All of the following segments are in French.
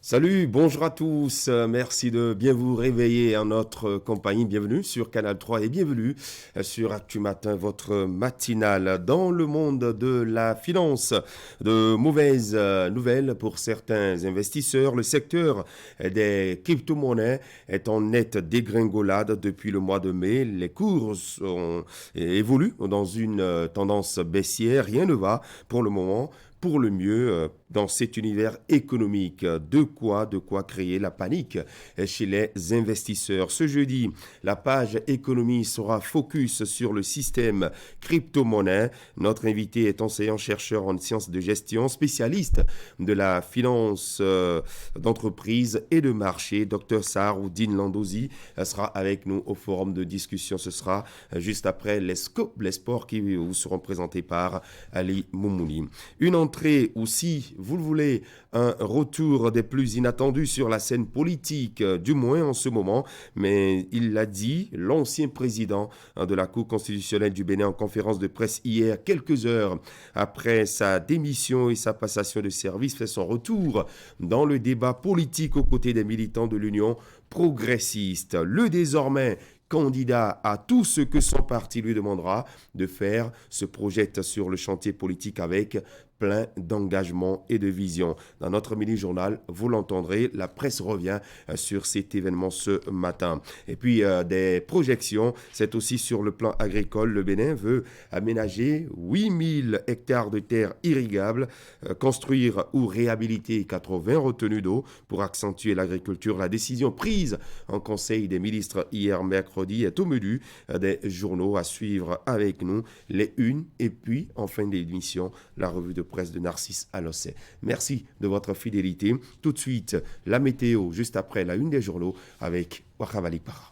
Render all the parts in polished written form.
Salut, bonjour à tous. Merci de bien vous réveiller en notre compagnie. Bienvenue sur Canal 3 et bienvenue sur Actu Matin, votre matinale dans le monde de la finance. De mauvaises nouvelles pour certains investisseurs. Le secteur des crypto-monnaies est en nette dégringolade depuis le mois de mai. Les cours évoluent dans une tendance baissière. Rien ne va pour le moment. Pour le mieux dans cet univers économique. De quoi créer la panique chez les investisseurs. Ce jeudi, la page économie sera focus sur le système crypto-monnaie. Notre invité est enseignant-chercheur en sciences de gestion, spécialiste de la finance d'entreprise et de marché. Dr Saharoudine Landouzi sera avec nous au forum de discussion. Ce sera juste après les sports qui vous seront présentés par Ali Moumouni. Une entrée aussi, vous le voulez, un retour des plus inattendus sur la scène politique, du moins en ce moment, mais il l'a dit, l'ancien président de la Cour constitutionnelle du Bénin en conférence de presse hier, quelques heures après sa démission et sa passation de service, fait son retour dans le débat politique aux côtés des militants de l'Union progressiste. Le désormais candidat à tout ce que son parti lui demandera de faire, se projette sur le chantier politique avec plein d'engagement et de vision. Dans notre mini-journal, vous l'entendrez, la presse revient sur cet événement ce matin. Et puis, des projections, c'est aussi sur le plan agricole. Le Bénin veut aménager 8000 hectares de terres irrigables, construire ou réhabiliter 80 retenues d'eau pour accentuer l'agriculture. La décision prise en Conseil des ministres hier mercredi est au menu des journaux à suivre avec nous, les unes et puis en fin d'émission, la revue de presse de Narcisse Alossé. Merci de votre fidélité. Tout de suite, la météo, juste après la une des journaux avec Wakabali Para.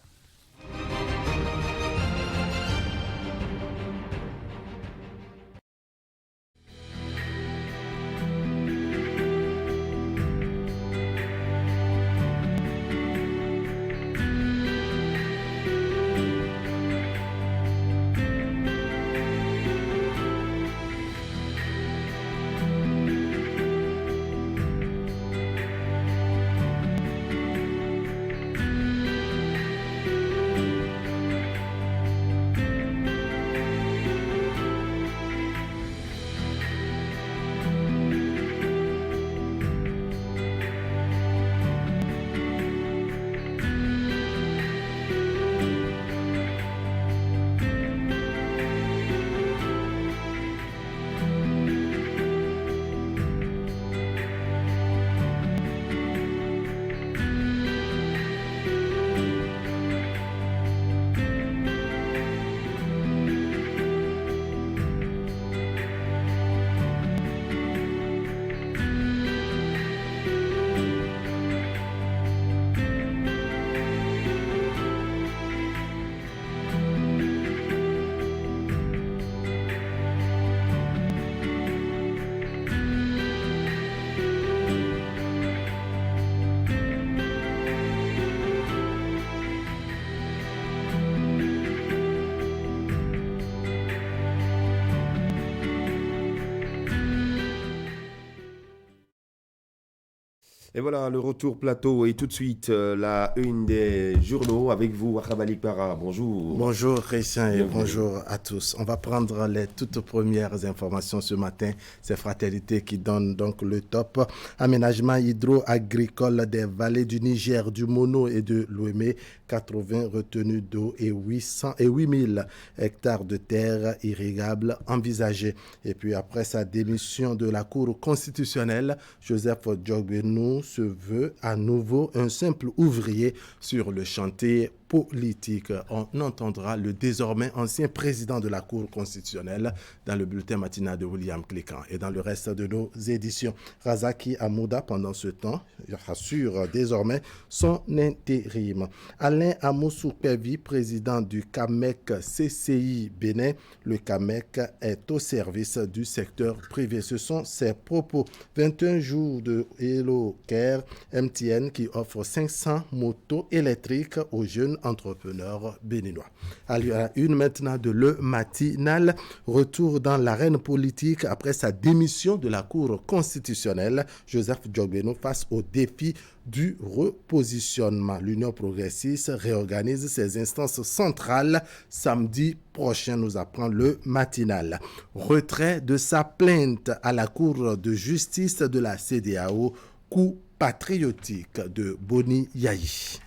Et voilà, le retour plateau et tout de suite la une des journaux avec vous, Wakabali Para. Bonjour. Bonjour Christian et Bienvenue. bonjour à tous. On va prendre les toutes premières informations ce matin. C'est Fraternité qui donne donc le top. Aménagement hydro-agricole des vallées du Niger, du Mono et de l'Ouémé. 80 retenues d'eau et 8000 hectares de terres irrigables envisagés. Et puis après sa démission de la Cour constitutionnelle, Joseph Djogbenou se veut à nouveau un simple ouvrier sur le chantier politique. On entendra le désormais ancien président de la Cour constitutionnelle dans le bulletin matinal de William Clécan. Et dans le reste de nos éditions, Razaki Amouda, pendant ce temps, rassure désormais son intérim. Alain Amoussou Pevi, président du CAMEC CCI Bénin. Le CAMEC est au service du secteur privé. Ce sont ses propos. 21 jours de Hello Yéloker, MTN qui offre 500 motos électriques aux jeunes entrepreneurs béninois. À la une maintenant de Le Matinal, retour dans l'arène politique après sa démission de la Cour constitutionnelle. Joseph Djogbeno face au défi du repositionnement. L'Union progressiste réorganise ses instances centrales samedi prochain, nous apprend Le Matinal. Retrait de sa plainte à la Cour de justice de la CEDEAO, coup patriotique de Boni Yayi.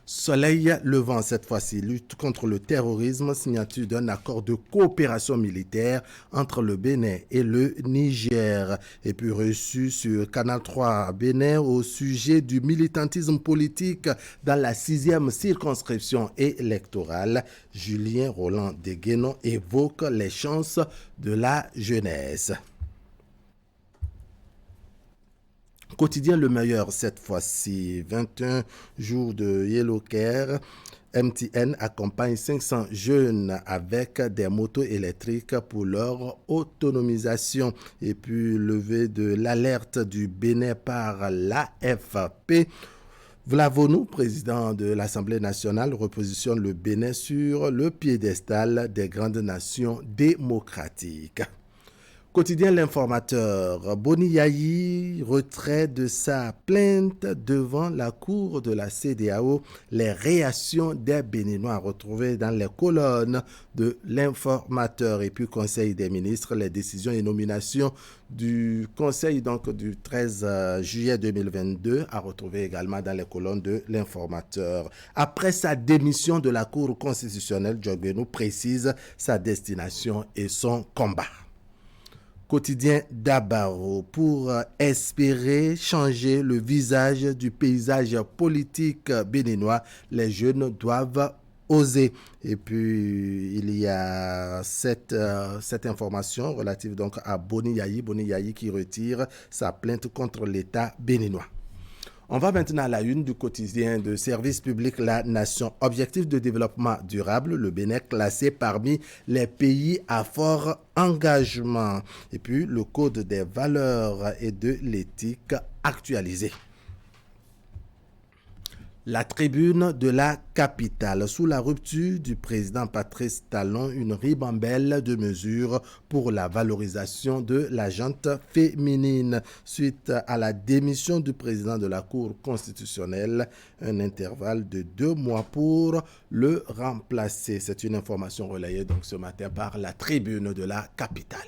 Soleil levant cette fois-ci, lutte contre le terrorisme, signature d'un accord de coopération militaire entre le Bénin et le Niger. Et puis reçu sur Canal 3 Bénin au sujet du militantisme politique dans la 6e circonscription électorale. Julien Roland de Guénon évoque les chances de la jeunesse. Quotidien Le Meilleur cette fois-ci, 21 jours de Yéloker. MTN accompagne 500 jeunes avec des motos électriques pour leur autonomisation. Et puis levé de l'alerte du Bénin par l'AFP. Vlavonou, président de l'Assemblée nationale, repositionne le Bénin sur le piédestal des grandes nations démocratiques. Quotidien L'Informateur, Boni Yayi, retrait de sa plainte devant la cour de la CEDEAO. Les réactions des Béninois retrouvées dans les colonnes de L'Informateur. Et puis Conseil des ministres, les décisions et nominations du Conseil du 13 juillet 2022 à retrouver également dans les colonnes de L'Informateur. Après sa démission de la Cour constitutionnelle, Djogbeno précise sa destination et son combat. Quotidien Dabaro, pour espérer changer le visage du paysage politique béninois, les jeunes doivent oser. Et puis il y a cette information relative donc à Boni Yayi qui retire sa plainte contre l'État béninois. On va maintenant à la une du quotidien de service public La Nation. Objectif de développement durable, le Bénin classé parmi les pays à fort engagement. Et puis le code des valeurs et de l'éthique actualisé. La tribune de la capitale. Sous la rupture du président Patrice Talon, une ribambelle de mesures pour la valorisation de la gente féminine. Suite à la démission du président de la Cour constitutionnelle, un intervalle de 2 mois pour le remplacer. C'est une information relayée donc ce matin par la tribune de la capitale.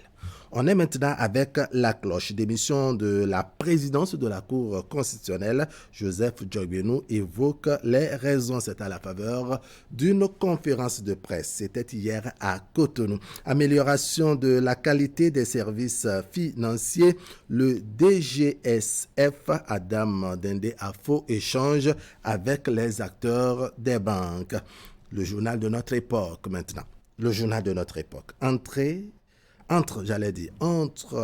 On est maintenant avec la cloche. Démission de la présidence de la Cour constitutionnelle. Joseph Djogbeno évoque les raisons. C'est à la faveur d'une conférence de presse. C'était hier à Cotonou. Amélioration de la qualité des services financiers. Le DGSF, Adam Dende Afo, échange avec les acteurs des banques. Le journal de notre époque maintenant. Le journal de notre époque. Entre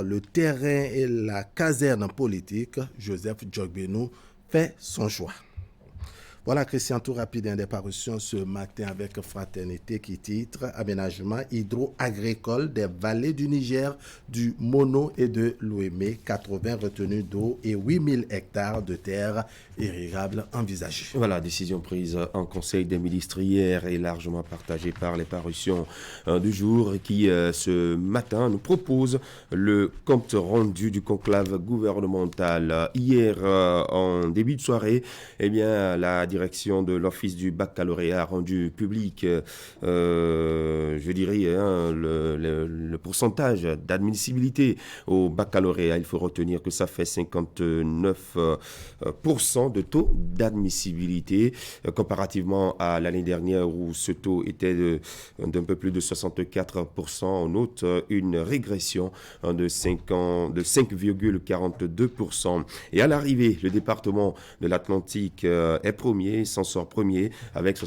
le terrain et la caserne politique, Joseph Djogbeno fait son choix. Voilà, Christian, tout rapide, des parutions ce matin avec Fraternité qui titre « Aménagement hydro-agricole des vallées du Niger, du Mono et de l'Ouémé, 80 retenues d'eau et 8000 hectares de terres irrigables envisagées. » Voilà, décision prise en Conseil des ministres hier et largement partagée par les parutions du jour qui, ce matin, nous propose le compte rendu du conclave gouvernemental. Hier, en début de soirée, la direction de l'Office du baccalauréat a rendu public, le pourcentage d'admissibilité au baccalauréat. Il faut retenir que ça fait 59% de taux d'admissibilité, comparativement à l'année dernière où ce taux était d'un peu plus de 64%. On note une régression de 5,42%. Et à l'arrivée, le département de l'Atlantique est premier, s'en sort premier avec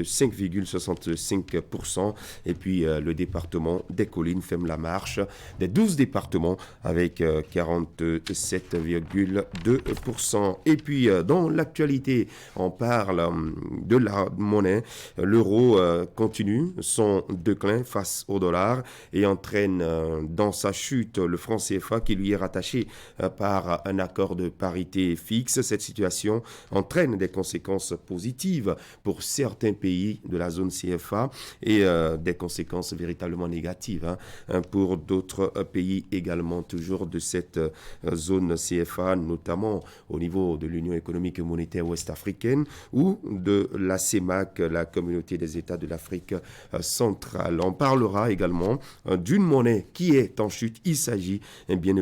45,65%. Et puis le département des collines ferme la marche des 12 départements avec 47,2%. Et puis dans l'actualité, on parle de la monnaie. L'euro continue son déclin face au dollar et entraîne dans sa chute le franc CFA qui lui est rattaché par un accord de parité fixe. Cette situation entraîne des conséquences positives pour certains pays de la zone CFA et des conséquences véritablement négatives pour d'autres pays également toujours de cette zone CFA, notamment au niveau de l'Union économique et monétaire ouest-africaine ou de la CEMAC, la Communauté des États de l'Afrique centrale. On parlera également d'une monnaie qui est en chute. Il s'agit bien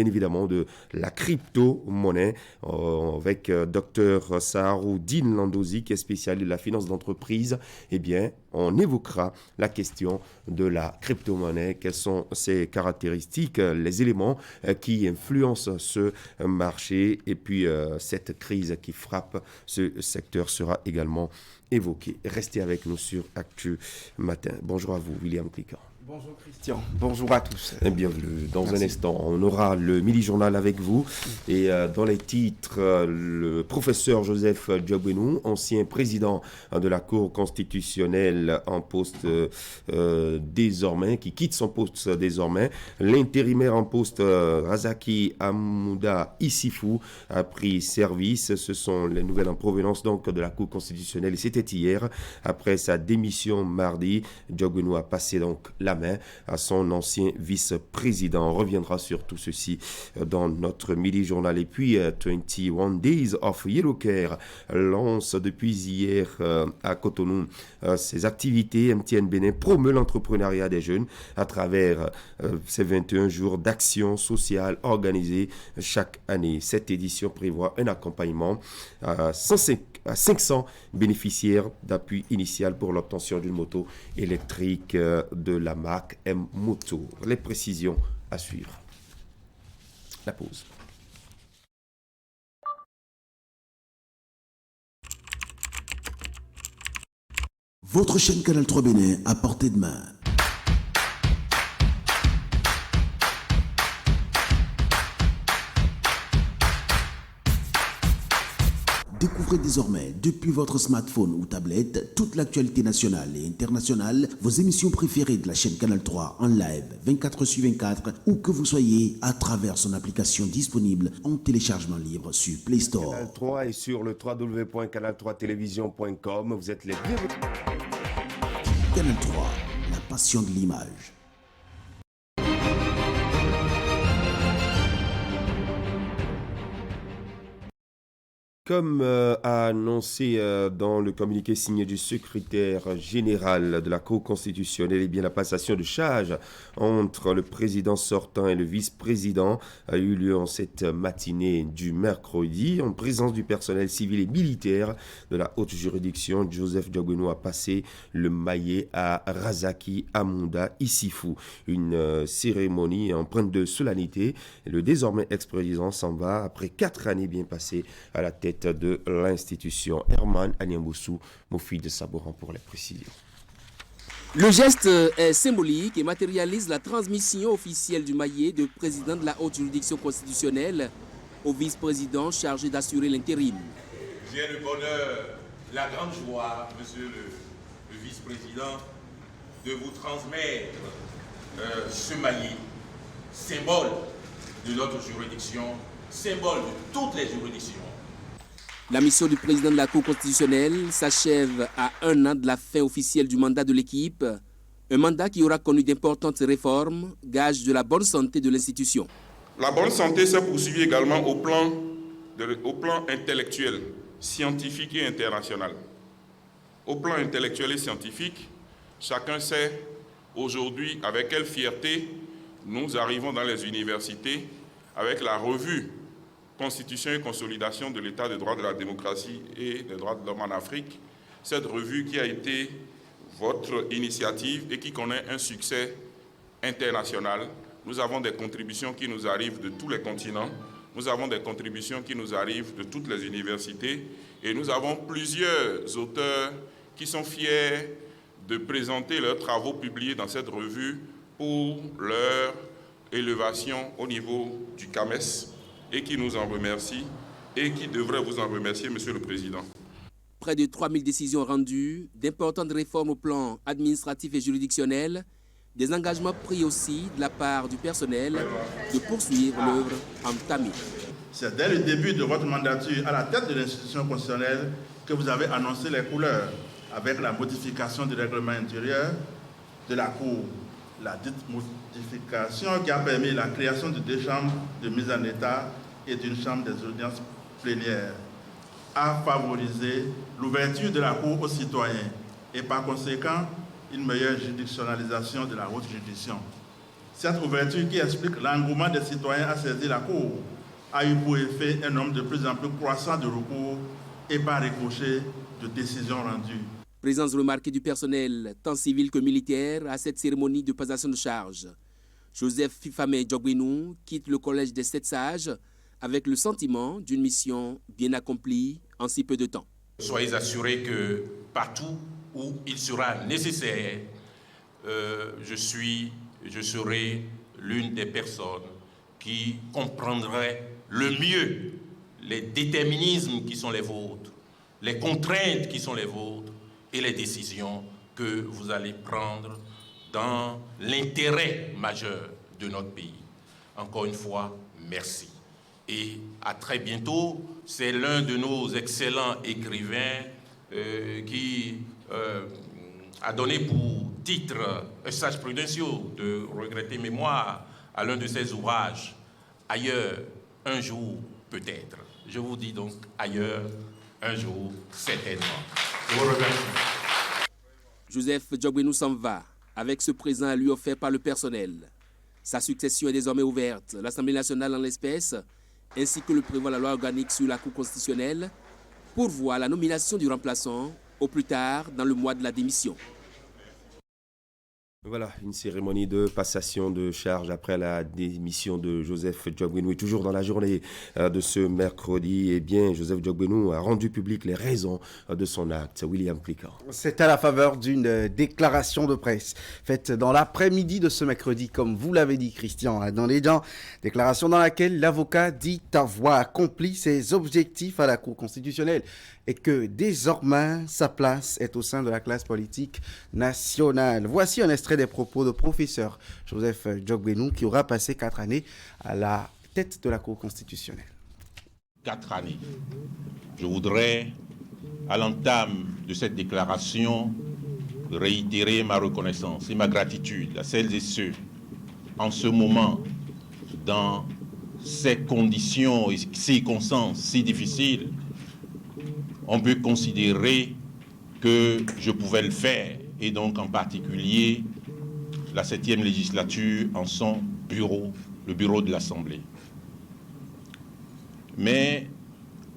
évidemment de la crypto-monnaie avec Dr Saharoudine Landozi qui est spécialiste de la finance d'entreprise. Eh bien, on évoquera la question de la crypto-monnaie, quelles sont ses caractéristiques, les éléments qui influencent ce marché et puis cette crise qui frappe ce secteur sera également évoquée. Restez avec nous sur Actu Matin. Bonjour à vous, William Cliquant. Bonjour Christian, bonjour à tous. Bienvenue. Dans Merci. Un instant, on aura le midi-journal avec vous. Et dans les titres, le professeur Joseph Diogbenou, ancien président de la Cour constitutionnelle en poste désormais, qui quitte son poste désormais. L'intérimaire en poste Razaki Amouda Issifou a pris service. Ce sont les nouvelles en provenance donc de la Cour constitutionnelle. Et c'était hier, après sa démission mardi, Diogbenou a passé donc la main à son ancien vice-président. On reviendra sur tout ceci dans notre midi-journal. Et puis, 21 Days of Yellow Care lance depuis hier à Cotonou ses activités. MTN Bénin promeut l'entrepreneuriat des jeunes à travers ces 21 jours d'action sociale organisée chaque année. Cette édition prévoit un accompagnement à 500 bénéficiaires d'appui initial pour l'obtention d'une moto électrique de la marque M-Moto. Les précisions à suivre. La pause. Votre chaîne Canal 3 Bénin à portée de main. Découvrez désormais, depuis votre smartphone ou tablette, toute l'actualité nationale et internationale, vos émissions préférées de la chaîne Canal 3 en live 24/24, où que vous soyez, à travers son application disponible en téléchargement libre sur Play Store. Canal 3 et sur le www.canal3television.com. Vous êtes les bienvenus. Canal 3, la passion de l'image. Comme a annoncé dans le communiqué signé du secrétaire général de la Cour constitutionnelle, eh bien, la passation de charge entre le président sortant et le vice-président a eu lieu en cette matinée du mercredi. En présence du personnel civil et militaire de la haute juridiction, Joseph Diogbenou a passé le maillet à Razaki Amouda Issifou. Une cérémonie empreinte de solennité. Le désormais ex-président s'en va après 4 années bien passées à la tête de l'institution. Herman Anyamboussou, Mofi de Saboran pour les précisions. Le geste est symbolique et matérialise la transmission officielle du maillet de président de la haute juridiction constitutionnelle au vice-président chargé d'assurer l'intérim. J'ai le bonheur, la grande joie, monsieur le vice-président, de vous transmettre ce maillet, symbole de notre juridiction, symbole de toutes les juridictions. La mission du président de la Cour constitutionnelle s'achève à 1 an de la fin officielle du mandat de l'équipe, un mandat qui aura connu d'importantes réformes, gage de la bonne santé de l'institution. La bonne santé s'est poursuivie également au plan intellectuel, scientifique et international. Au plan intellectuel et scientifique, chacun sait aujourd'hui avec quelle fierté nous arrivons dans les universités avec la revue Constitution et consolidation de l'état de droit de la démocratie et des droits de l'homme en Afrique. Cette revue qui a été votre initiative et qui connaît un succès international. Nous avons des contributions qui nous arrivent de tous les continents. Nous avons des contributions qui nous arrivent de toutes les universités. Et nous avons plusieurs auteurs qui sont fiers de présenter leurs travaux publiés dans cette revue pour leur élévation au niveau du CAMES et qui nous en remercient et qui devraient vous en remercier, Monsieur le Président. Près de 3000 décisions rendues, d'importantes réformes au plan administratif et juridictionnel, des engagements pris aussi de la part du personnel de poursuivre l'œuvre entamée. C'est dès le début de votre mandature à la tête de l'institution constitutionnelle que vous avez annoncé les couleurs avec la modification du règlement intérieur de la Cour. La dite modification qui a permis la création de 2 chambres de mise en état et d'une chambre des audiences plénières a favorisé l'ouverture de la Cour aux citoyens et par conséquent une meilleure juridictionnalisation de la haute juridiction. Cette ouverture qui explique l'engouement des citoyens à saisir la Cour a eu pour effet un nombre de plus en plus croissant de recours et par ricochet de décisions rendues. Présence remarquée du personnel, tant civil que militaire, à cette cérémonie de passation de charge. Joseph Fifame Djogbenou quitte le collège des 7 sages avec le sentiment d'une mission bien accomplie en si peu de temps. Soyez assurés que partout où il sera nécessaire, je serai l'une des personnes qui comprendrait le mieux les déterminismes qui sont les vôtres, les contraintes qui sont les vôtres et les décisions que vous allez prendre dans l'intérêt majeur de notre pays. Encore une fois, merci. Et à très bientôt. C'est l'un de nos excellents écrivains qui a donné pour titre un sage prudentiaux de regretter mémoire à l'un de ses ouvrages, Ailleurs, un jour peut-être. Je vous dis donc ailleurs, un jour certainement. Je vous remercie. Joseph Djogbenou s'en va avec ce présent à lui offert par le personnel. Sa succession est désormais ouverte. L'Assemblée nationale en l'espèce, ainsi que le prévoit la loi organique sur la Cour constitutionnelle, pourvoit la nomination du remplaçant au plus tard dans le mois de la démission. Voilà, une cérémonie de passation de charge après la démission de Joseph Djogbenou. Et toujours dans la journée de ce mercredi, eh bien, Joseph Djogbenou a rendu public les raisons de son acte. William Plica. C'est à la faveur d'une déclaration de presse faite dans l'après-midi de ce mercredi, comme vous l'avez dit, Christian, dans les gens. Déclaration dans laquelle l'avocat dit avoir accompli ses objectifs à la Cour constitutionnelle et que désormais sa place est au sein de la classe politique nationale. Voici un extrait des propos de professeur Joseph Djogbenou qui aura passé 4 années à la tête de la Cour constitutionnelle. 4 années. Je voudrais, à l'entame de cette déclaration, réitérer ma reconnaissance et ma gratitude à celles et ceux, en ce moment, dans ces conditions et circonstances si difficiles, on peut considérer que je pouvais le faire, et donc en particulier la 7e législature en son bureau, le bureau de l'Assemblée. Mais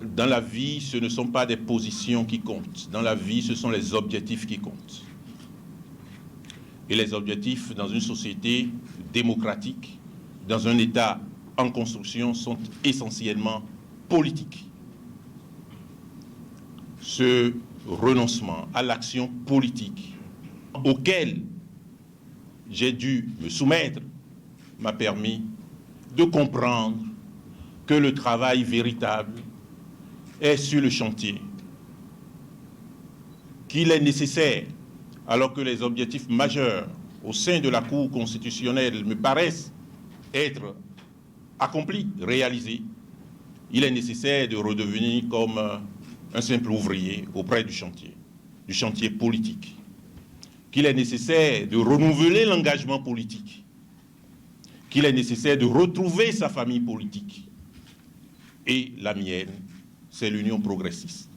dans la vie, ce ne sont pas des positions qui comptent. Dans la vie, ce sont les objectifs qui comptent. Et les objectifs dans une société démocratique, dans un État en construction, sont essentiellement politiques. Ce renoncement à l'action politique auquel j'ai dû me soumettre m'a permis de comprendre que le travail véritable est sur le chantier, qu'il est nécessaire, alors que les objectifs majeurs au sein de la Cour constitutionnelle me paraissent être accomplis, réalisés, il est nécessaire de redevenir comme un simple ouvrier auprès du chantier politique, qu'il est nécessaire de renouveler l'engagement politique, qu'il est nécessaire de retrouver sa famille politique. Et la mienne, c'est l'Union progressiste.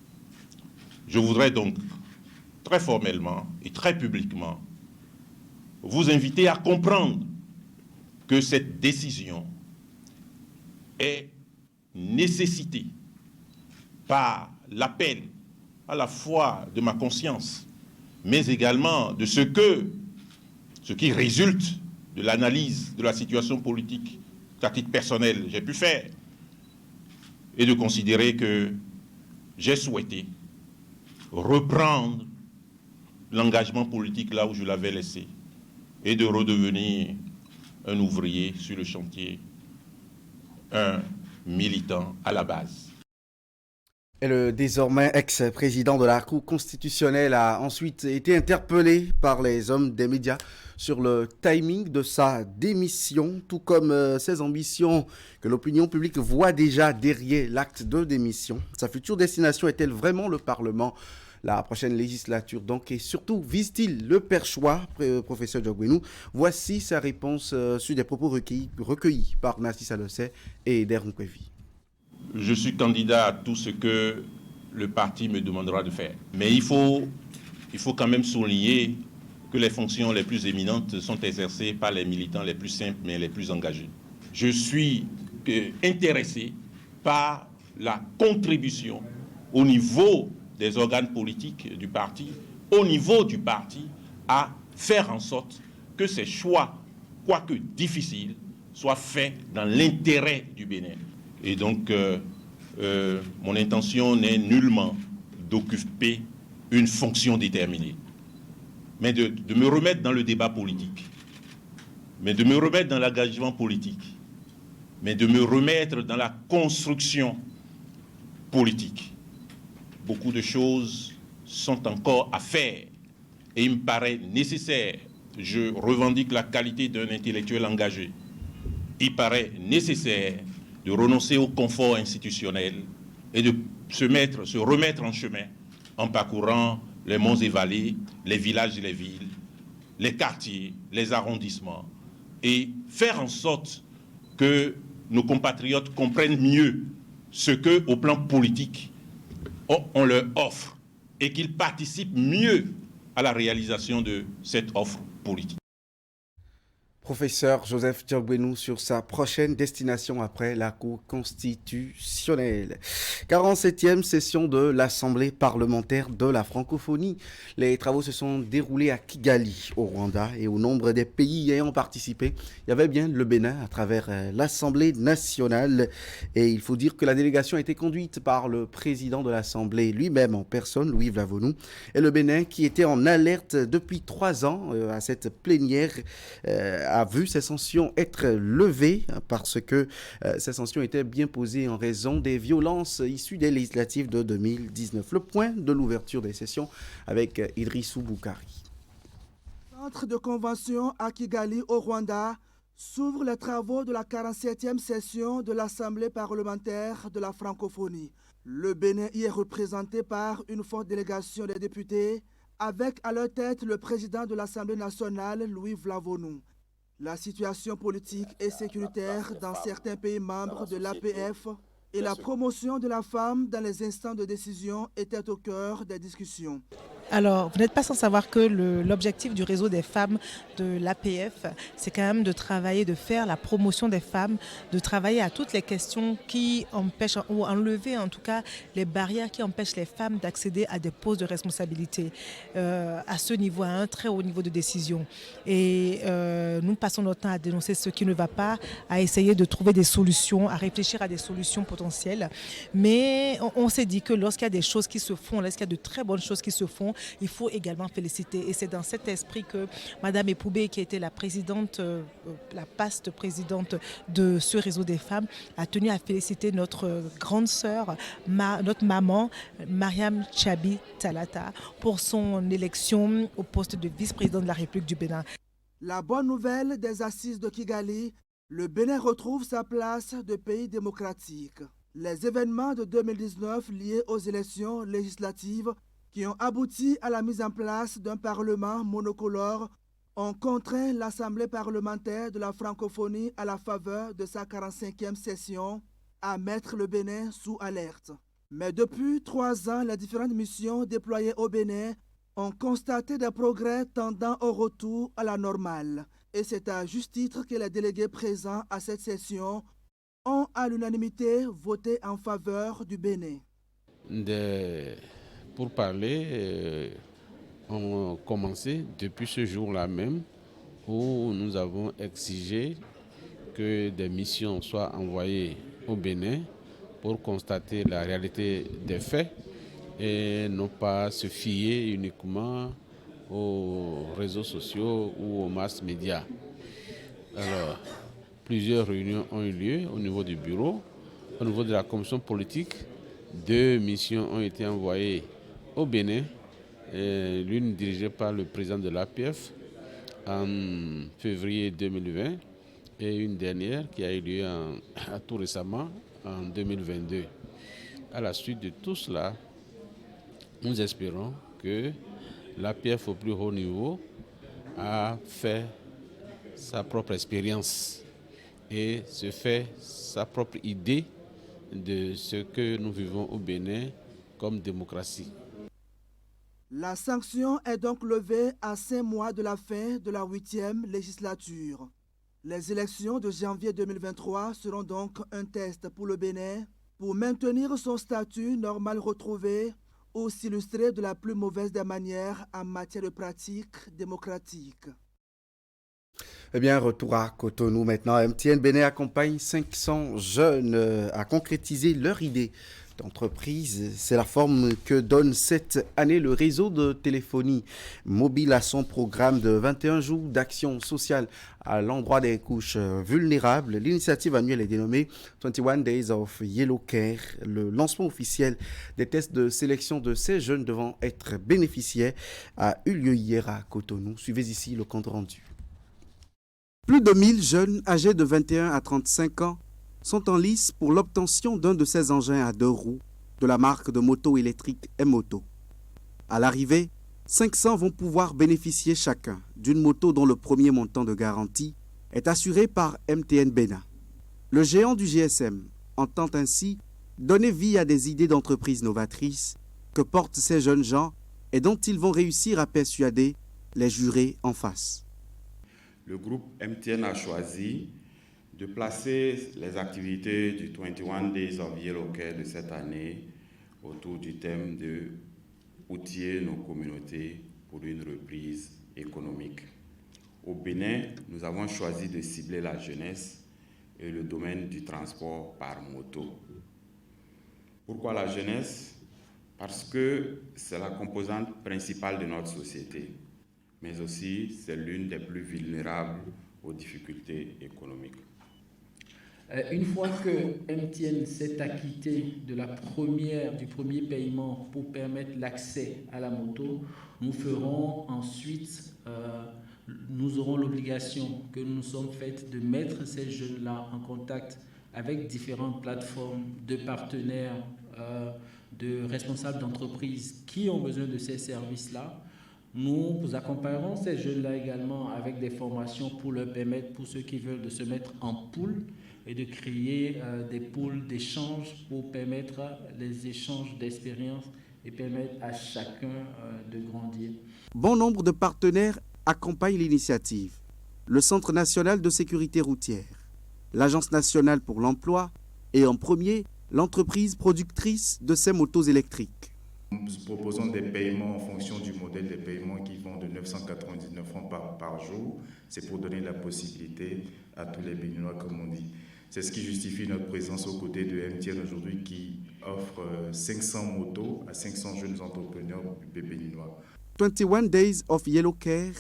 Je voudrais donc très formellement et très publiquement vous inviter à comprendre que cette décision est nécessitée par l'appel à la fois de ma conscience, mais également de ce qui résulte de l'analyse de la situation politique qu'à titre personnel j'ai pu faire, et de considérer que j'ai souhaité reprendre l'engagement politique là où je l'avais laissé et de redevenir un ouvrier sur le chantier, un militant à la base. Et le désormais ex-président de la Cour constitutionnelle a ensuite été interpellé par les hommes des médias sur le timing de sa démission, tout comme ses ambitions que l'opinion publique voit déjà derrière l'acte de démission. Sa future destination est-elle vraiment le Parlement ? La prochaine législature, donc, et surtout, vise-t-il le perchoir, professeur Diogbenou? Voici sa réponse sur des propos recueillis par Narcisse Alossé et Eder Nkwevi. Je suis candidat à tout ce que le parti me demandera de faire. Mais il faut quand même souligner que les fonctions les plus éminentes sont exercées par les militants les plus simples, mais les plus engagés. Je suis intéressé par la contribution au niveau des organes politiques du parti, au niveau du parti, à faire en sorte que ces choix, quoique difficiles, soient faits dans l'intérêt du Bénin. Et donc, mon intention n'est nullement d'occuper une fonction déterminée, mais de me remettre dans le débat politique, mais de me remettre dans l'engagement politique, mais de me remettre dans la construction politique. Beaucoup de choses sont encore à faire et il me paraît nécessaire, je revendique la qualité d'un intellectuel engagé, il paraît nécessaire de renoncer au confort institutionnel et de se remettre en chemin en parcourant les monts et vallées, les villages et les villes, les quartiers, les arrondissements, et faire en sorte que nos compatriotes comprennent mieux ce que, au plan politique, on leur offre et qu'ils participent mieux à la réalisation de cette offre politique. Professeur Joseph Diogbenou sur sa prochaine destination après la Cour constitutionnelle. 47e session de l'Assemblée parlementaire de la francophonie. Les travaux se sont déroulés à Kigali, au Rwanda, et au nombre des pays ayant participé, il y avait bien le Bénin à travers l'Assemblée nationale. Et il faut dire que la délégation a été conduite par le président de l'Assemblée lui-même en personne, Louis Vlavonou, et le Bénin qui était en alerte depuis 3 ans à cette plénière a vu ces sanctions être levées parce que ces sanctions étaient bien posées en raison des violences issues des législatives de 2019. Le point de l'ouverture des sessions avec Idrissou Boukari. Centre de convention à Kigali au Rwanda s'ouvrent les travaux de la 47e session de l'Assemblée parlementaire de la francophonie. Le Bénin y est représenté par une forte délégation des députés avec à leur tête le président de l'Assemblée nationale, Louis Vlavonou. La situation politique et sécuritaire dans certains pays membres de l'APF et la promotion de la femme dans les instants de décision étaient au cœur des discussions. Alors, vous n'êtes pas sans savoir que l'objectif du réseau des femmes de l'APF, c'est quand même de travailler, de faire la promotion des femmes, de travailler à toutes les questions qui empêchent, ou enlever en tout cas les barrières qui empêchent les femmes d'accéder à des postes de responsabilité à ce niveau, à un très haut niveau de décision. Et nous passons notre temps à dénoncer ce qui ne va pas, à essayer de trouver des solutions, à réfléchir à des solutions potentielles. Mais on s'est dit que lorsqu'il y a des choses qui se font, lorsqu'il y a de très bonnes choses qui se font, il faut également féliciter. Et c'est dans cet esprit que Madame Epoubé, qui était la présidente, la paste présidente de ce réseau des femmes, a tenu à féliciter notre grande sœur, notre maman, Mariam Tchabi Talata, pour son élection au poste de vice-présidente de la République du Bénin. La bonne nouvelle des assises de Kigali, le Bénin retrouve sa place de pays démocratique. Les événements de 2019 liés aux élections législatives qui ont abouti à la mise en place d'un parlement monocolore ont contraint l'Assemblée parlementaire de la francophonie à la faveur de sa 45e session à mettre le Bénin sous alerte. Mais depuis 3 ans, les différentes missions déployées au Bénin ont constaté des progrès tendant au retour à la normale. Et c'est à juste titre que les délégués présents à cette session ont à l'unanimité voté en faveur du Bénin. Pour parler, ont commencé depuis ce jour-là même où nous avons exigé que des missions soient envoyées au Bénin pour constater la réalité des faits et non pas se fier uniquement aux réseaux sociaux ou aux mass médias. Alors, plusieurs réunions ont eu lieu au niveau du bureau, au niveau de la commission politique. 2 missions ont été envoyées au Bénin, l'une dirigée par le président de l'APF en février 2020 et une dernière qui a eu lieu tout récemment en 2022. À la suite de tout cela, nous espérons que l'APF au plus haut niveau a fait sa propre expérience et se fait sa propre idée de ce que nous vivons au Bénin comme démocratie. La sanction est donc levée à 5 mois de la fin de la 8e législature. Les élections de janvier 2023 seront donc un test pour le Bénin pour maintenir son statut normal retrouvé ou s'illustrer de la plus mauvaise des manières en matière de pratiques démocratiques. Eh bien, retour à Cotonou maintenant. MTN Bénin accompagne 500 jeunes à concrétiser leur idée d'entreprise. C'est la forme que donne cette année le réseau de téléphonie mobile à son programme de 21 jours d'action sociale à l'endroit des couches vulnérables. L'initiative annuelle est dénommée 21 Days of Yellow Care. Le lancement officiel des tests de sélection de ces jeunes devant être bénéficiaires a eu lieu hier à Cotonou. Suivez ici le compte rendu. Plus de 1000 jeunes âgés de 21 à 35 ans sont en lice pour l'obtention d'un de ces engins à 2 roues de la marque de moto électrique M-Moto. À l'arrivée, 500 vont pouvoir bénéficier chacun d'une moto dont le premier montant de garantie est assuré par MTN Bénin. Le géant du GSM entend ainsi donner vie à des idées d'entreprises novatrices que portent ces jeunes gens et dont ils vont réussir à persuader les jurés en face. Le groupe MTN a choisi de placer les activités du 21 Days of Yellow Care de cette année autour du thème de outiller nos communautés pour une reprise économique. Au Bénin, nous avons choisi de cibler la jeunesse et le domaine du transport par moto. Pourquoi la jeunesse? Parce que c'est la composante principale de notre société, mais aussi c'est l'une des plus vulnérables aux difficultés économiques. Une fois que MTN s'est acquitté du premier paiement pour permettre l'accès à la moto, nous ferons ensuite, nous aurons l'obligation que nous nous sommes faites de mettre ces jeunes-là en contact avec différentes plateformes de partenaires, de responsables d'entreprises qui ont besoin de ces services-là. Nous accompagnerons ces jeunes-là également avec des formations pour leur permettre, pour ceux qui veulent, de se mettre en pool et de créer des pools d'échange pour permettre les échanges d'expériences et permettre à chacun de grandir. Bon nombre de partenaires accompagnent l'initiative. Le Centre national de sécurité routière, l'Agence nationale pour l'emploi et en premier, l'entreprise productrice de ces motos électriques. Nous proposons des paiements en fonction du modèle des paiements qui vont de 999 francs par jour. C'est pour donner la possibilité à tous les Béninois, comme on dit. C'est ce qui justifie notre présence aux côtés de MTN aujourd'hui qui offre 500 motos à 500 jeunes entrepreneurs béninois. 21 Days of Yellow Care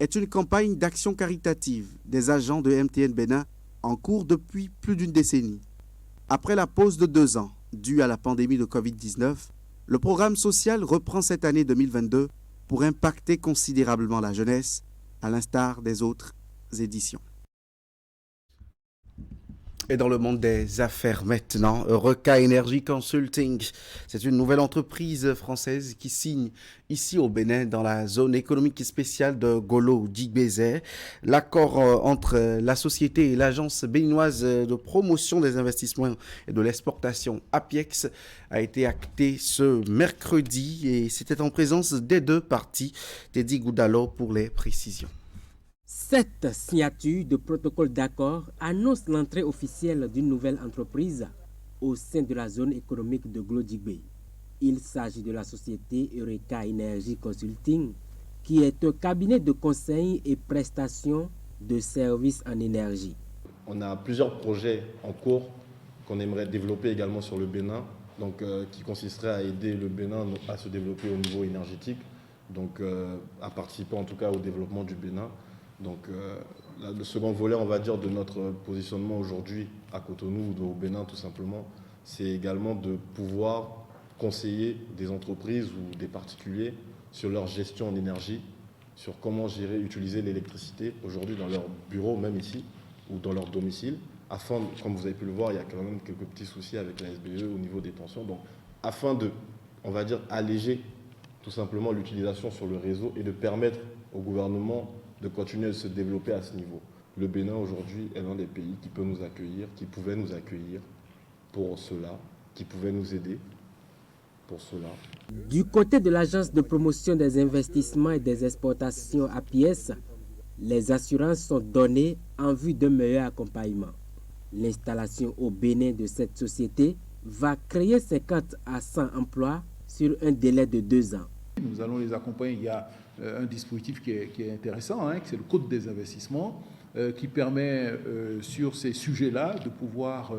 est une campagne d'action caritative des agents de MTN Bénin en cours depuis plus d'une décennie. Après la pause de 2 ans due à la pandémie de Covid-19, le programme social reprend cette année 2022 pour impacter considérablement la jeunesse, à l'instar des autres éditions. Et dans le monde des affaires maintenant, Eureka Energy Consulting, c'est une nouvelle entreprise française qui signe ici au Bénin dans la zone économique spéciale de Golo-Djigbézé. L'accord entre la société et l'agence béninoise de promotion des investissements et de l'exportation APIEX a été acté ce mercredi et c'était en présence des 2 parties. Teddy Goudalo pour les précisions. Cette signature de protocole d'accord annonce l'entrée officielle d'une nouvelle entreprise au sein de la zone économique de Golo-Djigbé. Il s'agit de la société Eureka Energy Consulting, qui est un cabinet de conseil et prestations de services en énergie. On a plusieurs projets en cours qu'on aimerait développer également sur le Bénin, donc qui consisterait à aider le Bénin à se développer au niveau énergétique, donc à participer en tout cas au développement du Bénin. Donc le second volet, on va dire, de notre positionnement aujourd'hui à Cotonou ou au Bénin tout simplement, c'est également de pouvoir conseiller des entreprises ou des particuliers sur leur gestion en énergie, sur comment gérer, utiliser l'électricité aujourd'hui dans leur bureau, même ici, ou dans leur domicile, afin, comme vous avez pu le voir, il y a quand même quelques petits soucis avec la SBE au niveau des tensions, donc afin de, on va dire, alléger tout simplement l'utilisation sur le réseau et de permettre au gouvernement de continuer à se développer à ce niveau. Le Bénin aujourd'hui est l'un des pays qui peut nous accueillir, qui pouvait nous accueillir pour cela, qui pouvait nous aider pour cela. Du côté de l'Agence de promotion des investissements et des exportations APS, les assurances sont données en vue d'un meilleur accompagnement. L'installation au Bénin de cette société va créer 50 à 100 emplois sur un délai de 2 ans. Nous allons les accompagner. Il y a un dispositif qui est intéressant, c'est le Code des investissements, qui permet sur ces sujets-là de pouvoir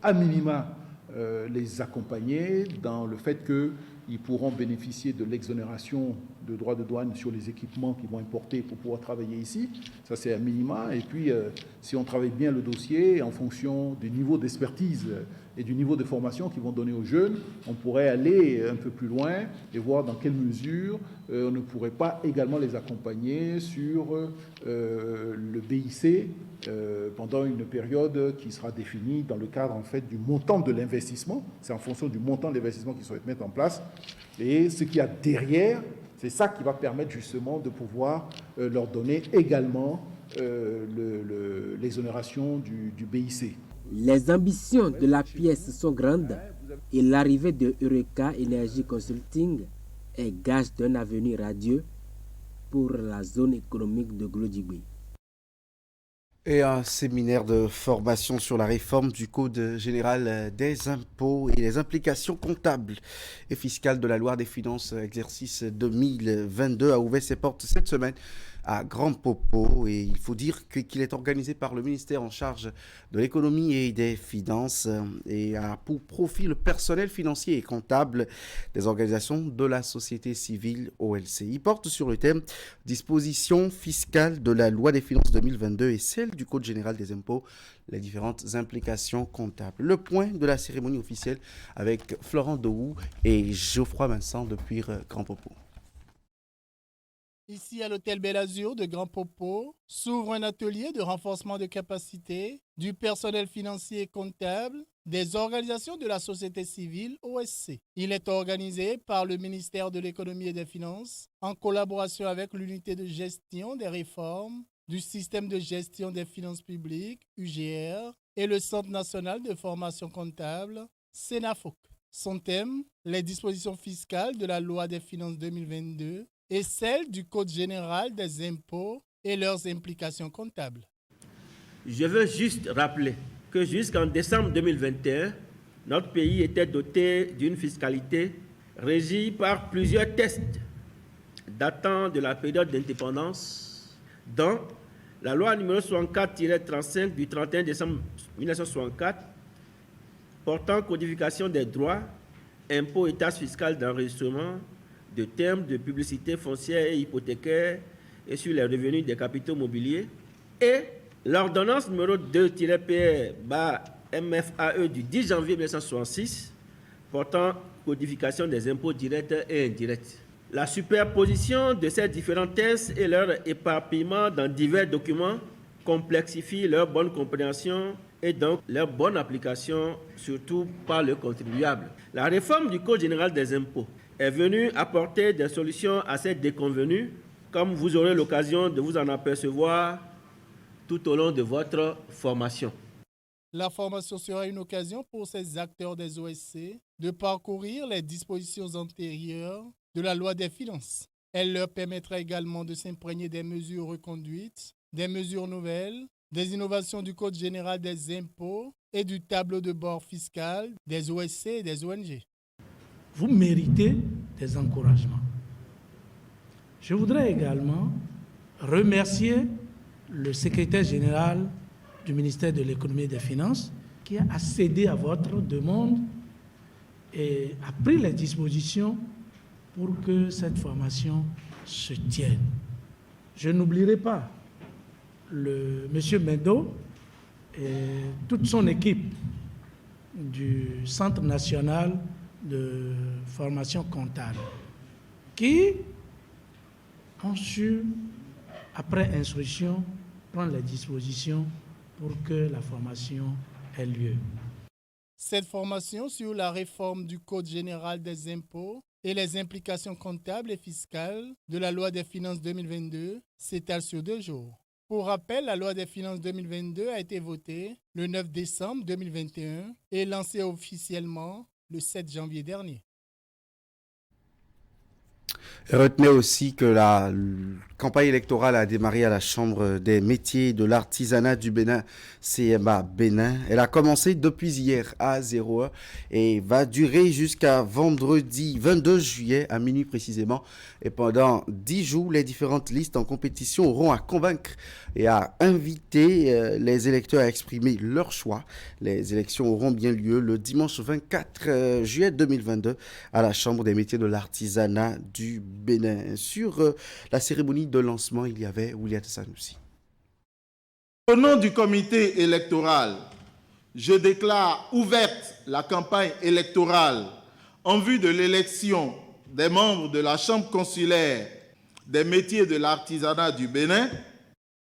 à minima les accompagner dans le fait qu'ils pourront bénéficier de l'exonération de droits de douane sur les équipements qu'ils vont importer pour pouvoir travailler ici. Ça, c'est à minima. Et puis, si on travaille bien le dossier, en fonction du niveau d'expertise et du niveau de formation qu'ils vont donner aux jeunes, on pourrait aller un peu plus loin et voir dans quelle mesure on ne pourrait pas également les accompagner sur le BIC pendant une période qui sera définie dans le cadre en fait du montant de l'investissement. C'est en fonction du montant de l'investissement qu'ils souhaitent mettre en place. Et ce qu'il y a derrière, c'est ça qui va permettre justement de pouvoir leur donner également l'exonération du BIC. Les ambitions de la pièce sont grandes et l'arrivée de Eureka Energy Consulting est gage d'un avenir radieux pour la zone économique de Glodjibé. Et un séminaire de formation sur la réforme du Code général des impôts et les implications comptables et fiscales de la loi des finances exercice 2022 a ouvert ses portes cette semaine à Grand Popo, et il faut dire qu'il est organisé par le ministère en charge de l'économie et des finances et a pour profit le personnel financier et comptable des organisations de la société civile OLC. Il porte sur le thème dispositions fiscales de la loi des finances 2022 et celle du Code général des impôts, les différentes implications comptables. Le point de la cérémonie officielle avec Florent Dohou et Geoffroy Vincent depuis Grand Popo. Ici, à l'hôtel Bel Azur de Grand Popo, s'ouvre un atelier de renforcement de capacité du personnel financier et comptable des organisations de la société civile OSC. Il est organisé par le ministère de l'économie et des finances en collaboration avec l'unité de gestion des réformes du système de gestion des finances publiques, UGR, et le Centre national de formation comptable, CENAFOC. Son thème, les dispositions fiscales de la loi des finances 2022 et celle du Code général des impôts et leurs implications comptables. Je veux juste rappeler que jusqu'en décembre 2021, notre pays était doté d'une fiscalité régie par plusieurs tests datant de la période d'indépendance, dont la loi numéro 64-35 du 31 décembre 1964 portant codification des droits, impôts et taxes fiscales d'enregistrement, de termes de publicité foncière et hypothécaire et sur les revenus des capitaux mobiliers, et l'ordonnance numéro 2-PR-MFAE du 10 janvier 1966 portant codification des impôts directs et indirects. La superposition de ces différents textes et leur éparpillement dans divers documents complexifie leur bonne compréhension et donc leur bonne application, surtout par le contribuable. La réforme du Code général des impôts est venue apporter des solutions à cette déconvenue, comme vous aurez l'occasion de vous en apercevoir tout au long de votre formation. La formation sera une occasion pour ces acteurs des OSC de parcourir les dispositions antérieures de la loi des finances. Elle leur permettra également de s'imprégner des mesures reconduites, des mesures nouvelles, des innovations du Code général des impôts et du tableau de bord fiscal des OSC et des ONG. Vous méritez des encouragements. Je voudrais également remercier le secrétaire général du ministère de l'économie et des finances qui a accédé à votre demande et a pris les dispositions pour que cette formation se tiennent. Je n'oublierai pas M. Mendo et toute son équipe du Centre national de formation comptable qui ont su, après instruction, prendre les dispositions pour que la formation ait lieu. Cette formation sur la réforme du Code général des impôts et les implications comptables et fiscales de la loi des finances 2022 s'étale sur 2 jours. Pour rappel, la loi des finances 2022 a été votée le 9 décembre 2021 et lancée officiellement le 7 janvier dernier. Retenez aussi que la campagne électorale a démarré à la Chambre des métiers de l'artisanat du Bénin, CMA Bénin. Elle a commencé depuis hier à 0h et va durer jusqu'à vendredi 22 juillet à minuit précisément. Et pendant 10 jours, les différentes listes en compétition auront à convaincre et à inviter les électeurs à exprimer leur choix. Les élections auront bien lieu le dimanche 24 juillet 2022 à la Chambre des métiers de l'artisanat du Bénin. Sur la cérémonie de lancement, il y avait Ouliata Sanoussi. Au nom du comité électoral, je déclare ouverte la campagne électorale en vue de l'élection des membres de la Chambre consulaire des métiers de l'artisanat du Bénin.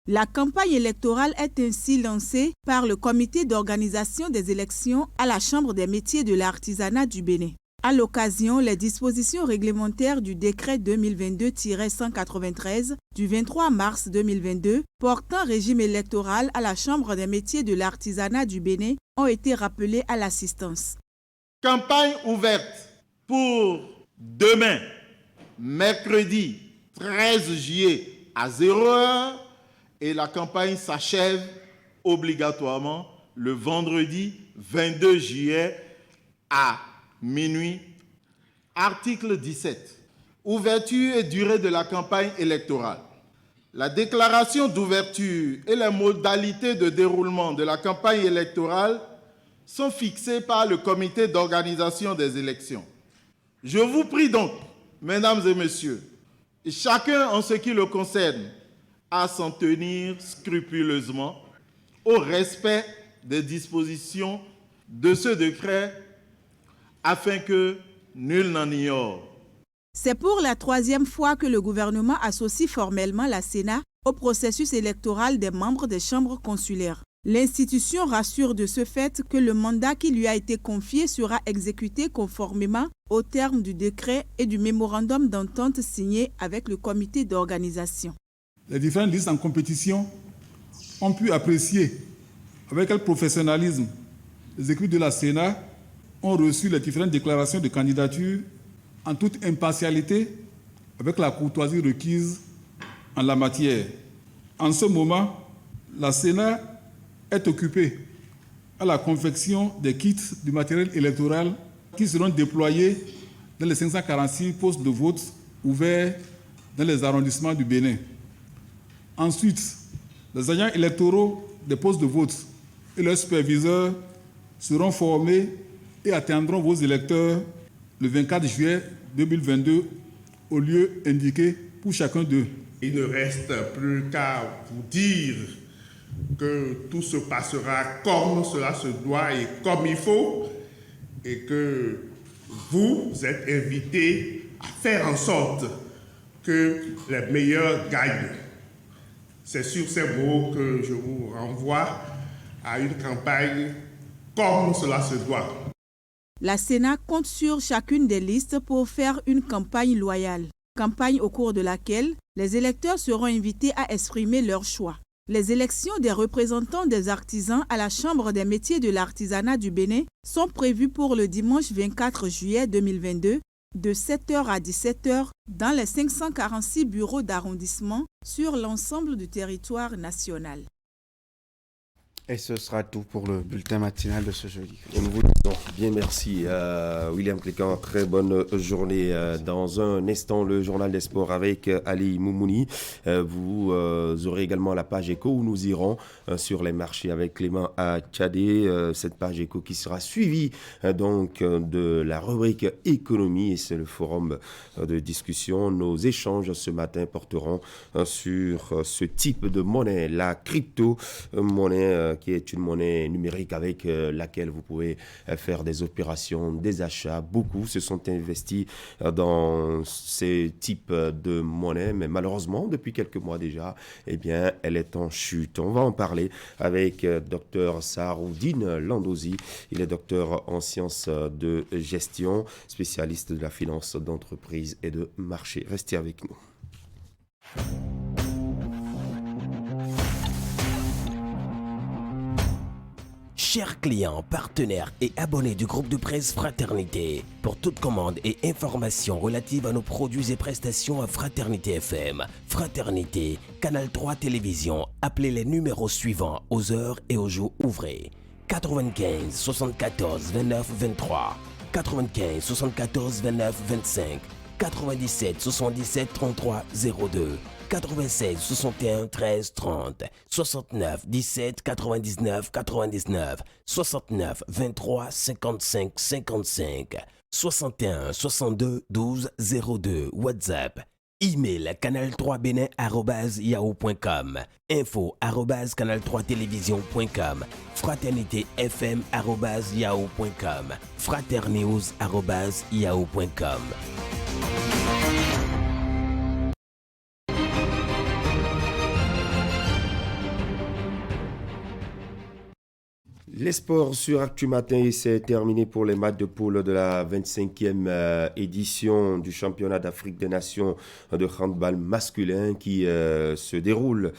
La campagne électorale est ainsi lancée par le comité d'organisation des élections à la Chambre des métiers de l'artisanat du Bénin. À l'occasion, les dispositions réglementaires du décret 2022-193 du 23 mars 2022 portant régime électoral à la Chambre des métiers de l'artisanat du Bénin ont été rappelées à l'assistance. Campagne ouverte pour demain, mercredi 13 juillet à 0h et la campagne s'achève obligatoirement le vendredi 22 juillet à minuit. Article 17. Ouverture et durée de la campagne électorale. La déclaration d'ouverture et les modalités de déroulement de la campagne électorale sont fixées par le comité d'organisation des élections. Je vous prie donc, mesdames et messieurs, et chacun en ce qui le concerne, à s'en tenir scrupuleusement au respect des dispositions de ce décret afin que nul n'en ignore. C'est pour la 3e fois que le gouvernement associe formellement la Sénat au processus électoral des membres des chambres consulaires. L'institution rassure de ce fait que le mandat qui lui a été confié sera exécuté conformément aux termes du décret et du mémorandum d'entente signé avec le comité d'organisation. Les différentes listes en compétition ont pu apprécier avec quel professionnalisme les équipes de la Sénat ont reçu les différentes déclarations de candidature en toute impartialité avec la courtoisie requise en la matière. En ce moment, la Sénat est occupée à la confection des kits du matériel électoral qui seront déployés dans les 546 postes de vote ouverts dans les arrondissements du Bénin. Ensuite, les agents électoraux des postes de vote et leurs superviseurs seront formés et atteindront vos électeurs le 24 juillet 2022 au lieu indiqué pour chacun d'eux. Il ne reste plus qu'à vous dire que tout se passera comme cela se doit et comme il faut, et que vous êtes invités à faire en sorte que les meilleurs gagnent. C'est sur ces mots que je vous renvoie à une campagne comme cela se doit. La Sénat compte sur chacune des listes pour faire une campagne loyale. Campagne au cours de laquelle les électeurs seront invités à exprimer leur choix. Les élections des représentants des artisans à la Chambre des métiers de l'artisanat du Bénin sont prévues pour le dimanche 24 juillet 2022 de 7h à 17h dans les 546 bureaux d'arrondissement sur l'ensemble du territoire national. Et ce sera tout pour le bulletin matinal de ce jeudi. On vous Bien, merci William Clécan, très bonne journée. Dans un instant, le journal des sports avec Ali Moumouni. Vous aurez également la page éco où nous irons sur les marchés avec Clément Tchadé. Cette page éco qui sera suivie donc de la rubrique économie et c'est le forum de discussion. Nos échanges ce matin porteront sur ce type de monnaie, la crypto-monnaie qui est une monnaie numérique avec laquelle vous pouvez faire des opérations, des achats. Beaucoup se sont investis dans ces types de monnaie, mais malheureusement, depuis quelques mois déjà, eh bien, elle est en chute. On va en parler avec Dr Saharoudine Landozi. Il est docteur en sciences de gestion, spécialiste de la finance d'entreprise et de marché. Restez avec nous. Chers clients, partenaires et abonnés du groupe de presse Fraternité, pour toute commande et information relative à nos produits et prestations à Fraternité FM, Fraternité, Canal 3 Télévision, appelez les numéros suivants aux heures et aux jours ouvrés. 95 74 29 23, 95 74 29 25, 97 77 33 02, 96 61 13 30, 69 17 99 99, 69 23 55 55, 61 62 12 02, WhatsApp, email canal3benin@yahoo.com, info@canal3télévision.com, fraternité_fm@yahoo.com, fraternews@yahoo.com. Les sports sur Actu Matin, c'est terminé pour les matchs de poule de la 25e édition du championnat d'Afrique des Nations de handball masculin qui se déroule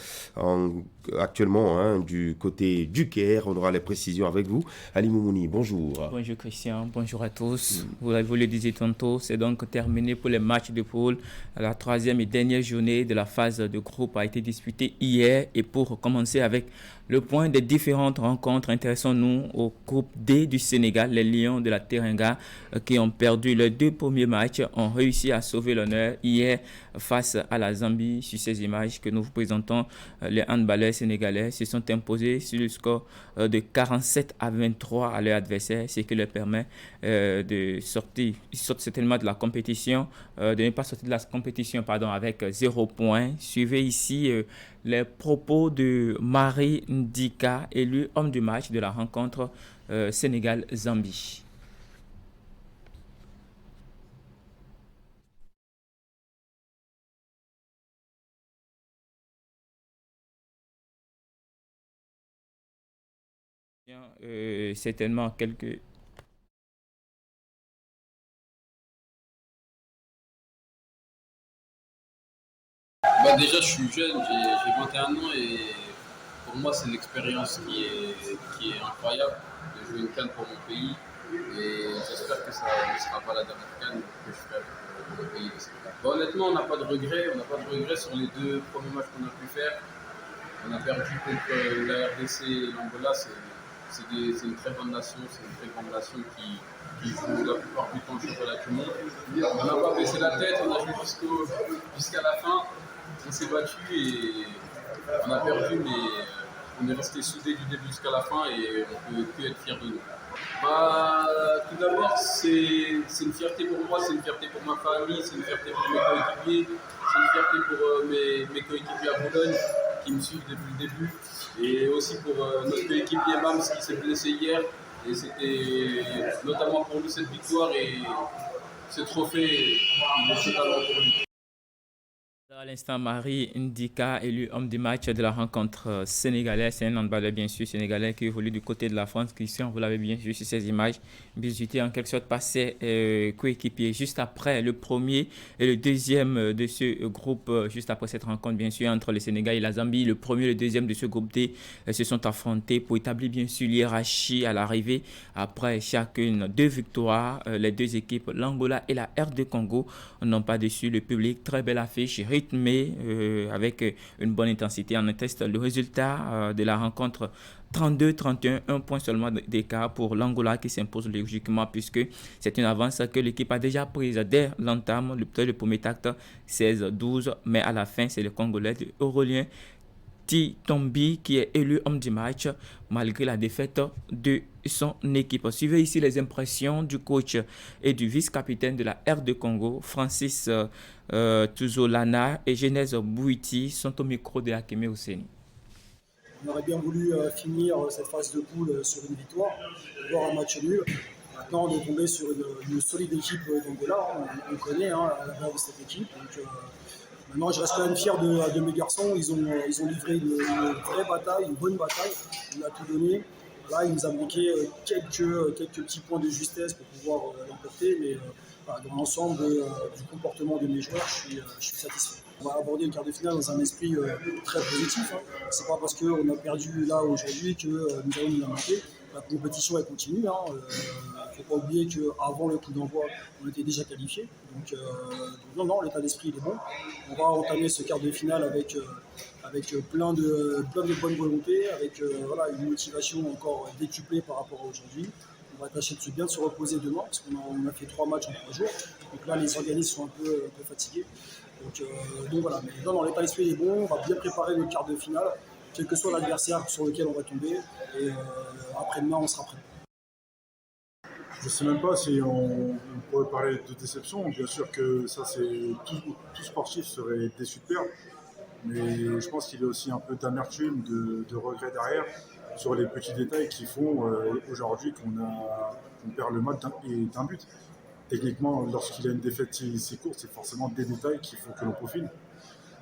actuellement du côté du Caire. On aura les précisions avec vous. Ali Moumouni, bonjour. Bonjour Christian, bonjour à tous. Vous le disiez tantôt, c'est donc terminé pour les matchs de poule. La troisième et dernière journée de la phase de groupe a été disputée hier. Et pour commencer avec le point des différentes rencontres, intéressons-nous au groupe D du Sénégal. Les Lions de la Teranga qui ont perdu leurs deux premiers matchs ont réussi à sauver l'honneur hier face à la Zambie. Sur ces images que nous vous présentons, les handballeurs sénégalais se sont imposés sur le score de 47-23 à leur adversaire, ce qui leur permet de sortir. Ils sortent certainement de la compétition, de ne pas sortir de la compétition avec 0 points. Suivez ici les propos de Marie Ndika, élu homme du match de la rencontre Sénégal-Zambie. Certainement quelques... Déjà, je suis jeune, j'ai 21 ans et pour moi, c'est une expérience qui est incroyable de jouer une CAN pour mon pays. Et j'espère que ça ne sera pas la dernière CAN que je ferai pour le pays. Honnêtement, on n'a pas de regrets sur les deux premiers matchs qu'on a pu faire. On a perdu contre la RDC et l'Angola. C'est une très bonne nation, c'est une très grande nation qui joue la plupart du temps le championnat du monde. On n'a pas baissé la tête, on a joué jusqu'à la fin. On s'est battu et on a perdu, mais on est resté soudés du début jusqu'à la fin et on ne peut que être fiers de nous. Tout d'abord, c'est une fierté pour moi, c'est une fierté pour ma famille, c'est une fierté pour mes coéquipiers, c'est une fierté pour mes coéquipiers à Boulogne qui me suivent depuis le début et aussi pour notre coéquipier Mams qui s'est blessé hier. Et c'était notamment pour nous cette victoire et ce trophée, il est totalement pour lui. À l'instant, Marie Ndika, élu homme du match de la rencontre sénégalaise. C'est un handballeur bien sûr sénégalais qui évolue du côté de la France. Christian, vous l'avez bien vu sur ces images. Visité en quelque sorte par ses coéquipiers. Juste après le premier et le deuxième de ce groupe, juste après cette rencontre bien sûr entre le Sénégal et la Zambie, le premier et le deuxième de ce groupe D se sont affrontés pour établir bien sûr l'hiérarchie à l'arrivée. Après chacune 2 victoires, les deux équipes, l'Angola et la RD Congo, n'ont pas déçu le public. Très belle affiche. rythmé avec une bonne intensité. On atteste le résultat de la rencontre 32-31, un point seulement d'écart pour l'Angola qui s'impose logiquement puisque c'est une avance que l'équipe a déjà prise dès l'entame, le premier acte 16-12, mais à la fin c'est le Congolais de Aurélien Titombi qui est élu homme du match malgré la défaite de son équipe. Suivez ici les impressions du coach et du vice-capitaine de la RD Congo, Francis Tuzolana et Genèse Bouiti sont au micro de Akeme Ouseni. On aurait bien voulu finir cette phase de poule sur une victoire, voire un match nul. Maintenant, on est tombé sur une solide équipe d'Angola. On connaît la base de cette équipe. Donc, maintenant, je reste quand même fier de mes garçons. Ils ont livré une vraie bataille, une bonne bataille. On a tout donné. Là, il nous a manqué quelques petits points de justesse pour pouvoir l'emporter. Mais dans l'ensemble du comportement de mes joueurs, je suis satisfait. On va aborder le quart de finale dans un esprit très positif. C'est pas parce qu'on a perdu là aujourd'hui que nous allons nous lamenter. La compétition elle continue. Il ne faut pas oublier qu'avant le coup d'envoi, on était déjà qualifiés. Donc non, l'état d'esprit il est bon. On va entamer ce quart de finale avec plein de bonne volonté, avec une motivation encore décuplée par rapport à aujourd'hui. On va tâcher de bien se reposer demain parce qu'on a fait 3 matchs en 3 jours. Donc là, les organismes sont un peu fatigués. Donc voilà, mais non, l'état d'esprit est bon. On va bien préparer le quart de finale, quel que soit l'adversaire sur lequel on va tomber. Et après-demain, on sera prêt. Je ne sais même pas si on pourrait parler de déception. Bien sûr que ça, tout sportif serait déçu de perdre. Mais je pense qu'il y a aussi un peu d'amertume, de regret derrière sur les petits détails qui font aujourd'hui qu'on perd le match d'un but. Techniquement, lorsqu'il y a une défaite si courte, c'est forcément des détails qu'il faut que l'on peaufine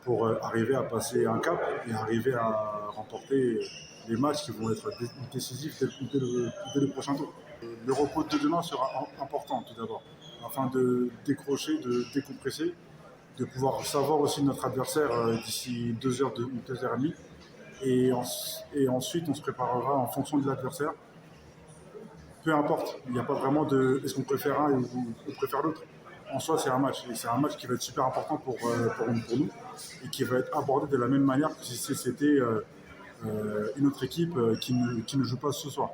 pour arriver à passer un cap et arriver à remporter les matchs qui vont être décisifs dès le prochain tour. Le repos de demain sera important tout d'abord, afin de décrocher, de décompresser, de pouvoir savoir aussi notre adversaire d'ici 2 heures ou 2h30. Et ensuite, on se préparera en fonction de l'adversaire. Peu importe, il n'y a pas vraiment de est-ce qu'on préfère un ou on préfère l'autre. En soi, c'est un match. Et c'est un match qui va être super important pour nous et qui va être abordé de la même manière que si c'était une autre équipe qui ne joue pas ce soir.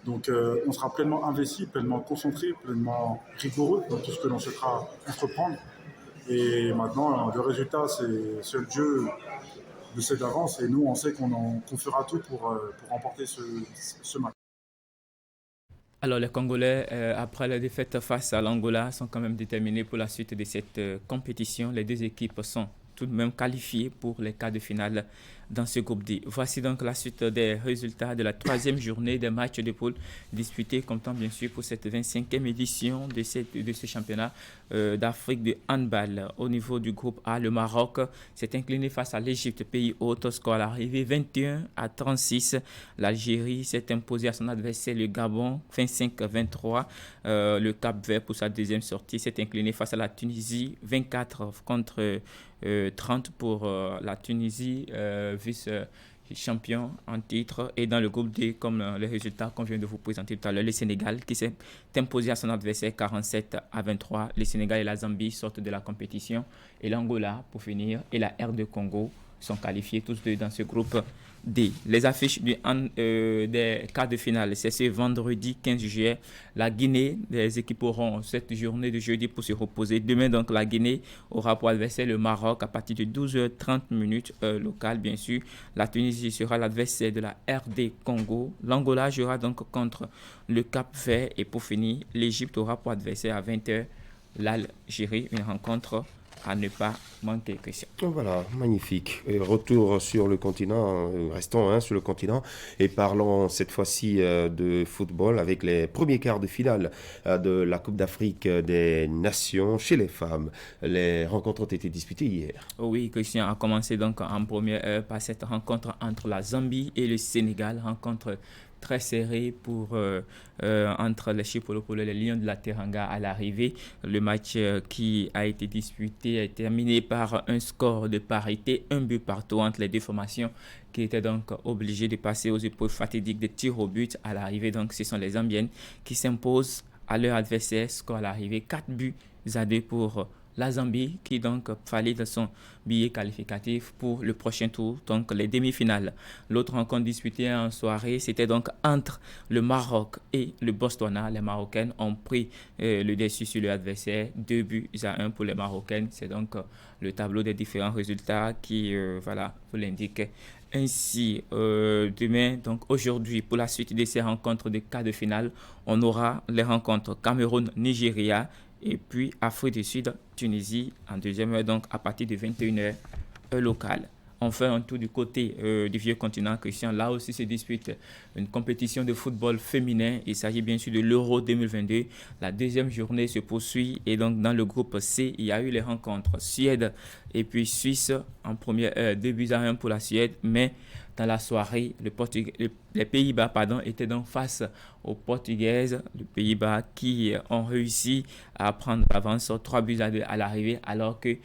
Donc, on sera pleinement investi, pleinement concentré, pleinement rigoureux dans tout ce que l'on souhaitera entreprendre. Et maintenant, le résultat, c'est seul Dieu le sait d'avance. Et nous, on sait qu'on fera tout pour remporter ce match. Alors les Congolais, après la défaite face à l'Angola, sont quand même déterminés pour la suite de cette compétition. Les 2 équipes sont tout de même qualifiées pour les quarts de finale dans ce groupe D. Voici donc la suite des résultats de la 3e journée des matchs de poule disputés, comptant bien sûr pour cette 25e édition de ce championnat d'Afrique de handball. Au niveau du groupe A, le Maroc s'est incliné face à l'Égypte, pays hôte, score à l'arrivée 21-36. L'Algérie s'est imposée à son adversaire, le Gabon, 25-23. Le Cap-Vert, pour sa 2e sortie, s'est incliné face à la Tunisie, 24 contre 30 pour la Tunisie, vice-champion en titre. Et dans le groupe D, comme les résultats qu'on vient de vous présenter tout à l'heure, le Sénégal qui s'est imposé à son adversaire 47-23. Le Sénégal et la Zambie sortent de la compétition. Et l'Angola, pour finir, et la RD Congo sont qualifiés tous deux dans ce groupe D. Les affiches des quarts de finale, c'est ce vendredi 15 juillet. La Guinée, les équipes auront cette journée de jeudi pour se reposer. Demain, donc, la Guinée aura pour adversaire le Maroc à partir de 12h30 locale, bien sûr. La Tunisie sera l'adversaire de la RD Congo. L'Angola jouera donc contre le Cap-Vert. Et pour finir, l'Égypte aura pour adversaire à 20h l'Algérie. Une rencontre à ne pas manquer, Christian. Voilà, magnifique. Et retour sur le continent, restons sur le continent et parlons cette fois-ci de football avec les premiers quarts de finale de la Coupe d'Afrique des Nations chez les femmes. Les rencontres ont été disputées hier. Oui, Christian a commencé donc en première heure par cette rencontre entre la Zambie et le Sénégal, rencontre très serré entre les Chipolopolo et les Lions de la Teranga à l'arrivée. Le match qui a été disputé est terminé par un score de parité, 1 but partout entre les 2 formations qui étaient donc obligées de passer aux épreuves fatidiques de tirs au but à l'arrivée. Donc ce sont les Zambiennes qui s'imposent à leur adversaire, score à l'arrivée 4 buts à 2 pour la Zambie qui donc valide son billet qualificatif pour le prochain tour, donc les demi-finales. L'autre rencontre disputée en soirée, c'était donc entre le Maroc et le Botswana. Les Marocaines ont pris le dessus sur l'adversaire, 2-1 pour les Marocaines. C'est donc le tableau des différents résultats qui vous l'indique. Ainsi, demain, donc aujourd'hui, pour la suite de ces rencontres de quart de finale, on aura les rencontres Cameroun-Nigeria et puis Afrique du Sud, Tunisie en deuxième heure, donc à partir de 21h heure locale. On fait un tour du côté du vieux continent, Christian. Là aussi se dispute une compétition de football féminin. Il s'agit bien sûr de l'Euro 2022. La deuxième journée se poursuit et donc dans le groupe C, il y a eu les rencontres Suède et puis Suisse en première heure, 2-1 pour la Suède, mais dans la soirée, les Pays-Bas étaient donc face aux Portugaises. Les Pays-Bas qui ont réussi à prendre l'avance 3-2 à l'arrivée, alors que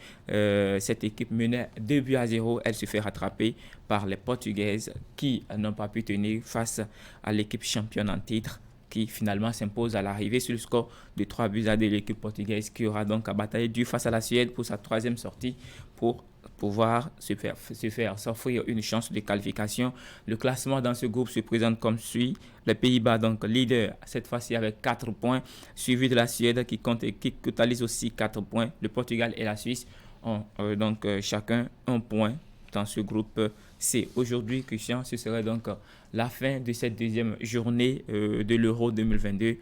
cette équipe menait 2-0. Elle se fait rattraper par les Portugaises qui n'ont pas pu tenir face à l'équipe championne en titre, qui finalement s'impose à l'arrivée sur le score de 3-2 de l'équipe portugaise, qui aura donc à batailler dur face à la Suède pour sa troisième sortie pour pouvoir s'offrir une chance de qualification. Le classement dans ce groupe se présente comme suit. Les Pays-Bas, donc leader cette fois-ci avec 4 points, suivi de la Suède qui totalise aussi 4 points. Le Portugal et la Suisse ont donc chacun un point dans ce groupe C. Aujourd'hui, Christian, ce serait donc la fin de cette deuxième journée de l'Euro 2022.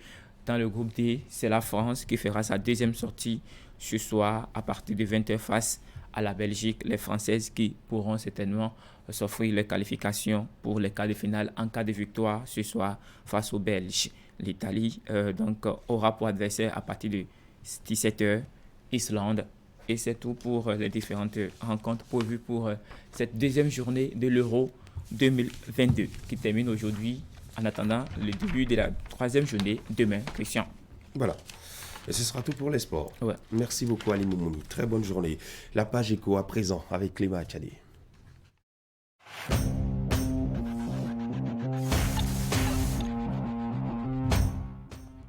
Dans le groupe D, c'est la France qui fera sa deuxième sortie ce soir à partir de 20h face à la Belgique. Les Françaises qui pourront certainement s'offrir les qualifications pour les quarts de finale en cas de victoire ce soir face aux Belges. L'Italie aura pour adversaire à partir de 17h Islande. Et c'est tout pour les différentes rencontres prévues pour cette deuxième journée de l'Euro 2022 qui termine aujourd'hui en attendant le début de la troisième journée demain, Christian. Voilà. Et ce sera tout pour les sports. Ouais. Merci beaucoup Ali Moumouni. Très bonne journée. La page éco à présent avec Clément Tchadé.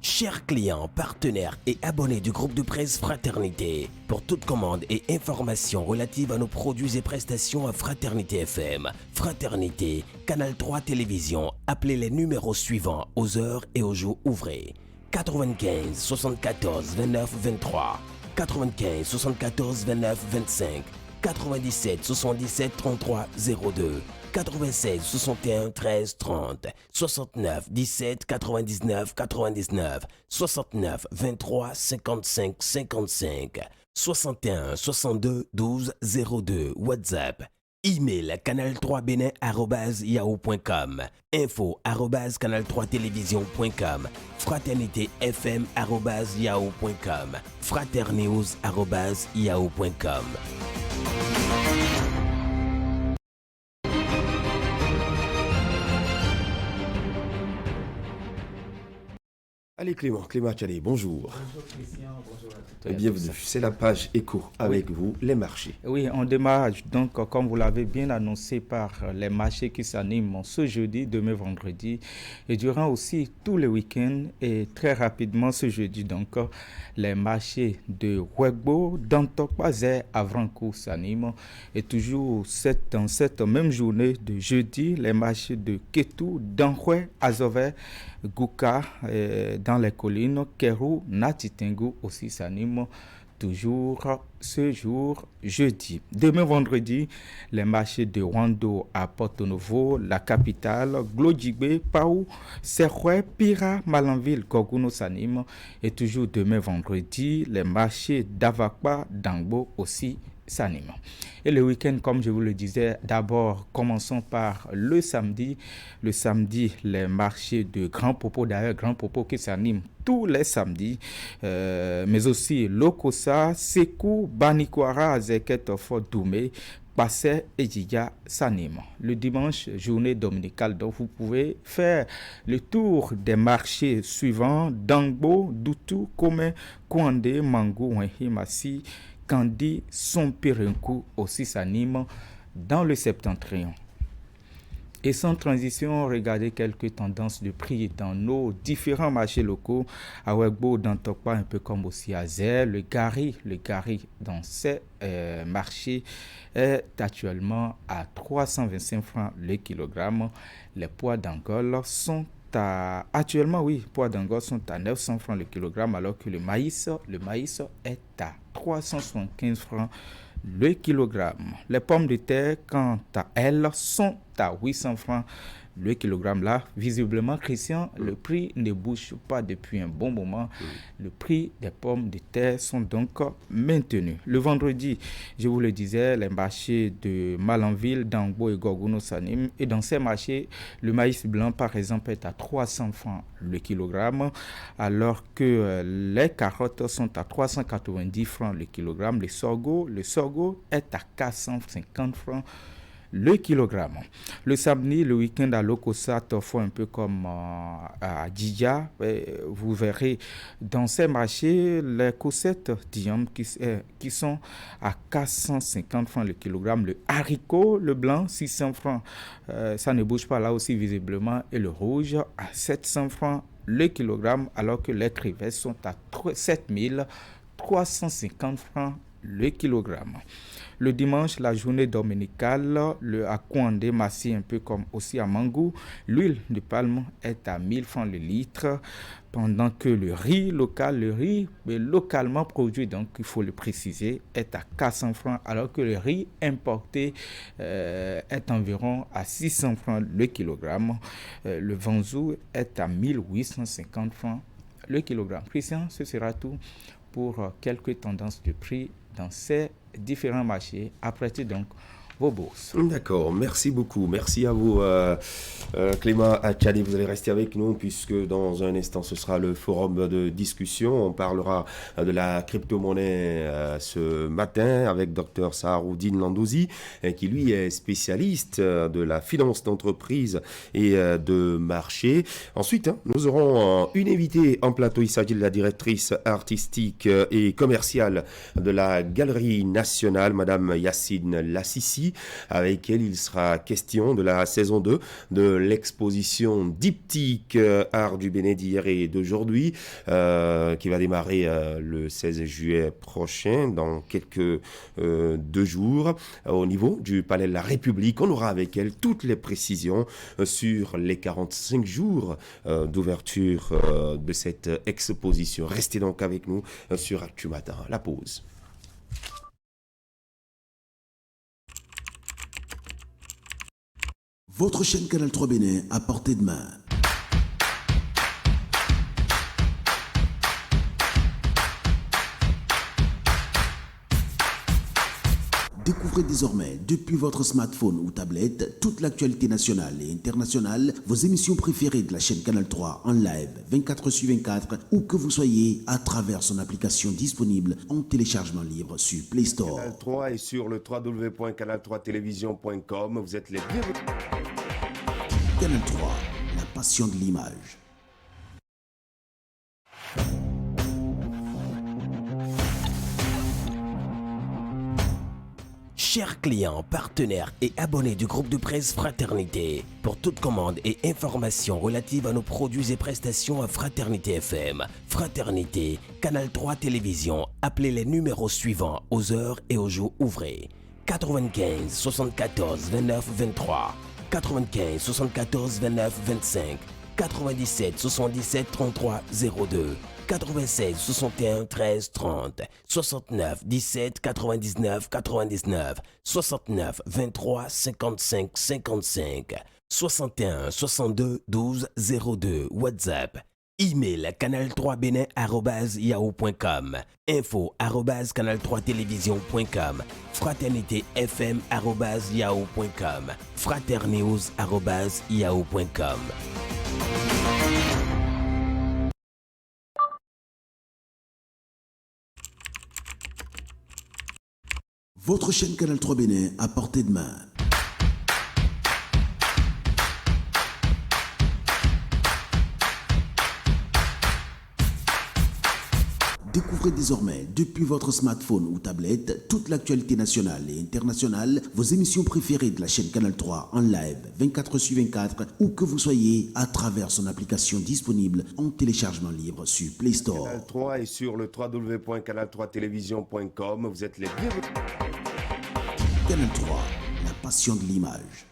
Chers clients, partenaires et abonnés du groupe de presse Fraternité, pour toute commande et information relative à nos produits et prestations à Fraternité FM, Fraternité, Canal 3 Télévision, appelez les numéros suivants aux heures et aux jours ouvrés. 95 74 29 23, 95 74 29 25, 97 77 33 02, 96 61 13 30, 69 17 99 99, 69 23 55 55, 61 62 12 02, WhatsApp. Email canal3benin@yahoo.com, info@canal3télévision.com, fraternitéfm@yahoo.com, fraternews@yahoo.com. Allez Clément Tchadé, bonjour. Bonjour Christian, bonjour à tous. Bienvenue, c'est la page éco avec vous, les marchés. Oui, on démarre donc comme vous l'avez bien annoncé par les marchés qui s'animent ce jeudi, demain vendredi et durant aussi tous les week-ends et très rapidement ce jeudi donc les marchés de Wegbo, d'Antokpazé à Vrankou s'animent et toujours dans cette même journée de jeudi les marchés de Ketou, d'Anhoué, Azové, Gouka dans les collines, Kerou, Natitengu aussi s'animent toujours ce jour jeudi. Demain vendredi, les marchés de Wando à Porto Novo, la capitale, Glodjigbe, Paou, Serhoué, Pira, Malanville, Goguno s'animent et toujours demain vendredi, les marchés d'Avakpa, d'Angbo aussi s'animent. Et le week-end, comme je vous le disais, d'abord, commençons par le samedi. Le samedi, les marchés de Grand Popo, d'ailleurs, Grand Popo qui s'animent tous les samedis, mais aussi Lokosa, Sekou, Banikwara, Zeket, Doumé, Passé et Djiga s'animent. Le dimanche, journée dominicale, donc vous pouvez faire le tour des marchés suivants: Dangbo, Doutou, Kome, Kouandé, Mangou, Wenhimasi, Kandi, Sompirenkou aussi s'anime dans le septentrion. Et sans transition, regardez quelques tendances de prix dans nos différents marchés locaux. À Ouegbo, dans Tokpa, un peu comme aussi à Zé, le gari dans ces marchés est actuellement à 325 francs le kilogramme. Les pois d'Angola sont pois d'Angola sont à 900 francs le kilogramme, alors que le maïs est à 375 francs le kilogramme. Les pommes de terre, quant à elles, sont à 800 francs le kilogramme. Là, visiblement, Christian, le prix ne bouge pas depuis un bon moment. Le prix des pommes de terre sont donc maintenus. Le vendredi, je vous le disais, les marchés de Malanville, d'Angbo et Gorgono s'animent. Et dans ces marchés, le maïs blanc, par exemple, est à 300 francs le kilogramme, alors que les carottes sont à 390 francs le kilogramme. Le sorgho est à 450 francs le kilogramme. Le samedi, le week-end à Lokosat, un peu comme à Djidja, vous verrez dans ces marchés les cossettes Diam qui sont à 450 francs le kilogramme. Le haricot, le blanc, 600 francs. Ça ne bouge pas là aussi visiblement. Et le rouge à 700 francs le kilogramme, alors que les crevettes sont à 7350 francs le kilogramme. Le dimanche, la journée dominicale, le Akwande Massi, un peu comme aussi à Mangou, l'huile de palme est à 1000 francs le litre, pendant que le riz localement produit, donc il faut le préciser, est à 400 francs, alors que le riz importé est environ à 600 francs le kilogramme. Le vanzou est à 1850 francs le kilogramme. Christian, ce sera tout pour quelques tendances de prix dans ces différents marchés. Apprêtez donc vos bourses. D'accord, merci beaucoup. Merci à vous, Clément Achadi. Vous allez rester avec nous puisque dans un instant, ce sera le forum de discussion. On parlera de la crypto-monnaie ce matin avec Dr Saharoudine Landouzi, qui lui est spécialiste de la finance d'entreprise et de marché. Ensuite, nous aurons une invitée en plateau. Il s'agit de la directrice artistique et commerciale de la Galerie nationale, Madame Yacine Lassissi, avec elle il sera question de la saison 2 de l'exposition diptyque Art du Bénin d'hier et d'aujourd'hui, qui va démarrer le 16 juillet prochain, dans quelques 2 jours, au niveau du Palais de la République. On aura avec elle toutes les précisions sur les 45 jours d'ouverture de cette exposition. Restez donc avec nous sur Actu Matin. La pause. Votre chaîne Canal 3 Bénin à portée de main. Découvrez désormais, depuis votre smartphone ou tablette, toute l'actualité nationale et internationale, vos émissions préférées de la chaîne Canal 3 en live 24/24, où que vous soyez, à travers son application disponible en téléchargement libre sur Play Store. Canal 3 et sur le www.canal3television.com. Vous êtes les bienvenus. Canal 3, la passion de l'image. Chers clients, partenaires et abonnés du groupe de presse Fraternité, pour toute commande et information relative à nos produits et prestations à Fraternité FM, Fraternité, Canal 3 Télévision, appelez les numéros suivants aux heures et aux jours ouvrés. 95 74 29 23, 95 74 29 25, 97 77 33 02, 96 61 13 30, 69 17 99 99, 69 23 55 55, 61 62 12 02, WhatsApp, email canal3benin@yahoo.com, info@canal3télévision.com, fraternité_fm@yahoo.com, fraternews@yahoo.com. Votre chaîne Canal 3 Bénin à portée de main. Découvrez Découvrez désormais depuis votre smartphone ou tablette toute l'actualité nationale et internationale, vos émissions préférées de la chaîne Canal 3 en live 24/24, où que vous soyez, à travers son application disponible en téléchargement libre sur Play Store. Canal 3 et sur le www.canal3television.com. Vous êtes les bienvenus. Canal 3, la passion de l'image.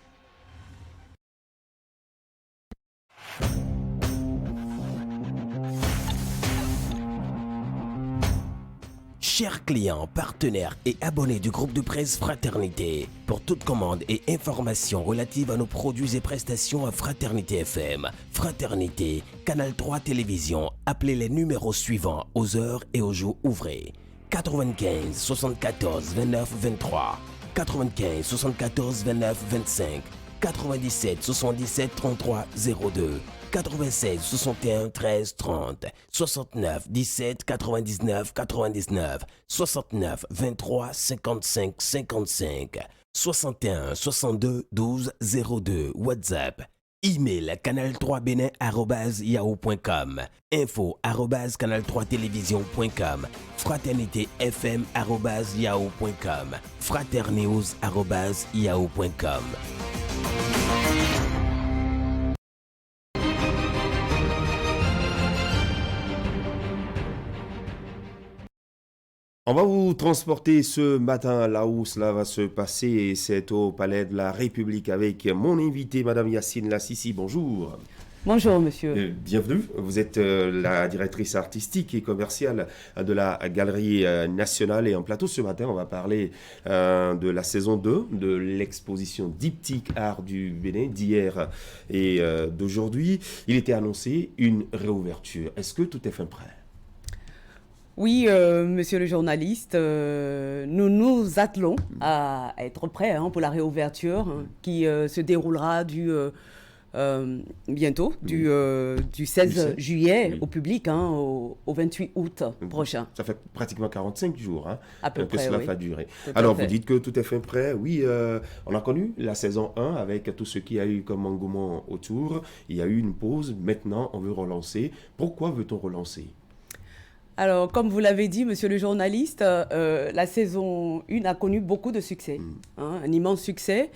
Chers clients, partenaires et abonnés du groupe de presse Fraternité, pour toute commande et information relative à nos produits et prestations à Fraternité FM, Fraternité, Canal 3 Télévision, appelez les numéros suivants aux heures et aux jours ouvrés. 95 74 29 23, 95 74 29 25, 97 77 33 02, 96 61 13 30, 69 17 99 99, 69 23 55 55, 61 62 12 02, WhatsApp. Email canal3benin@yahoo.com, info@canal3télévision.com, fraternitéfm@yahoo.com, fraternews@yahoo.com. On va vous transporter ce matin là où cela va se passer, et c'est au Palais de la République avec mon invité, Madame Yacine Lassisi. Bonjour. Bonjour, monsieur. Bienvenue. Vous êtes la directrice artistique et commerciale de la Galerie nationale. Et en plateau ce matin, on va parler de la saison 2 de l'exposition Diptyque Art du Bénin d'hier et d'aujourd'hui. Il était annoncé une réouverture. Est-ce que tout est fin prêt? Oui, monsieur le journaliste, nous nous attelons à être prêts pour la réouverture qui se déroulera bientôt, du 16 juillet au public, au 28 août prochain. Ça fait pratiquement 45 jours à peu que près, cela oui. va durer. Tout Alors, à fait. vous dites que tout est fin prêt. Oui, on a connu la saison 1 avec tout ce qu'il y a eu comme engouement autour. Il y a eu une pause. Maintenant, on veut relancer. Pourquoi veut-on relancer? Alors, comme vous l'avez dit, monsieur le journaliste, la saison 1 a connu beaucoup de succès, un immense succès.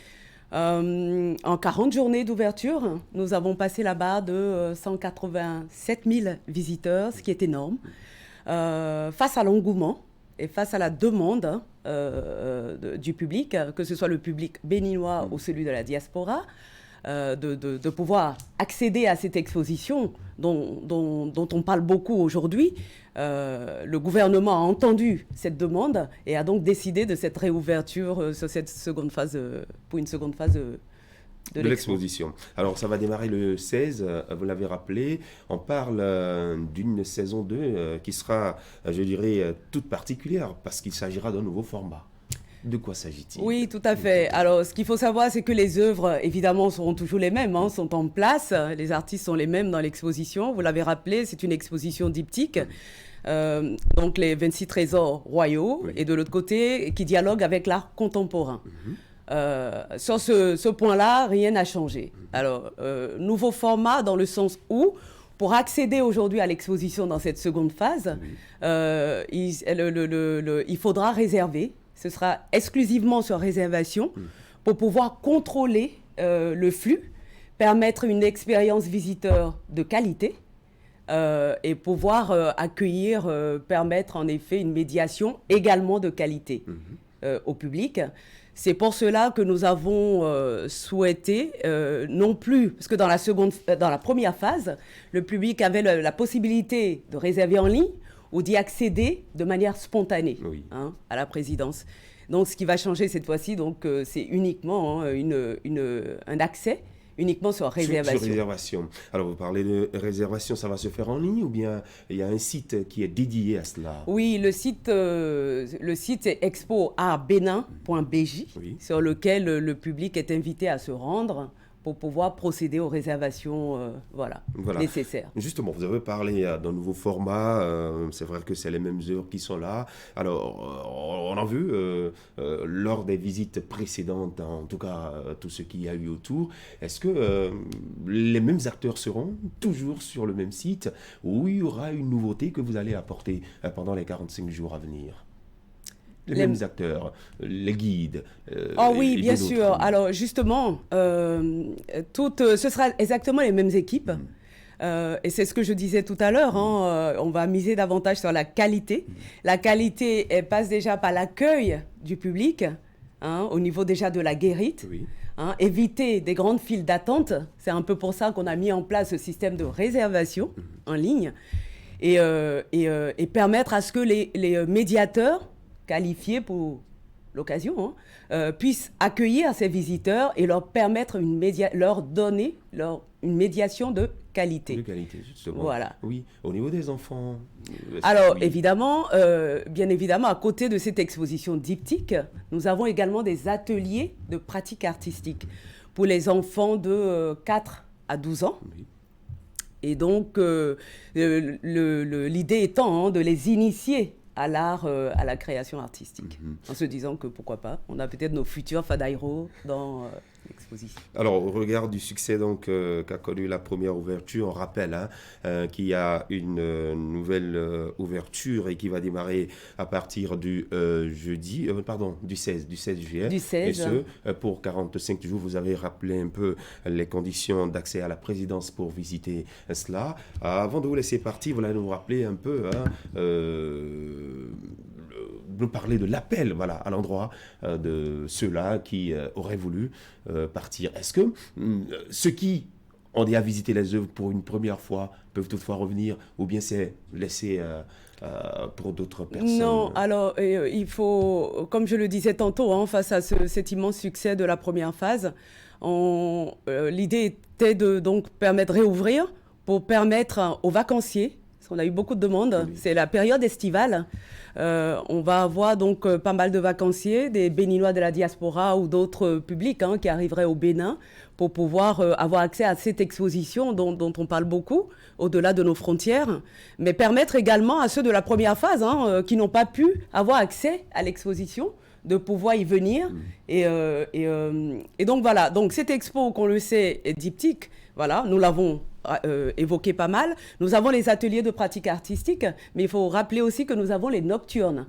En 40 journées d'ouverture, nous avons passé la barre de 187 000 visiteurs, ce qui est énorme. Face à l'engouement et face à la demande du public, que ce soit le public béninois ou celui de la diaspora, de pouvoir accéder à cette exposition dont on parle beaucoup aujourd'hui. Le gouvernement a entendu cette demande et a donc décidé de cette réouverture sur cette seconde phase, pour une seconde phase de l'exposition. Alors, ça va démarrer le 16, vous l'avez rappelé. On parle d'une saison 2 qui sera, je dirais, toute particulière parce qu'il s'agira d'un nouveau format. De quoi s'agit-il? Oui, tout à fait. Alors, ce qu'il faut savoir, c'est que les œuvres, évidemment, seront toujours les mêmes, sont en place. Les artistes sont les mêmes dans l'exposition. Vous l'avez rappelé, c'est une exposition diptyque. Donc, les 26 trésors royaux. Et de l'autre côté, qui dialogue avec l'art contemporain. Sur ce point-là, rien n'a changé. Alors, nouveau format dans le sens où, pour accéder aujourd'hui à l'exposition dans cette seconde phase, il faudra réserver. Ce sera exclusivement sur réservation pour pouvoir contrôler le flux, permettre une expérience visiteur de qualité et pouvoir accueillir, permettre en effet une médiation également de qualité au public. C'est pour cela que nous avons souhaité, non plus, parce que dans la première phase, le public avait la possibilité de réserver en ligne ou d'y accéder de manière spontanée à la présidence. Donc, ce qui va changer cette fois-ci, c'est uniquement un accès uniquement sur réservation. Sur réservation. Alors, vous parlez de réservation, ça va se faire en ligne ou bien il y a un site qui est dédié à cela? Oui, le site est expoartbenin.bj, sur lequel le public est invité à se rendre pour pouvoir procéder aux réservations nécessaires. Justement, vous avez parlé d'un nouveau format. C'est vrai que c'est les mêmes heures qui sont là. Alors, on a vu lors des visites précédentes, en tout cas tout ce qu'il y a eu autour, est-ce que les mêmes acteurs seront toujours sur le même site ou il y aura une nouveauté que vous allez apporter pendant les 45 jours à venir? Les mêmes acteurs, les guides. Oui, bien sûr. Alors justement, ce sera exactement les mêmes équipes. Et c'est ce que je disais tout à l'heure. On va miser davantage sur la qualité. La qualité, elle passe déjà par l'accueil du public, au niveau déjà de la guérite. Oui. Éviter des grandes files d'attente. C'est un peu pour ça qu'on a mis en place ce système de réservation en ligne. Et permettre à ce que les médiateurs qualifiés pour l'occasion, puissent accueillir ces visiteurs et leur permettre leur donner une médiation de qualité. De qualité, justement. Voilà. Oui, au niveau des enfants. Alors, évidemment, bien évidemment, à côté de cette exposition diptyque, nous avons également des ateliers de pratique artistique pour les enfants de 4 à 12 ans. Oui. Et donc, l'idée étant de les initier à l'art, à la création artistique, en se disant que pourquoi pas, on a peut-être nos futurs Fadairo dans l'exposition. Alors, au regard du succès qu'a connu la première ouverture, on rappelle qu'il y a une nouvelle ouverture et qui va démarrer à partir du du 16 juillet. Du 16. Et ce, pour 45 jours, vous avez rappelé un peu les conditions d'accès à la présidence pour visiter cela. Avant de vous laisser partir, vous allez nous rappeler un peu, nous parler de l'appel à l'endroit de ceux-là qui auraient voulu partir. Est-ce que ceux qui ont déjà visité les œuvres pour une première fois peuvent toutefois revenir ou bien c'est laissé pour d'autres personnes? Non, alors il faut, comme je le disais tantôt, face à cet immense succès de la première phase, l'idée était de donc permettre de réouvrir pour permettre aux vacanciers, parce qu'on a eu beaucoup de demandes, c'est la période estivale. On va avoir donc pas mal de vacanciers, des Béninois de la diaspora ou d'autres publics qui arriveraient au Bénin pour pouvoir avoir accès à cette exposition dont on parle beaucoup, au-delà de nos frontières, mais permettre également à ceux de la première phase qui n'ont pas pu avoir accès à l'exposition de pouvoir y venir. Et donc voilà, donc cette expo, qu'on le sait, est diptyque, nous l'avons évoqué pas mal. Nous avons les ateliers de pratique artistique, mais il faut rappeler aussi que nous avons les nocturnes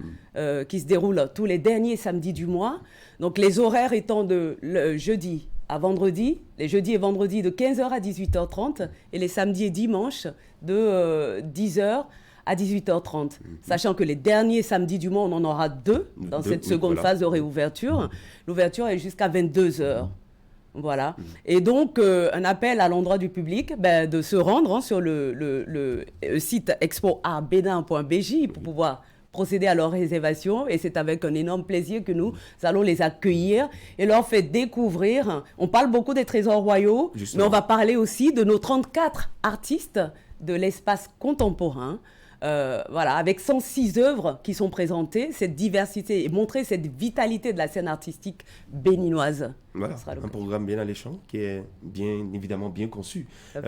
qui se déroulent tous les derniers samedis du mois. Donc les horaires étant de jeudi à vendredi, les jeudis et vendredis de 15h à 18h30 et les samedis et dimanches de 10h à 18h30. Sachant que les derniers samedis du mois, on en aura 2 dans cette seconde phase de réouverture. L'ouverture est jusqu'à 22h. Voilà. Et donc, un appel à l'endroit du public de se rendre sur le site expoartbenin.bj pour pouvoir procéder à leur réservation. Et c'est avec un énorme plaisir que nous allons les accueillir et leur faire découvrir. On parle beaucoup des trésors royaux, mais on va parler aussi de nos 34 artistes de l'espace contemporain. Avec 106 œuvres qui sont présentées, cette diversité et montrer cette vitalité de la scène artistique béninoise. Voilà, un programme bien alléchant qui est évidemment bien conçu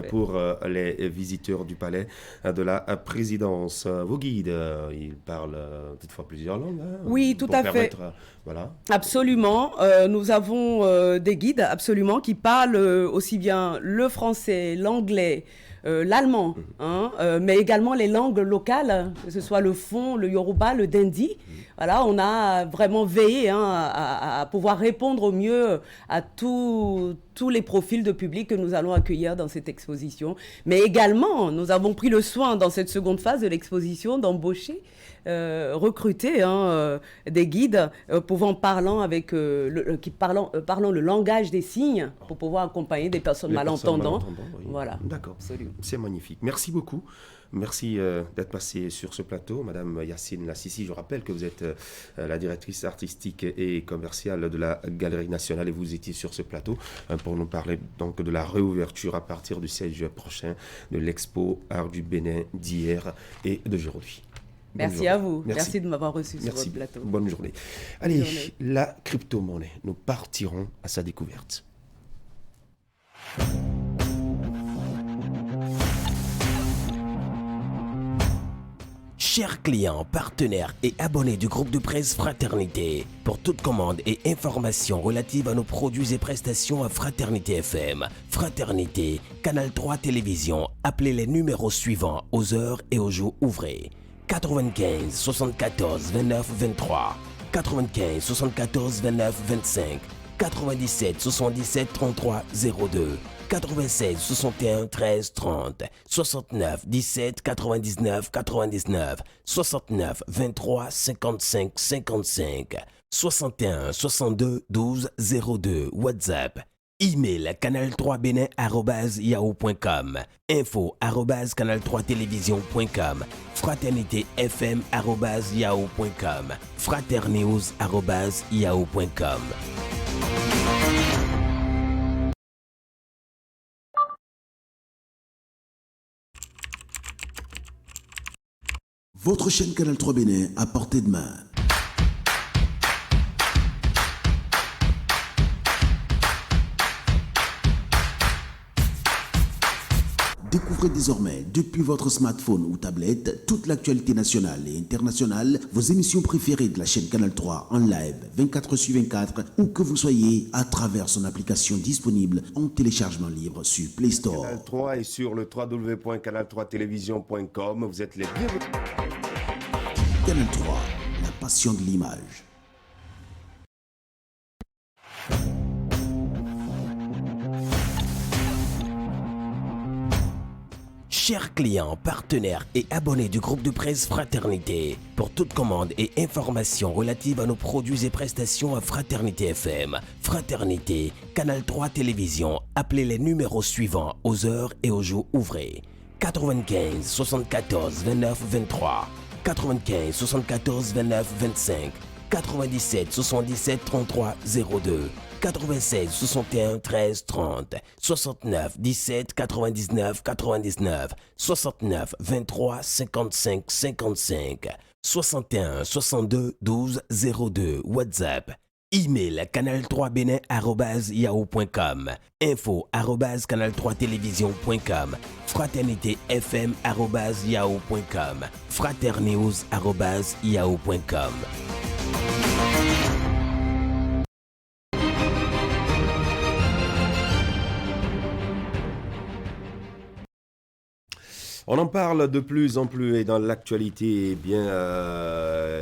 pour les visiteurs du palais de la présidence. Vos guides, ils parlent toutefois plusieurs langues. Oui, tout à fait. Absolument. Nous avons des guides absolument qui parlent aussi bien le français, l'anglais, l'allemand, mais également les langues locales, que ce soit le fon, le yoruba, le dindi. Voilà, on a vraiment veillé à pouvoir répondre au mieux à tous les profils de public que nous allons accueillir dans cette exposition. Mais également, nous avons pris le soin dans cette seconde phase de l'exposition d'embaucher, recruter des guides parlant le langage des signes pour pouvoir accompagner des personnes malentendantes. Oui. Voilà. D'accord, c'est magnifique. Merci beaucoup. Merci d'être passé sur ce plateau. Madame Yacine Lassissi, je rappelle que vous êtes la directrice artistique et commerciale de la Galerie Nationale et vous étiez sur ce plateau pour nous parler donc de la réouverture à partir du 16 juillet prochain de l'expo Art du Bénin d'hier et d'aujourd'hui. Merci à vous. Merci de m'avoir reçu sur votre plateau. Bonne journée. Allez, la crypto-monnaie, nous partirons à sa découverte. Chers clients, partenaires et abonnés du groupe de presse Fraternité, pour toute commande et information relative à nos produits et prestations à Fraternité FM, Fraternité, Canal 3 Télévision, appelez les numéros suivants aux heures et aux jours ouvrés. 95 74 29 23, 95 74 29 25, 97 77 33 02, 96 61 13 30, 69 17 99 99, 69 23 55 55, 61 62 12 02, WhatsApp. Email canal3benin@yahoo.com, info@canal3télévision.com, fraternitéfm@yahoo.com, fraternews@yahoo.com. Votre chaîne Canal 3 Bénin à portée de main. Découvrez désormais, depuis votre smartphone ou tablette, toute l'actualité nationale et internationale, vos émissions préférées de la chaîne Canal 3 en live 24/24, où que vous soyez, à travers son application disponible en téléchargement libre sur Play Store. Canal 3 et sur le www.canal3télévision.com, vous êtes les bienvenus. Canal 3, la passion de l'image. Chers clients, partenaires et abonnés du groupe de presse Fraternité, pour toute commande et information relative à nos produits et prestations à Fraternité FM, Fraternité, Canal 3 Télévision, appelez les numéros suivants aux heures et aux jours ouvrés. 95 74 29 23, 95 74 29 25, 97 77 33 02, 96 61 13 30, 69 17 99 99, 69 23 55 55, 61 62 12 02, WhatsApp. Email canal3benin@yahoo.com, info@canal3télévision.com, fraternitéfm@yahoo.com, fraternews@yahoo.com. On en parle de plus en plus et dans l'actualité, eh bien,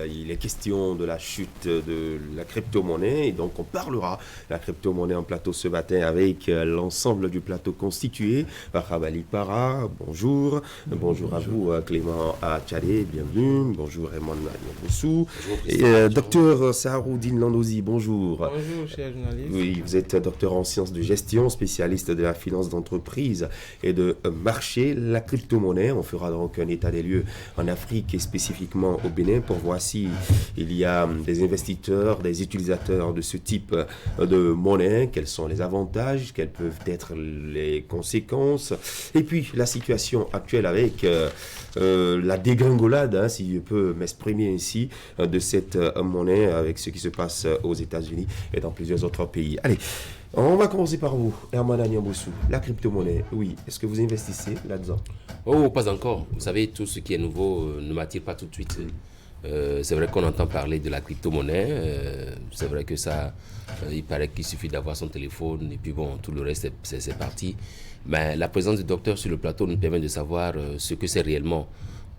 il est question de la chute de la crypto-monnaie et donc on parlera de la crypto-monnaie en plateau ce matin avec l'ensemble du plateau constitué. Khabali Para, bonjour. Bonjour à vous, Clément Achadé, bienvenue. Bonjour Raymond Boussou. Et docteur Saharoudine Landouzi, bonjour. Bonjour, cher journaliste. Oui, vous êtes docteur en sciences de gestion, spécialiste de la finance d'entreprise et de marché. La crypto-monnaie, on fera donc un état des lieux en Afrique et spécifiquement au Bénin pour voir si il y a des investisseurs, des utilisateurs de ce type de monnaie, quels sont les avantages, quelles peuvent être les conséquences, et puis la situation actuelle avec la dégringolade, si je peux m'exprimer ainsi, de cette monnaie avec ce qui se passe aux États-Unis et dans plusieurs autres pays. Allez, on va commencer par vous, Herman Niamboussou. La crypto-monnaie, oui, est-ce que vous investissez là-dedans? Oh, pas encore. Vous savez, tout ce qui est nouveau ne m'attire pas tout de suite. C'est vrai qu'on entend parler de la crypto-monnaie. C'est vrai que ça, il paraît qu'il suffit d'avoir son téléphone et puis bon, tout le reste, c'est parti. Mais la présence du docteur sur le plateau nous permet de savoir ce que c'est réellement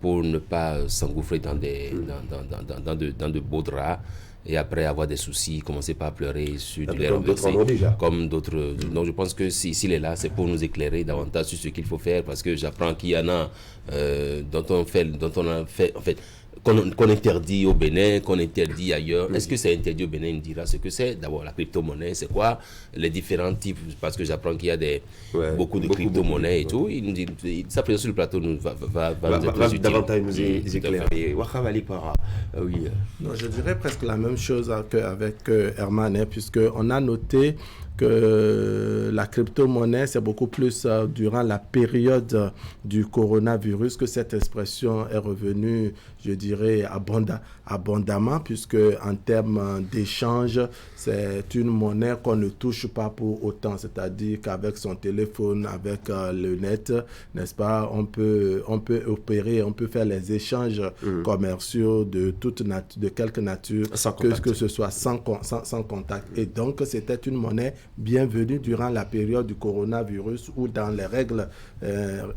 pour ne pas s'engouffrer dans de beaux draps. Et après avoir des soucis, commencer par pleurer sur du lait renversé, comme d'autres. Donc je pense que s'il est là, c'est pour nous éclairer davantage sur ce qu'il faut faire, parce que j'apprends qu'il y en a dont on a fait, en fait, qu'on interdit au Bénin, qu'on interdit ailleurs. Est-ce que c'est interdit au Bénin? Il me dira ce que c'est. D'abord, la crypto-monnaie, c'est quoi? Les différents types, parce que j'apprends qu'il y a beaucoup de crypto-monnaies et tout. Il nous dit, sa présence sur le plateau va nous être très utile. Davantage nous éclairer. Wakhabali Para, oui. Non, je dirais presque la même chose qu'avec Herman, puisqu'on a noté que la crypto-monnaie, c'est beaucoup plus durant la période du coronavirus que cette expression est revenue, je dirais, abondamment, puisque en termes d'échange, c'est une monnaie qu'on ne touche pas pour autant. C'est-à-dire qu'avec son téléphone, avec le net, n'est-ce pas, on peut opérer, on peut faire les échanges commerciaux de quelque nature, que ce soit sans contact. Et donc, c'était une monnaie bienvenue durant la période du coronavirus, où dans les règles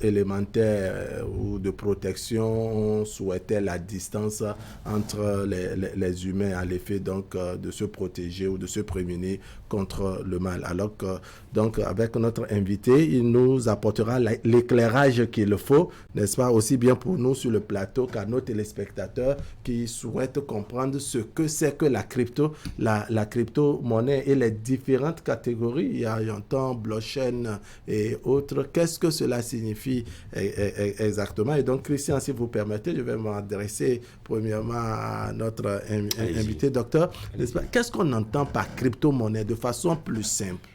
élémentaires ou de protection, on souhaitait la distance entre les humains à l'effet donc de se protéger ou de se prémunir contre le mal. Alors que donc avec notre invité, il nous apportera l'éclairage qu'il faut, n'est-ce pas, aussi bien pour nous sur le plateau qu'à nos téléspectateurs qui souhaitent comprendre ce que c'est que la crypto-monnaie et les différentes catégories. Il y a j'entends blockchain et autres. Qu'est-ce que cela signifie exactement? Et donc, Christian, si vous permettez, je vais m'adresser premièrement à notre invité, docteur. Qu'est-ce qu'on entend par crypto-monnaie de façon plus simple?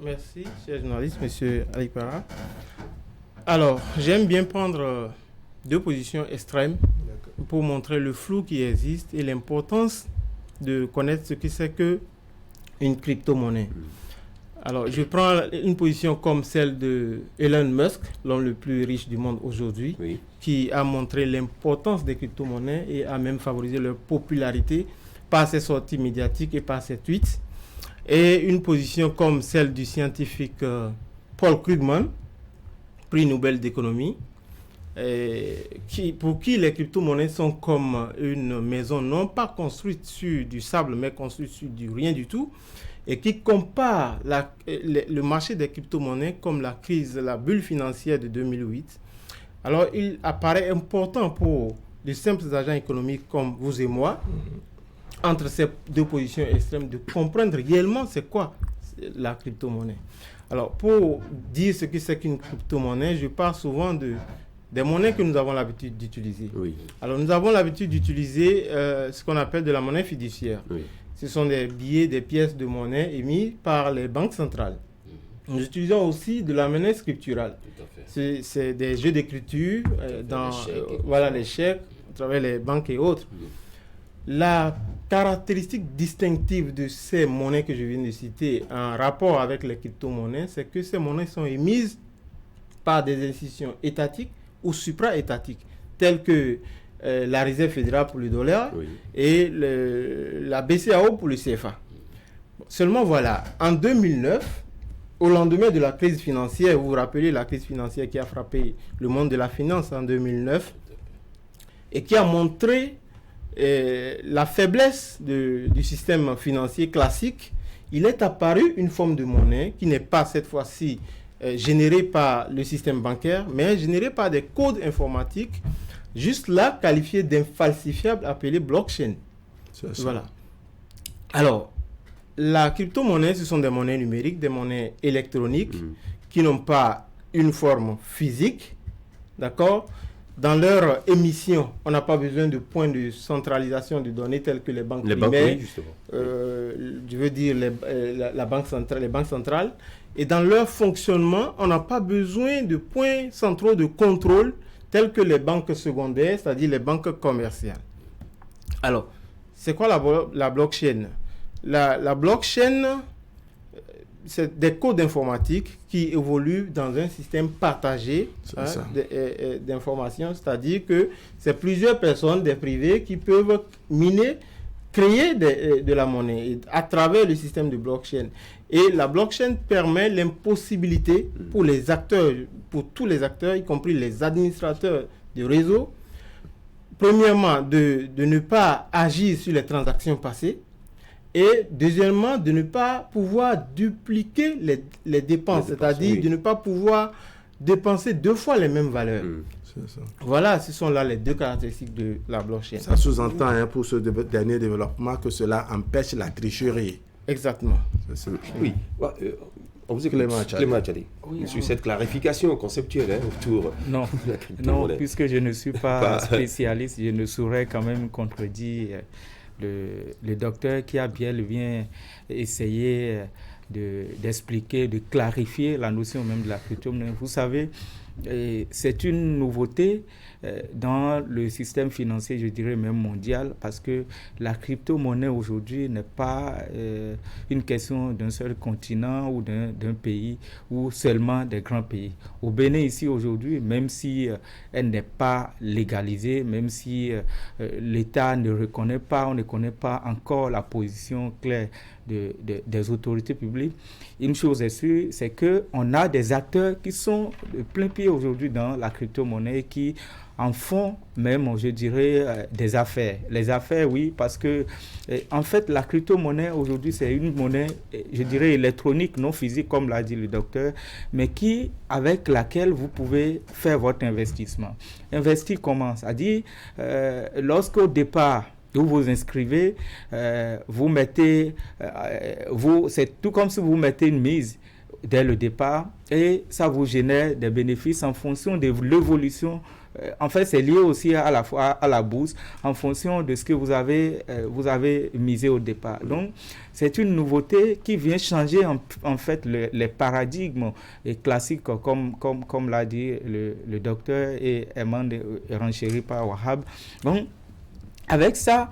Merci, cher journaliste, monsieur Alipara. Alors, j'aime bien prendre deux positions extrêmes pour montrer le flou qui existe et l'importance de connaître ce que c'est qu'une crypto-monnaie. Alors, je prends une position comme celle de Elon Musk, l'homme le plus riche du monde aujourd'hui, qui a montré l'importance des crypto-monnaies et a même favorisé leur popularité par ses sorties médiatiques et par ses tweets. Et une position comme celle du scientifique Paul Krugman, prix Nobel d'économie, pour qui les crypto-monnaies sont comme une maison non pas construite sur du sable, mais construite sur du rien du tout, et qui compare le marché des crypto-monnaies comme la bulle financière de 2008. Alors, il apparaît important pour de simples agents économiques comme vous et moi, entre ces deux positions extrêmes, de comprendre réellement c'est quoi la crypto-monnaie. Alors, pour dire ce que c'est qu'une crypto-monnaie, je parle souvent des monnaies que nous avons l'habitude d'utiliser. Alors, nous avons l'habitude d'utiliser ce qu'on appelle de la monnaie fiduciaire. Ce sont des billets, des pièces de monnaie émises par les banques centrales. Nous utilisons aussi de la monnaie scripturale. C'est des jeux d'écriture, les chèques, à travers les banques et autres. La caractéristique distinctive de ces monnaies que je viens de citer en rapport avec les crypto-monnaies, c'est que ces monnaies sont émises par des institutions étatiques ou supra-étatiques, telles que la Réserve fédérale pour le dollar et la BCAO pour le CFA. Seulement voilà, en 2009, au lendemain de la crise financière, vous vous rappelez la crise financière qui a frappé le monde de la finance en 2009 et qui a montré la faiblesse du système financier classique, il est apparu une forme de monnaie qui n'est pas cette fois-ci générée par le système bancaire, mais générée par des codes informatiques, juste là qualifiés d'infalsifiables, appelés blockchain. Voilà. Alors, la crypto-monnaie, ce sont des monnaies numériques, des monnaies électroniques qui n'ont pas une forme physique, d'accord? Dans leur émission, on n'a pas besoin de points de centralisation de données tels que les banques primaires, je veux dire la banque centrale, les banques centrales. Et dans leur fonctionnement, on n'a pas besoin de points centraux de contrôle tels que les banques secondaires, c'est-à-dire les banques commerciales. Alors, c'est quoi la blockchain? La blockchain, c'est des codes informatiques qui évoluent dans un système partagé d'informations, c'est-à-dire que c'est plusieurs personnes, des privés, qui peuvent créer de la monnaie à travers le système de blockchain. Et la blockchain permet l'impossibilité pour les acteurs, pour tous les acteurs, y compris les administrateurs du réseau, premièrement, de ne pas agir sur les transactions passées, et deuxièmement, de ne pas pouvoir dupliquer les dépenses, c'est-à-dire de ne pas pouvoir dépenser deux fois les mêmes valeurs. Voilà, ce sont là les deux caractéristiques de la blockchain. Ça sous-entend pour ce dernier développement que cela empêche la tricherie. Exactement. Oui. On vous écoute, Clément Tchadi, sur cette clarification conceptuelle autour de la crypto-monnaie. Non, puisque je ne suis pas spécialiste, je ne saurais quand même contredire le docteur qui a bien essayé d'expliquer, de clarifier la notion même de la crypto-monnaie. Vous savez, c'est une nouveauté dans le système financier, je dirais même mondial, parce que la crypto-monnaie aujourd'hui n'est pas une question d'un seul continent ou d'un pays ou seulement des grands pays. Au Bénin ici aujourd'hui, même si elle n'est pas légalisée, même si l'État ne reconnaît pas, on ne connaît pas encore la position claire des autorités publiques, une chose est sûre, c'est qu'on a des acteurs qui sont de plein pied aujourd'hui dans la crypto-monnaie qui en font même, je dirais, des affaires. Les affaires, oui, parce que, en fait, la crypto-monnaie, aujourd'hui, c'est une monnaie, je dirais, électronique, non physique, comme l'a dit le docteur, mais avec laquelle vous pouvez faire votre investissement. Investir comment? C'est-à-dire, lorsqu'au départ, vous vous inscrivez, vous mettez, c'est tout comme si vous mettez une mise dès le départ et ça vous génère des bénéfices en fonction de l'évolution. En fait, c'est lié aussi à la fois à la bourse en fonction de ce que vous avez misé au départ. Donc, c'est une nouveauté qui vient changer en fait les paradigmes classiques comme l'a dit le docteur et renchéri par Wahab. Donc, avec ça,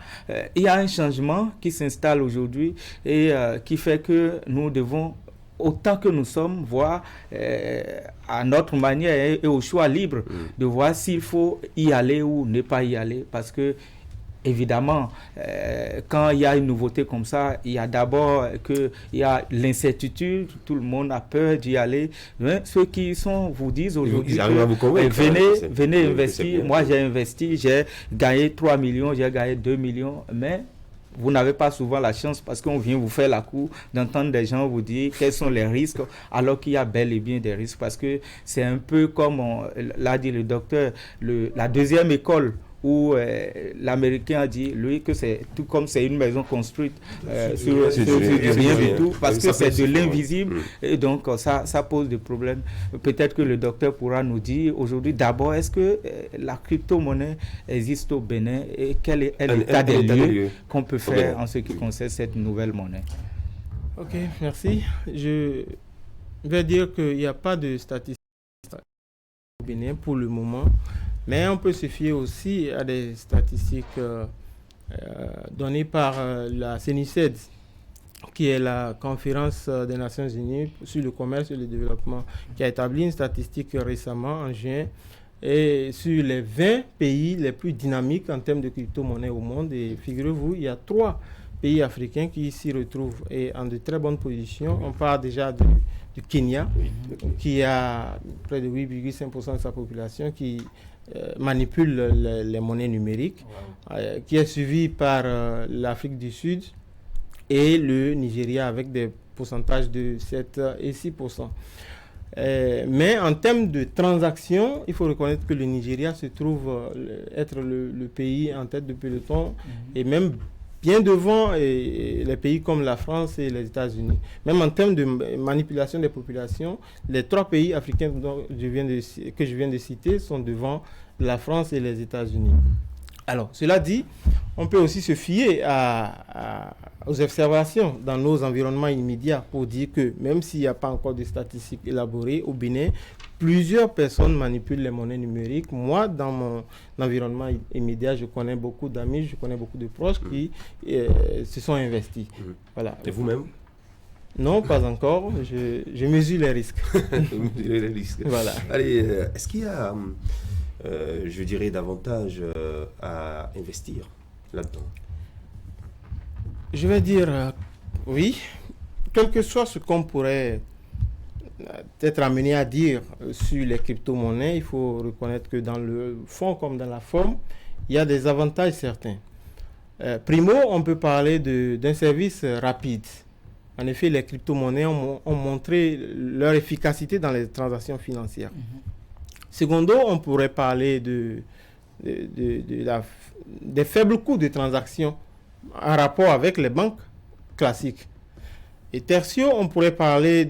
il y a un changement qui s'installe aujourd'hui et qui fait que nous devons, autant que nous sommes, voir à notre manière et au choix libre de voir s'il faut y aller ou ne pas y aller. Parce que, évidemment, quand il y a une nouveauté comme ça, il y a d'abord il y a l'incertitude, tout le monde a peur d'y aller. Mais ceux qui vous disent aujourd'hui, venez investir. Moi, j'ai investi, j'ai gagné 3 millions, j'ai gagné 2 millions, mais vous n'avez pas souvent la chance parce qu'on vient vous faire la cour d'entendre des gens vous dire quels sont les risques alors qu'il y a bel et bien des risques parce que c'est un peu comme l'a dit le docteur, la deuxième école où l'Américain a dit, lui, que c'est tout comme c'est une maison construite sur rien du tout, parce que c'est de l'invisible, et donc ça pose des problèmes. Peut-être que le docteur pourra nous dire aujourd'hui, d'abord, est-ce que la crypto-monnaie existe au Bénin et quel est l'état des lieux qu'on peut faire en ce qui concerne cette nouvelle monnaie? Ok, merci. Je vais dire qu'il n'y a pas de statistiques au Bénin pour le moment. Mais on peut se fier aussi à des statistiques données par la CENICED, qui est la conférence des Nations Unies sur le commerce et le développement, qui a établi une statistique récemment, en juin, et sur les 20 pays les plus dynamiques en termes de crypto-monnaie au monde. Et figurez-vous, il y a 3 pays africains qui s'y retrouvent et en de très bonnes positions. On parle déjà du Kenya, qui a près de 8,5% de sa population, qui manipule les monnaies numériques, qui est suivi par l'Afrique du Sud et le Nigeria avec des pourcentages de 7 et 6%. Mais en termes de transactions, il faut reconnaître que le Nigeria se trouve être le pays en tête de peloton et même bien devant les pays comme la France et les États-Unis. Même en termes de manipulation des populations, les 3 pays africains que je viens de citer sont devant la France et les États-Unis. Alors, cela dit, on peut aussi se fier aux observations dans nos environnements immédiats pour dire que même s'il n'y a pas encore de statistiques élaborées au Bénin, plusieurs personnes manipulent les monnaies numériques. Moi, dans mon environnement immédiat, je connais beaucoup d'amis, je connais beaucoup de proches qui se sont investis. Voilà. Et vous-même? Non, pas encore. Je mesure les risques. Vous mesurez les risques. Voilà. Allez, est-ce qu'il y a, je dirais, davantage à investir là-dedans? Je vais dire oui. Quel que soit ce qu'on pourrait être amené à dire sur les crypto-monnaies, il faut reconnaître que dans le fond comme dans la forme, il y a des avantages certains. Primo, on peut parler d'un service rapide. En effet, les crypto-monnaies ont montré leur efficacité dans les transactions financières. Secondo, on pourrait parler des faibles coûts de transaction en rapport avec les banques classiques. Et tertio, on pourrait parler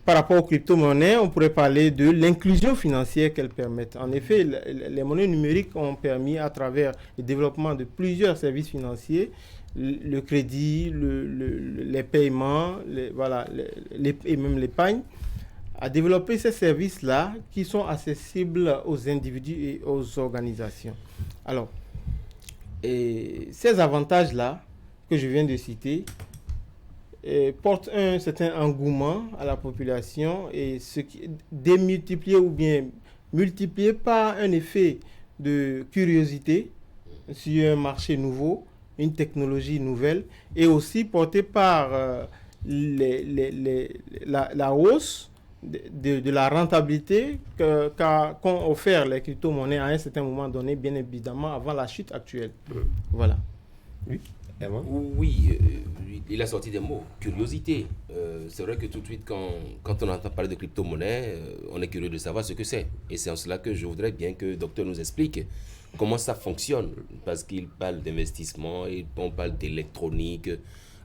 par rapport aux crypto-monnaies, on pourrait parler de l'inclusion financière qu'elles permettent. En effet, les monnaies numériques ont permis, à travers le développement de plusieurs services financiers, le crédit, les paiements, et même l'épargne, à développer ces services-là qui sont accessibles aux individus et aux organisations. Alors, et ces avantages-là que je viens de citer portent un certain engouement à la population et ce qui démultiplié ou bien multiplié par un effet de curiosité sur un marché nouveau, une technologie nouvelle, et aussi porté par la hausse de la rentabilité qu'ont offert les crypto-monnaies à un certain moment donné, bien évidemment, avant la chute actuelle. Voilà. Oui. Oui, il a sorti des mots. Curiosité. C'est vrai que tout de suite, quand on entend parler de crypto-monnaie, on est curieux de savoir ce que c'est. Et c'est en cela que je voudrais bien que le docteur nous explique comment ça fonctionne. Parce qu'il parle d'investissement, on parle d'électronique.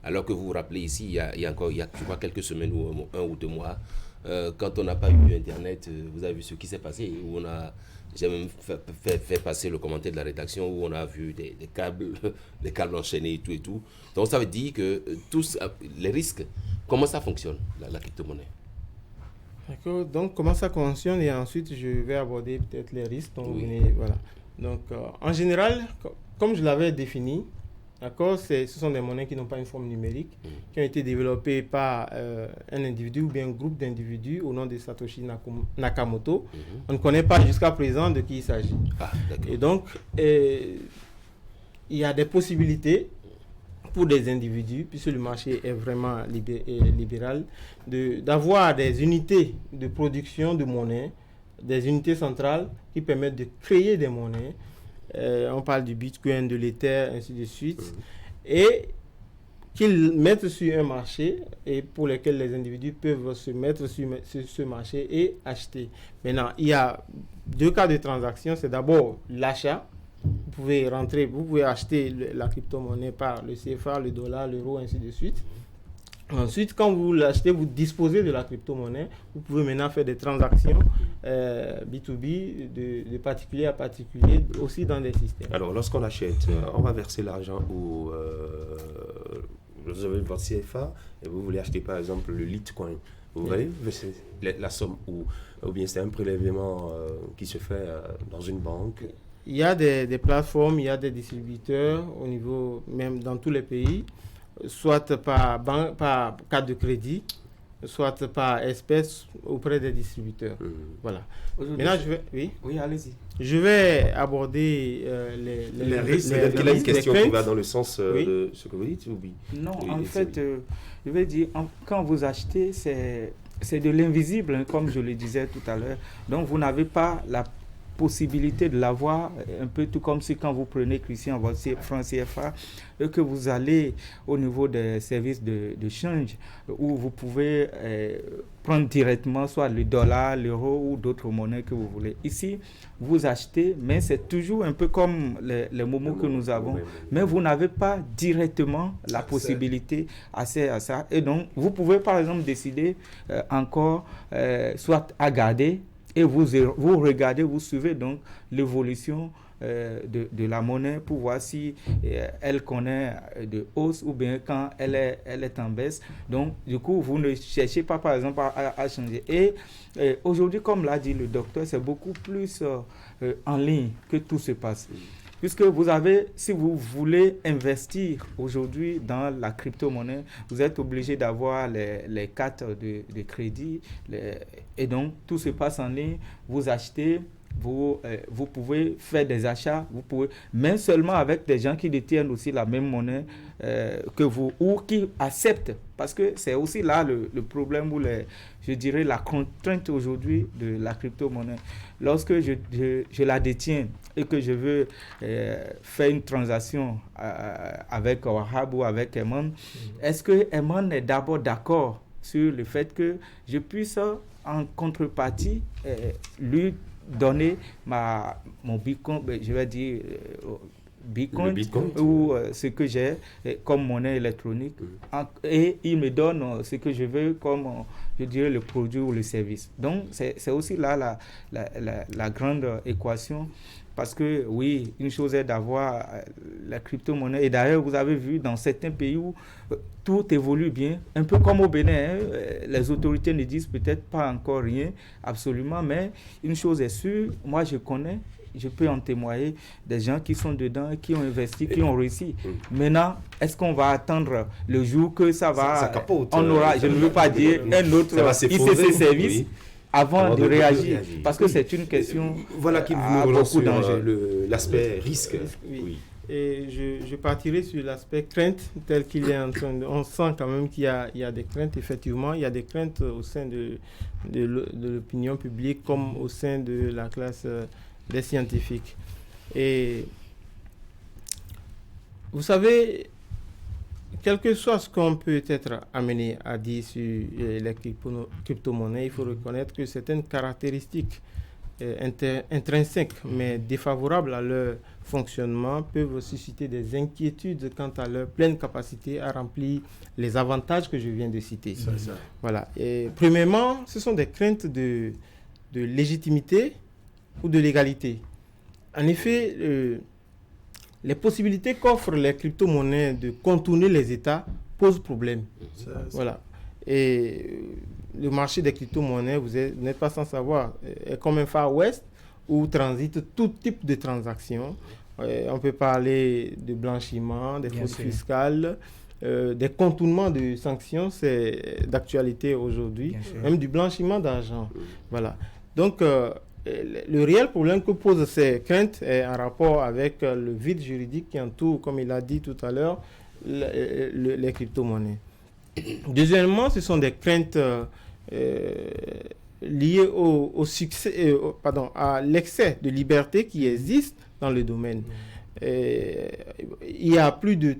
Alors que vous vous rappelez ici, il y a je crois, quelques semaines ou 1 ou 2 mois, quand on n'a pas eu Internet, vous avez vu ce qui s'est passé, où j'ai même fait passer le commentaire de la rédaction où on a vu des câbles enchaînés et tout. Donc ça veut dire que tous les risques, comment ça fonctionne, la crypto-monnaie? D'accord, donc comment ça fonctionne et ensuite je vais aborder peut-être les risques. Donc, voilà. Donc en général, comme je l'avais défini, d'accord, ce sont des monnaies qui n'ont pas une forme numérique, qui ont été développées par un individu ou bien un groupe d'individus au nom de Satoshi Nakamoto. On ne connaît pas jusqu'à présent de qui il s'agit. Et donc, il y a des possibilités pour des individus, puisque le marché est vraiment libéral, d'avoir des unités de production de monnaie, des unités centrales qui permettent de créer des monnaies. On parle du Bitcoin, de l'Ether, ainsi de suite, et qu'ils mettent sur un marché et pour lesquels les individus peuvent se mettre sur ce marché et acheter. Maintenant, il y a 2 cas de transaction. C'est d'abord l'achat. Vous pouvez acheter la crypto-monnaie par le CFA, le dollar, l'euro, ainsi de suite. Ensuite, quand vous l'achetez, vous disposez de la crypto-monnaie. Vous pouvez maintenant faire des transactions B2B, de particulier à particulier, aussi dans des systèmes. Alors, lorsqu'on achète, on va verser l'argent où vous avez votre CFA et vous voulez acheter par exemple le Litecoin. Vous voyez la somme ou bien c'est un prélèvement qui se fait dans une banque. Il y a des plateformes, il y a des distributeurs au niveau, même dans tous les pays, soit par carte de crédit, soit par espèce auprès des distributeurs. Voilà. Maintenant, Oui, allez-y. Je vais aborder les risques. Peut-être qu'il a une question qui va dans le sens de ce que vous dites. Oui. Non, en fait, je vais dire, quand vous achetez, c'est de l'invisible, hein, comme je le disais tout à l'heure. Donc, vous n'avez pas la possibilité de l'avoir, un peu tout comme si quand vous prenez, Christian, votre franc CFA, et que vous allez au niveau des services de change, où vous pouvez prendre directement soit le dollar, l'euro ou d'autres monnaies que vous voulez. Ici, vous achetez, mais c'est toujours un peu comme les moments que nous avons, mais vous n'avez pas directement la possibilité accès à ça. Et donc, vous pouvez par exemple décider encore soit à garder, et vous regardez, vous suivez donc l'évolution de la monnaie pour voir si elle connaît de hausse ou bien quand elle est en baisse. Donc, du coup, vous ne cherchez pas, par exemple, à changer. Et aujourd'hui, comme l'a dit le docteur, c'est beaucoup plus en ligne que tout se passe. Puisque vous avez, si vous voulez investir aujourd'hui dans la crypto-monnaie, vous êtes obligé d'avoir les cartes de crédit. Et donc, tout se passe en ligne. Vous achetez, vous pouvez faire des achats, mais seulement avec des gens qui détiennent aussi la même monnaie que vous, ou qui acceptent. Parce que c'est aussi là le problème ou je dirais la contrainte aujourd'hui de la crypto-monnaie. Lorsque je la détiens et que je veux faire une transaction avec Wahab ou avec Eman, est-ce que Eman est d'abord d'accord sur le fait que je puisse en contrepartie lui donner mon Bitcoin, je vais dire Bitcoin ou ce que j'ai comme monnaie électronique, et il me donne ce que je veux comme, je dirais, le produit ou le service. Donc, c'est aussi là la grande équation Parce que, oui, une chose est d'avoir la crypto-monnaie. Et d'ailleurs, vous avez vu dans certains pays où tout évolue bien, un peu comme au Bénin, les autorités ne disent peut-être pas encore rien, absolument, mais une chose est sûre, moi je connais, je peux en témoigner, des gens qui sont dedans, qui ont investi, qui ont réussi. Maintenant, est-ce qu'on va attendre le jour que ça va... Ça capote, on aura, je ne veux pas dire, un autre ICC service avant de réagir. Parce que c'est une question voilà qui a nous relance beaucoup sur d'enjeux. l'aspect risque. Oui. Et je partirai sur l'aspect crainte tel qu'il est en train de... On sent quand même qu'il y a des craintes, effectivement. Il y a des craintes au sein de l'opinion publique comme au sein de la classe des scientifiques. Et vous savez, quel que soit ce qu'on peut être amené à dire sur les crypto-monnaies, il faut reconnaître que certaines caractéristiques intrinsèques mais défavorables à leur fonctionnement peuvent susciter des inquiétudes quant à leur pleine capacité à remplir les avantages que je viens de citer. Voilà. Et premièrement, ce sont des craintes de légitimité ou de légalité. En effet, les possibilités qu'offrent les crypto-monnaies de contourner les États posent problème. Voilà. Et le marché des crypto-monnaies, vous n'êtes pas sans savoir, est comme un Far West où transite tout type de transactions. On peut parler de blanchiment, des fraudes fiscales, des contournements de sanctions, c'est d'actualité aujourd'hui, même du blanchiment d'argent. Voilà. Donc, le réel problème que posent ces craintes est en rapport avec le vide juridique qui entoure, comme il a dit tout à l'heure, les crypto-monnaies. Deuxièmement, ce sont des craintes liées au succès, à l'excès de liberté qui existe dans le domaine. Il y a plus de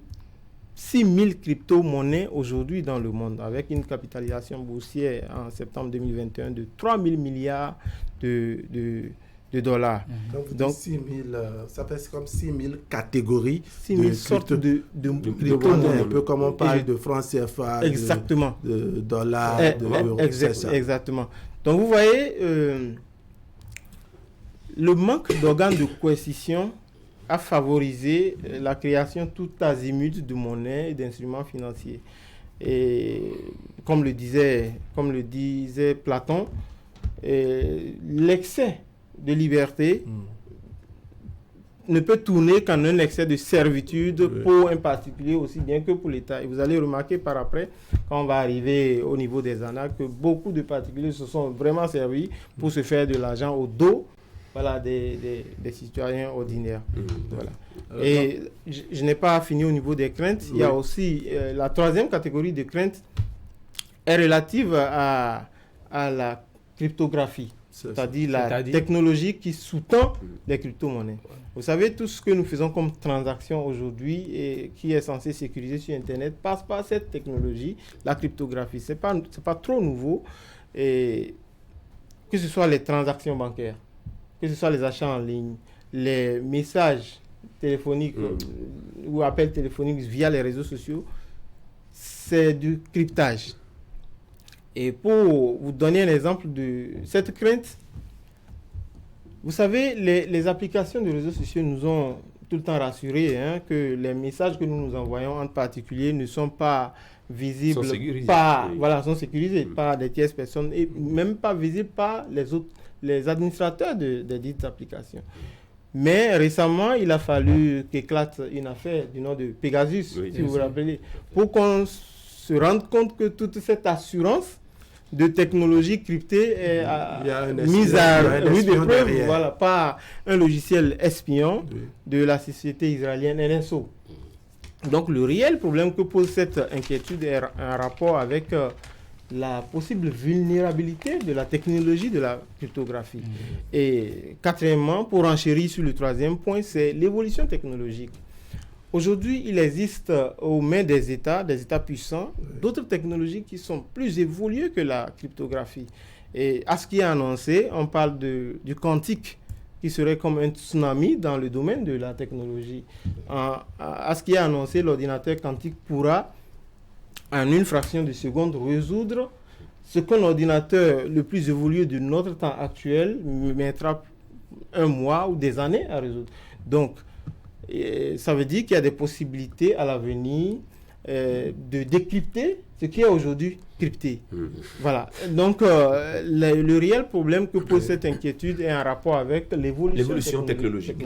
6000 crypto-monnaies aujourd'hui dans le monde, avec une capitalisation boursière en septembre 2021 de 3000 milliards de dollars. Donc 6 000, ça fait comme 6 000 catégories. 6 000 sortes de crypto-monnaies. Un peu comme on parle de francs CFA, exactement. de dollars, d'euros. Exactement. Donc vous voyez, le manque d'organes de coercition a favorisé la création tout azimut de monnaie et d'instruments financiers. Et comme le disait Platon, l'excès de liberté ne peut tourner qu'en un excès de servitude pour un particulier aussi bien que pour l'État. Et vous allez remarquer par après, quand on va arriver au niveau des annales, que beaucoup de particuliers se sont vraiment servis pour se faire de l'argent au dos des citoyens ordinaires. Voilà. Et je n'ai pas fini au niveau des craintes. Il y a aussi la troisième catégorie de craintes est relative à la cryptographie, c'est-à-dire la technologie qui sous-tend les crypto-monnaies. Vous savez, tout ce que nous faisons comme transaction aujourd'hui et qui est censé sécuriser sur Internet passe par cette technologie, la cryptographie. C'est pas trop nouveau. Et que ce soit les transactions bancaires, que ce soit les achats en ligne, les messages téléphoniques ou appels téléphoniques via les réseaux sociaux, c'est du cryptage. Et pour vous donner un exemple de cette crainte, vous savez, les applications de réseaux sociaux nous ont tout le temps rassurés que les messages que nous envoyons en particulier ne sont pas visibles, sont sécurisés par des tierces personnes et même pas visibles par les administrateurs des dites applications. Mais récemment, il a fallu qu'éclate une affaire du nom de Pegasus, si vous vous rappelez, pour qu'on se rende compte que toute cette assurance de technologie cryptée est mise à rude épreuve par un logiciel espion de la société israélienne NSO. Donc le réel problème que pose cette inquiétude est un rapport avec la possible vulnérabilité de la technologie de la cryptographie. Et quatrièmement, pour enchérir sur le troisième point, c'est l'évolution technologique. Aujourd'hui, il existe aux mains des États puissants, d'autres technologies qui sont plus évoluées que la cryptographie. Et à ce qui est annoncé, on parle du quantique, qui serait comme un tsunami dans le domaine de la technologie. À ce qui est annoncé, l'ordinateur quantique pourra, en une fraction de seconde, résoudre ce qu'un ordinateur le plus évolué de notre temps actuel mettra un mois ou des années à résoudre. Donc, ça veut dire qu'il y a des possibilités à l'avenir de décrypter ce qui est aujourd'hui crypté. Voilà. Donc, le réel problème que pose cette inquiétude est en rapport avec l'évolution technologique.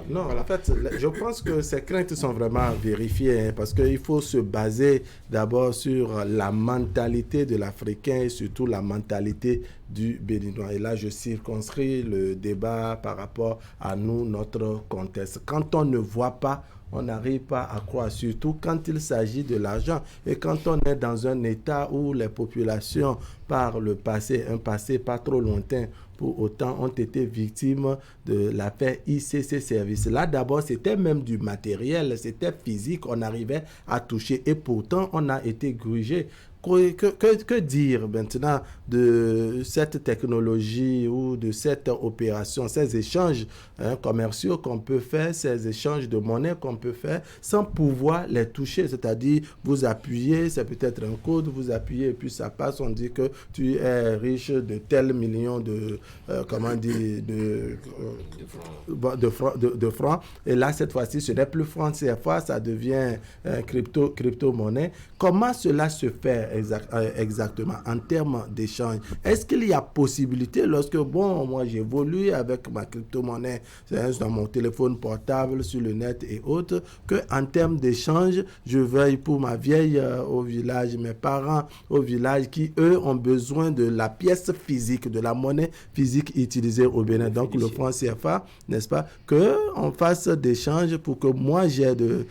Non, en fait, je pense que ces craintes sont vraiment vérifiées, parce qu'il faut se baser d'abord sur la mentalité de l'Africain et surtout la mentalité du Béninois. Et là, je circonscris le débat par rapport à nous, notre contexte. Quand on ne voit pas, on n'arrive pas à croire, surtout quand il s'agit de l'argent. Et quand on est dans un état où les populations, par le passé, un passé pas trop lointain, pour autant ont été victimes de l'affaire ICC Service. Là, d'abord, c'était même du matériel, c'était physique, on arrivait à toucher. Et pourtant, on a été grugé. Que dire maintenant de cette technologie ou de cette opération, ces échanges commerciaux qu'on peut faire, ces échanges de monnaie qu'on peut faire sans pouvoir les toucher, c'est-à-dire vous appuyez, c'est peut-être un code, vous appuyez et puis ça passe, on dit que tu es riche de tels millions de francs, et là cette fois-ci ce n'est plus franc CFA, ça devient crypto-monnaie. Comment cela se fait exactement en termes d'échange? Est-ce qu'il y a possibilité, lorsque moi j'évolue avec ma crypto-monnaie dans mon téléphone portable, sur le net et autres, qu'en termes d'échange, je veuille pour ma vieille au village, mes parents au village qui eux ont besoin de la pièce physique, de la monnaie physique utilisée au Bénin, donc le franc CFA, n'est-ce pas, qu'on fasse d'échanges pour que moi j'ai de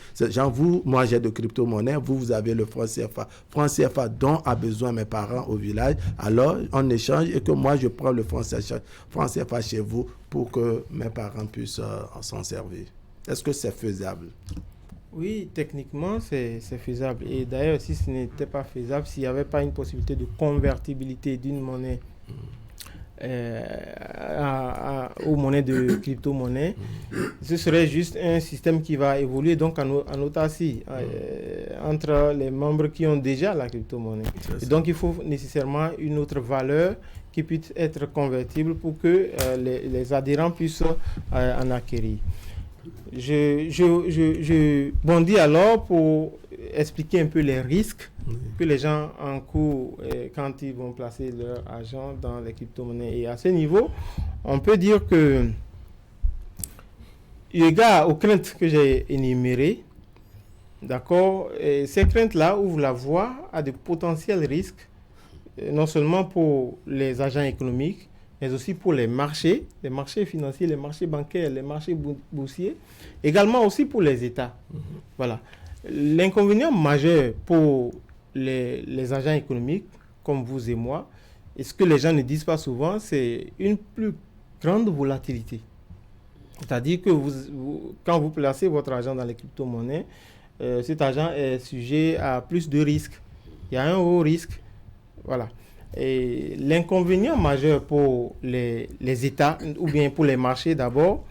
crypto-monnaie, vous avez le franc CFA dont a besoin mes parents au village, alors on échange et que moi je prends le franc CFA chez vous pour que mes parents puissent s'en servir. Est-ce que c'est faisable? Oui, techniquement c'est faisable. Et d'ailleurs, si ce n'était pas faisable, s'il n'y avait pas une possibilité de convertibilité d'une monnaie aux monnaies de crypto-monnaie, ce serait juste un système qui va évoluer donc en autarcie entre les membres qui ont déjà la crypto-monnaie. Et donc il faut nécessairement une autre valeur qui puisse être convertible pour que les adhérents puissent en acquérir. Je bondis alors pour expliquer un peu les risques que les gens encourent quand ils vont placer leur argent dans les crypto-monnaies. Et à ce niveau, on peut dire que, eu égard aux craintes que j'ai énumérées, d'accord, ces craintes-là ouvrent la voie à de potentiels risques, non seulement pour les agents économiques, mais aussi pour les marchés financiers, les marchés bancaires, les marchés boursiers, également aussi pour les États. Voilà. L'inconvénient majeur pour les agents économiques, comme vous et moi, et ce que les gens ne disent pas souvent, c'est une plus grande volatilité. C'est-à-dire que quand vous placez votre argent dans les crypto-monnaies, cet argent est sujet à plus de risques. Il y a un haut risque. Voilà. Et l'inconvénient majeur pour les États, ou bien pour les marchés d'abord,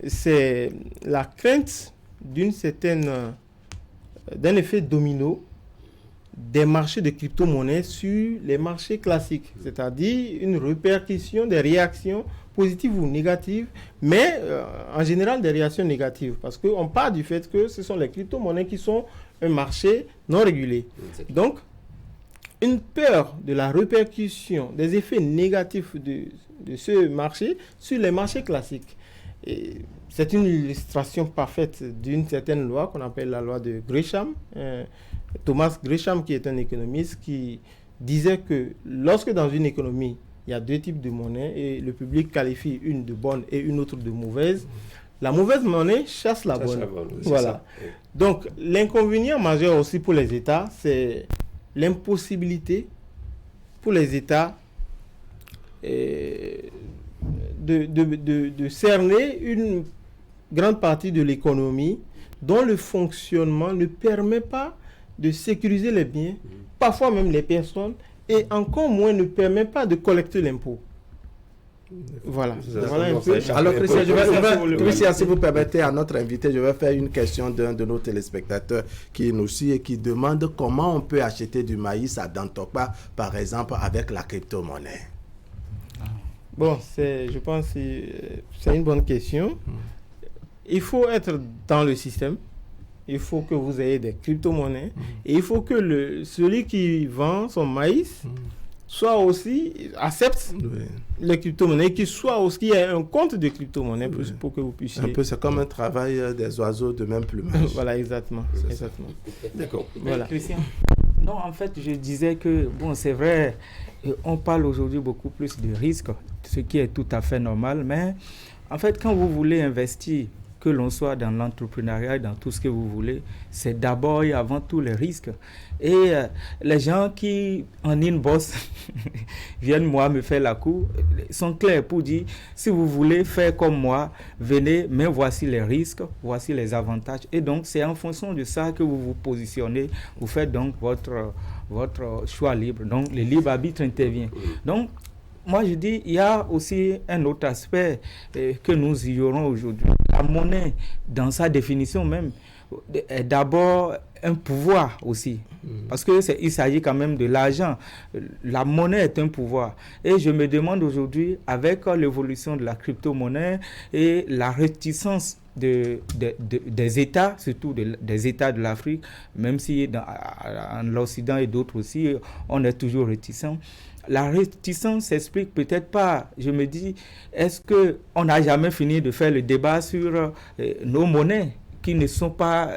c'est la crainte d'un effet domino des marchés de crypto-monnaies sur les marchés classiques, c'est-à-dire une répercussion des réactions positives ou négatives, mais en général des réactions négatives, parce qu'on part du fait que ce sont les crypto-monnaies qui sont un marché non régulé. Donc, une peur de la répercussion des effets négatifs de ce marché sur les marchés classiques. Et c'est une illustration parfaite d'une certaine loi qu'on appelle la loi de Gresham. Thomas Gresham, qui est un économiste, qui disait que lorsque dans une économie, il y a deux types de monnaie et le public qualifie une de bonne et une autre de mauvaise, la mauvaise monnaie chasse la bonne. Voilà. Donc, l'inconvénient majeur aussi pour les États, c'est l'impossibilité pour les États de cerner une grande partie de l'économie dont le fonctionnement ne permet pas de sécuriser les biens, parfois même les personnes, et encore moins ne permet pas de collecter l'impôt. Voilà. Alors, Christian, si vous permettez à notre invité, je vais faire une question d'un de nos téléspectateurs qui nous suit et qui demande comment on peut acheter du maïs à Dantokpa, par exemple, avec la crypto-monnaie. Bon, je pense que c'est une bonne question. Il faut être dans le système. Il faut que vous ayez des crypto-monnaies. Et il faut que celui qui vend son maïs soit aussi, accepte les crypto-monnaies, qu'il y ait un compte de crypto-monnaies pour que vous puissiez... Un peu, c'est comme un travail des oiseaux de même plumage. Voilà, exactement. D'accord. Voilà. Christian. Non, en fait, je disais que, bon, c'est vrai, on parle aujourd'hui beaucoup plus de risques, ce qui est tout à fait normal, mais en fait, quand vous voulez investir, que l'on soit dans l'entrepreneuriat, dans tout ce que vous voulez, c'est d'abord et avant tout les risques. Et les gens qui, en inbox, viennent moi me faire la cour, sont clairs pour dire, si vous voulez faire comme moi, venez, mais voici les risques, voici les avantages. Et donc, c'est en fonction de ça que vous vous positionnez, vous faites donc votre choix libre. Donc, le libre arbitre intervient. Donc, moi, je dis, il y a aussi un autre aspect que nous ignorons aujourd'hui. La monnaie, dans sa définition même, est d'abord un pouvoir aussi. Parce qu'il s'agit quand même de l'argent. La monnaie est un pouvoir. Et je me demande aujourd'hui, avec l'évolution de la crypto-monnaie et la réticence des États, surtout des États de l'Afrique, même si en l'Occident et d'autres aussi, on est toujours réticents. La réticence s'explique peut-être pas. Je me dis, est-ce qu'on n'a jamais fini de faire le débat sur nos monnaies qui ne sont pas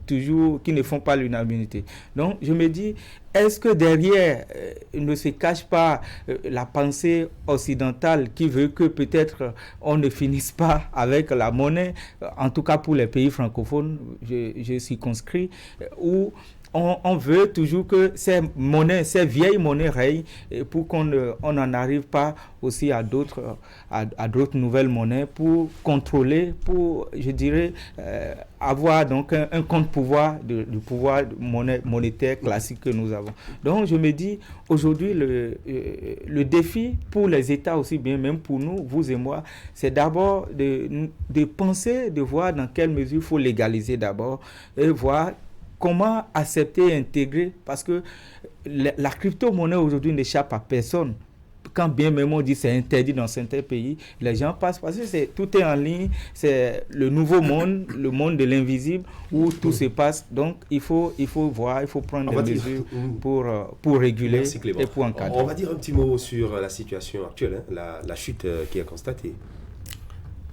qui ne font pas l'unanimité. Donc, je me dis, est-ce que derrière ne se cache pas la pensée occidentale qui veut que peut-être on ne finisse pas avec la monnaie, en tout cas pour les pays francophones, je circonscris, où on veut toujours que ces vieilles monnaies règnent pour qu'on n'en arrive pas aussi à d'autres nouvelles monnaies pour contrôler, pour, je dirais, avoir donc un contre-pouvoir du pouvoir monétaire classique que nous avons. Donc je me dis, aujourd'hui, le défi pour les États aussi bien, même pour nous, vous et moi, c'est d'abord de penser, de voir dans quelle mesure il faut légaliser d'abord et voir comment accepter et intégrer, parce que la crypto-monnaie aujourd'hui n'échappe à personne. Quand bien même on dit c'est interdit dans certains pays, les gens passent parce que tout est en ligne, c'est le nouveau monde, le monde de l'invisible où tout se passe. Donc il faut voir, il faut prendre des mesures pour réguler. Merci, et pour encadrer. On va dire un petit mot sur la situation actuelle, la chute qui est constatée.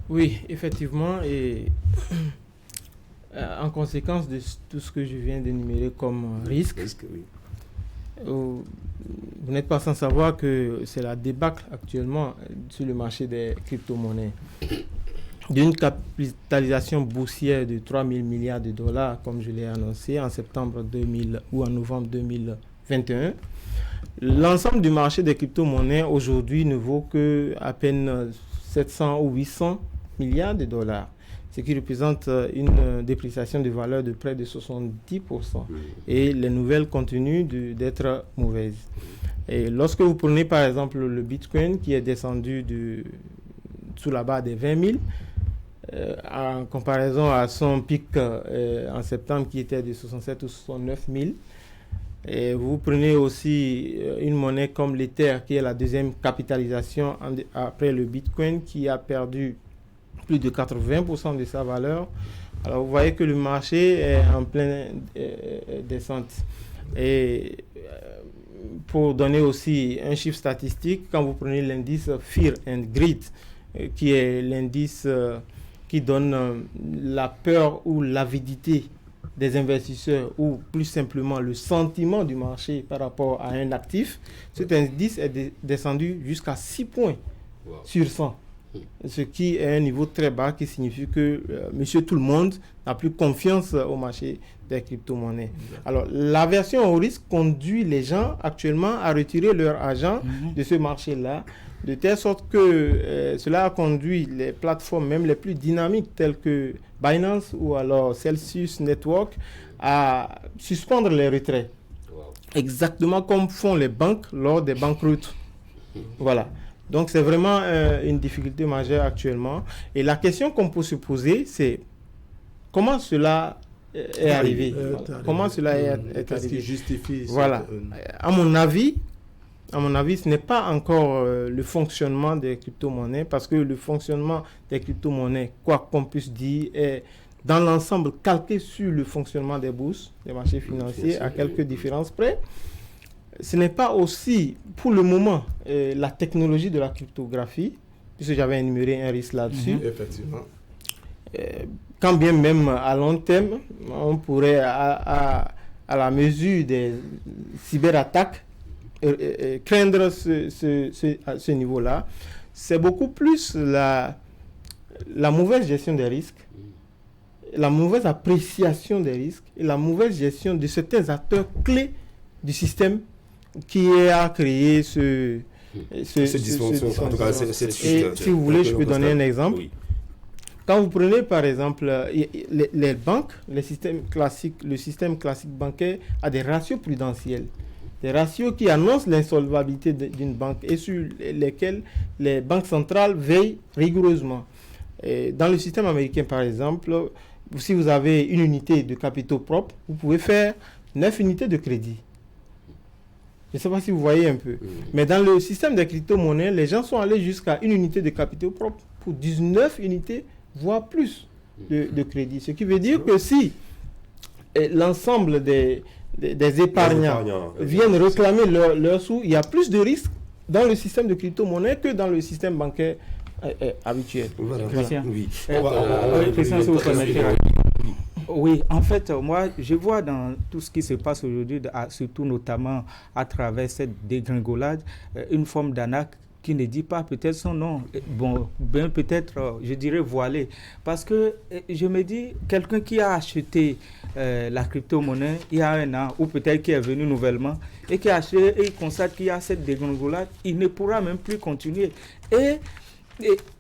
Oui, effectivement, et en conséquence de tout ce que je viens d'énumérer comme risque, vous n'êtes pas sans savoir que c'est la débâcle actuellement sur le marché des crypto-monnaies. D'une capitalisation boursière de 3 000 milliards de dollars, comme je l'ai annoncé en septembre 2000 ou en novembre 2021, l'ensemble du marché des crypto-monnaies aujourd'hui ne vaut que à peine 700 ou 800 milliards de dollars. Ce qui représente une dépréciation de valeur de près de 70%. Et les nouvelles continuent d'être mauvaises. Et lorsque vous prenez par exemple le Bitcoin qui est descendu sous la barre des 20 000, en comparaison à son pic en septembre qui était de 67 ou 69 000, et vous prenez aussi une monnaie comme l'Ether qui est la deuxième capitalisation après le Bitcoin qui a perdu plus de 80% de sa valeur. Alors vous voyez que le marché est en pleine descente. Et pour donner aussi un chiffre statistique, quand vous prenez l'indice Fear and Greed, qui est l'indice qui donne la peur ou l'avidité des investisseurs, ou plus simplement le sentiment du marché par rapport à un actif, cet indice est descendu jusqu'à 6 points sur 100. Ce qui est un niveau très bas qui signifie que monsieur tout le monde n'a plus confiance au marché des crypto-monnaies. Alors, l'aversion au risque conduit les gens actuellement à retirer leur argent de ce marché-là, de telle sorte que cela a conduit les plateformes, même les plus dynamiques, telles que Binance ou alors Celsius Network, à suspendre les retraits. Exactement comme font les banques lors des banqueroutes. Voilà. Donc, c'est vraiment une difficulté majeure actuellement. Et la question qu'on peut se poser, c'est comment cela est arrivé. Comment cela est arrivé. Qu'est-ce qui justifie Voilà. À mon avis, à mon avis, ce n'est pas encore le fonctionnement des crypto-monnaies, parce que le fonctionnement des crypto-monnaies, quoi qu'on puisse dire, est dans l'ensemble calqué sur le fonctionnement des bourses, des marchés financiers, à quelques différences près. Ce n'est pas aussi, pour le moment, la technologie de la cryptographie, puisque j'avais énuméré un risque là-dessus. Effectivement. Quand bien même à long terme, on pourrait, à la mesure des cyberattaques, craindre ce niveau-là. C'est beaucoup plus la mauvaise gestion des risques, la mauvaise appréciation des risques et la mauvaise gestion de certains acteurs clés du système qui a créé ce dysfonction. En tout cas, si vous voulez, je peux donner un exemple. Oui. Quand vous prenez par exemple les banques, le système classique bancaire a des ratios prudentiels, des ratios qui annoncent l'insolvabilité d'une banque et sur lesquels les banques centrales veillent rigoureusement. Et dans le système américain, par exemple, si vous avez une unité de capitaux propres, vous pouvez faire 9 unités de crédit. Je ne sais pas si vous voyez un peu. Mais dans le système des crypto-monnaies, les gens sont allés jusqu'à une unité de capitaux propres pour 19 unités, voire plus de crédit. Ce qui veut dire que si l'ensemble des épargnants viennent réclamer leurs sous, il y a plus de risques dans le système de crypto-monnaie que dans le système bancaire habituel. Voilà. Christian. Oui. Christian, si vous permettez. Oui, en fait, moi, je vois dans tout ce qui se passe aujourd'hui, surtout notamment à travers cette dégringolade, une forme d'arnaque qui ne dit pas peut-être son nom, bon, ben peut-être, je dirais voilé. Parce que je me dis, quelqu'un qui a acheté la crypto-monnaie il y a un an, ou peut-être qui est venu nouvellement, et qui a acheté et il constate qu'il y a cette dégringolade, il ne pourra même plus continuer. Et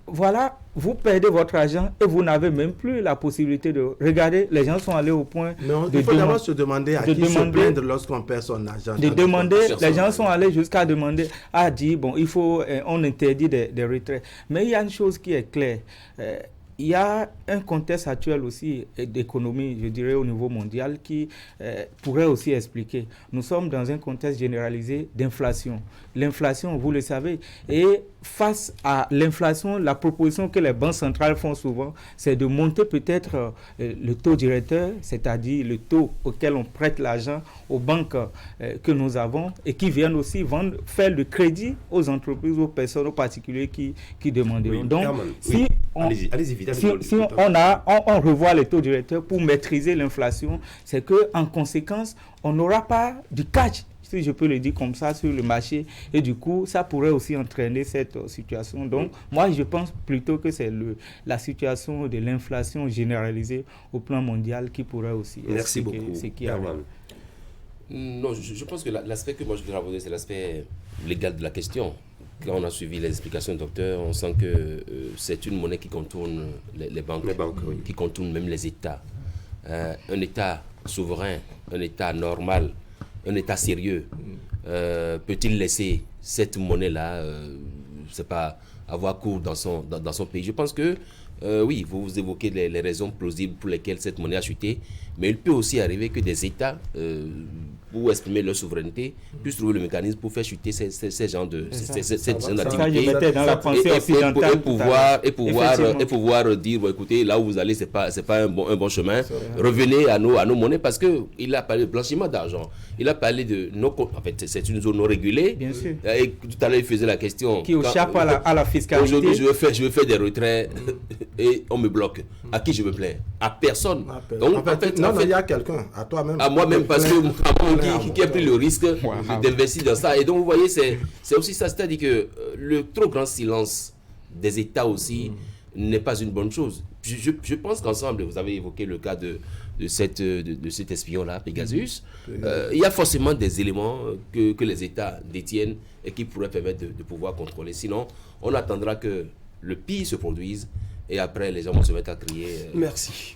voilà, vous perdez votre argent et vous n'avez même plus la possibilité de regarder. Les gens sont allés au point il faut d'abord se demander à qui se plaindre lorsqu'on perd son argent. Les gens sont allés jusqu'à demander, à dire, bon, on interdit des retraits. Mais il y a une chose qui est claire. Il y a un contexte actuel aussi d'économie, je dirais, au niveau mondial qui pourrait aussi expliquer. Nous sommes dans un contexte généralisé d'inflation. L'inflation, vous le savez, et face à l'inflation, la proposition que les banques centrales font souvent, c'est de monter peut-être le taux directeur, c'est-à-dire le taux auquel on prête l'argent aux banques que nous avons et qui viennent aussi faire le crédit aux entreprises, aux personnes, aux particuliers qui demanderont. Oui, donc, si on revoit les taux directeurs pour maîtriser l'inflation, c'est qu'en conséquence, on n'aura pas du catch, si je peux le dire comme ça, sur le marché. Et du coup, ça pourrait aussi entraîner cette situation. Donc, moi, je pense plutôt que c'est la situation de l'inflation généralisée au plan mondial qui pourrait aussi expliquer ce qui arrive. Non, je pense que l'aspect que moi je voudrais aborder, c'est l'aspect légal de la question. Quand on a suivi les explications du docteur, on sent que c'est une monnaie qui contourne les banques, oui, qui contourne même les États. Un État souverain, un État normal, un État sérieux, peut-il laisser cette monnaie-là, avoir cours dans son pays? Je pense que, oui, vous évoquez les raisons plausibles pour lesquelles cette monnaie a chuté, mais il peut aussi arriver que des États, pour exprimer leur souveraineté, puissent trouver le mécanisme pour faire chuter ces genres d'activités et pouvoir dire, bon, écoutez, là où vous allez, c'est pas un bon chemin, revenez à nos monnaies, parce qu'il a parlé de blanchiment d'argent, il a parlé de en fait, c'est une zone non régulée. Bien sûr. Et tout à l'heure, il faisait la question. Qui échappe à la fiscalité. Aujourd'hui, je veux faire des retraits et on me bloque. À qui je me plains? À personne. Donc, en fait, il y a quelqu'un, à toi-même. À moi-même, parce que qui a pris le risque d'investir dans ça. Et donc, vous voyez, c'est aussi ça. C'est-à-dire que le trop grand silence des États aussi n'est pas une bonne chose. Je pense qu'ensemble, vous avez évoqué le cas de cet espion-là, Pegasus. Il y a forcément des éléments que les États détiennent et qui pourraient permettre de pouvoir contrôler. Sinon, on attendra que le pire se produise. Et après, les gens vont se mettre à crier. Merci.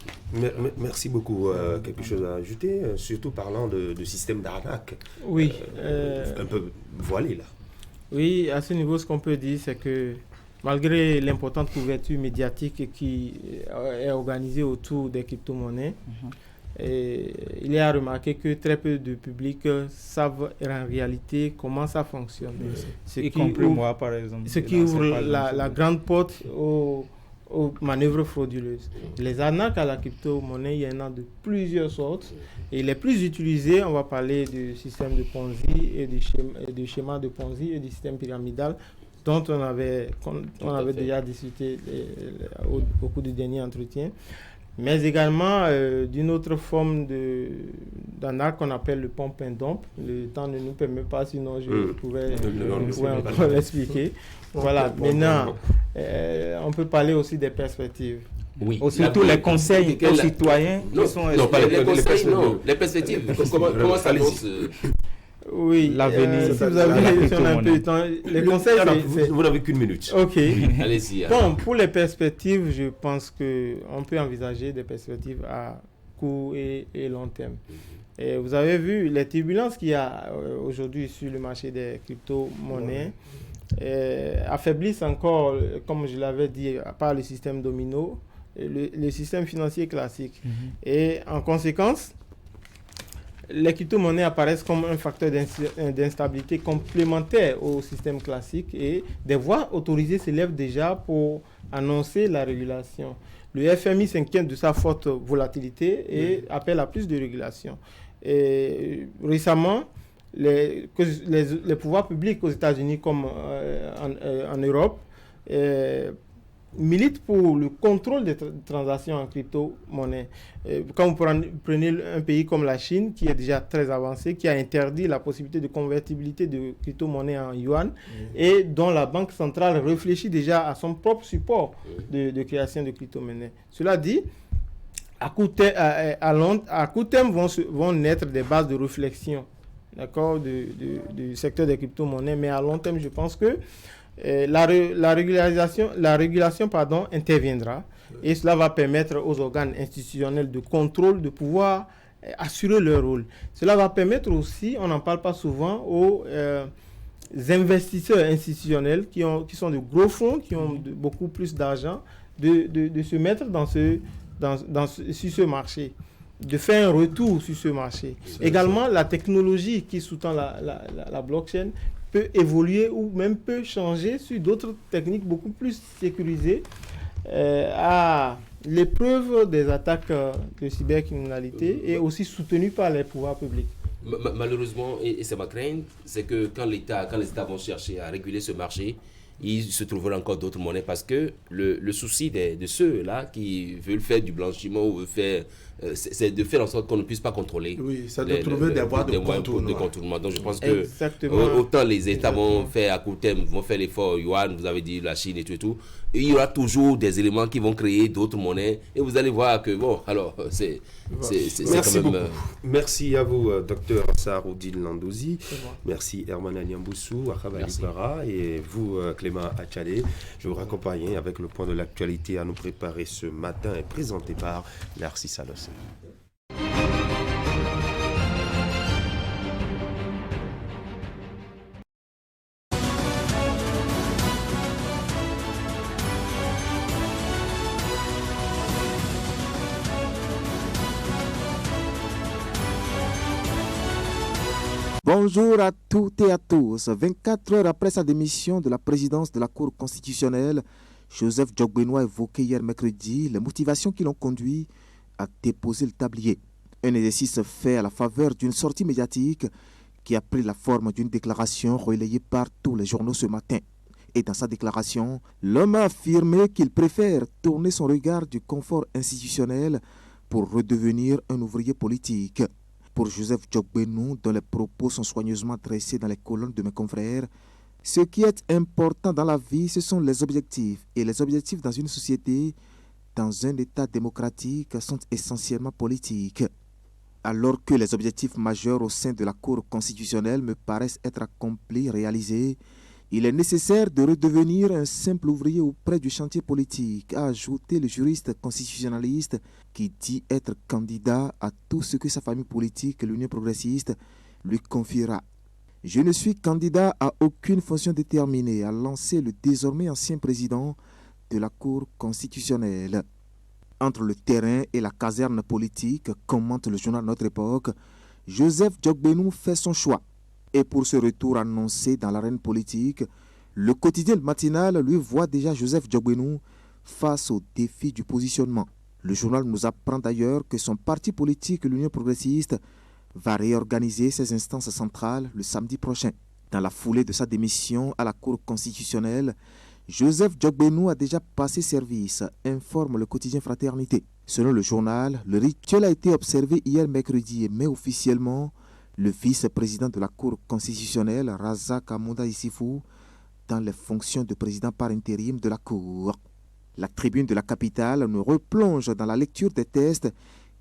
Merci beaucoup. Quelque chose à ajouter, surtout parlant de système d'arnaque. Oui. Un peu voilé, là. Oui, à ce niveau, ce qu'on peut dire, c'est que malgré l'importante couverture médiatique qui est organisée autour des crypto-monnaies, il est à remarquer que très peu de publics savent en réalité comment ça fonctionne. Y compris moi, par exemple. Ce qui ouvre la grande porte aux manœuvres frauduleuses. Les arnaques à la crypto-monnaie, il y en a de plusieurs sortes. Et les plus utilisés, on va parler du système de Ponzi et du schéma de Ponzi et du système pyramidal dont on avait déjà discuté au cours du dernier entretien. Mais également d'une autre forme d'arnaque qu'on appelle le pump and dump. Le temps ne nous permet pas, sinon je pourrais encore l'expliquer. Voilà, maintenant, on peut parler aussi des perspectives. Oui. Surtout les conseils aux citoyens qui sont... Non, pas les conseils, non. Les perspectives, comment ça annonce oui, l'avenir. Si vous avez un peu de temps, les conseils, vous n'avez qu'une minute. Ok. Allez-y. Bon, pour les perspectives, je pense qu'on peut envisager des perspectives à court et long terme. Et vous avez vu les turbulences qu'il y a aujourd'hui sur le marché des crypto-monnaies affaiblissent encore, comme je l'avais dit, par le système domino, le système financier classique. Et en conséquence, les crypto-monnaies apparaissent comme un facteur d'instabilité complémentaire au système classique et des voix autorisées s'élèvent déjà pour annoncer la régulation. Le FMI s'inquiète de sa forte volatilité et appelle à plus de régulation. Et récemment, les pouvoirs publics aux États-Unis comme en Europe militent pour le contrôle des transactions en crypto-monnaie. Quand vous prenez un pays comme la Chine, qui est déjà très avancé, qui a interdit la possibilité de convertibilité de crypto-monnaie en yuan, et dont la Banque centrale réfléchit déjà à son propre support de création de crypto-monnaie. Cela dit, à court terme vont naître des bases de réflexion, d'accord, du secteur des crypto-monnaies, mais à long terme, je pense que la régulation interviendra et cela va permettre aux organes institutionnels de contrôle de pouvoir assurer leur rôle. Cela va permettre aussi, on n'en parle pas souvent, aux investisseurs institutionnels qui sont de gros fonds, qui ont beaucoup plus d'argent, de se mettre sur ce marché, de faire un retour sur ce marché. Également, la technologie qui sous-tend la blockchain peut évoluer ou même peut changer sur d'autres techniques beaucoup plus sécurisées à l'épreuve des attaques de cybercriminalité et aussi soutenues par les pouvoirs publics. Malheureusement, et c'est ma crainte, c'est que quand les États vont chercher à réguler ce marché, il se trouvera encore d'autres monnaies parce que le souci de ceux-là qui veulent faire du blanchiment ou veulent faire, c'est de faire en sorte qu'on ne puisse pas contrôler. Oui, c'est de trouver des voies de contournement. Donc je pense que autant les États vont faire à court terme, vont faire l'effort, Yuan, vous avez dit la Chine et tout, et il y aura toujours des éléments qui vont créer d'autres monnaies et vous allez voir que bon, alors c'est merci quand même... beaucoup. Merci à vous, Dr Saroudine Landouzi. Merci Herman Niamboussou, Akhabali Bara et vous, Clément Achale. Je vous raccompagne avec le point de l'actualité à nous préparer ce matin et présenté par Narcisse Alossé. Bonjour à toutes et à tous. 24 heures après sa démission de la présidence de la Cour constitutionnelle, Joseph Djokbenoua a évoqué hier mercredi les motivations qui l'ont conduit à déposer le tablier. Un exercice fait à la faveur d'une sortie médiatique qui a pris la forme d'une déclaration relayée par tous les journaux ce matin. Et dans sa déclaration, l'homme a affirmé qu'il préfère tourner son regard du confort institutionnel pour redevenir un ouvrier politique. Pour Joseph Djokbenoua, dont les propos sont soigneusement dressés dans les colonnes de mes confrères, ce qui est important dans la vie, ce sont les objectifs. Et les objectifs dans une société, dans un État démocratique, sont essentiellement politiques. Alors que les objectifs majeurs au sein de la Cour constitutionnelle me paraissent être accomplis, réalisés, il est nécessaire de redevenir un simple ouvrier auprès du chantier politique, a ajouté le juriste constitutionnaliste qui dit être candidat à tout ce que sa famille politique, l'Union progressiste, lui confiera. Je ne suis candidat à aucune fonction déterminée, a lancé le désormais ancien président de la Cour constitutionnelle. entre le terrain et la caserne politique, commente le journal Notre Époque, Joseph Djokbenou fait son choix. Et pour ce retour annoncé dans l'arène politique, le quotidien matinal lui voit déjà Joseph Djokbenou face au défi du positionnement. Le journal nous apprend d'ailleurs que son parti politique, l'Union progressiste, va réorganiser ses instances centrales le samedi prochain. Dans la foulée de sa démission à la Cour constitutionnelle, Joseph Djokbenou a déjà passé service, informe le quotidien Fraternité. Selon le journal, le rituel a été observé hier mercredi, mais officiellement, le vice-président de la Cour constitutionnelle, Razak Amounda Issifou, dans les fonctions de président par intérim de la Cour. La tribune de la capitale nous replonge dans la lecture des tests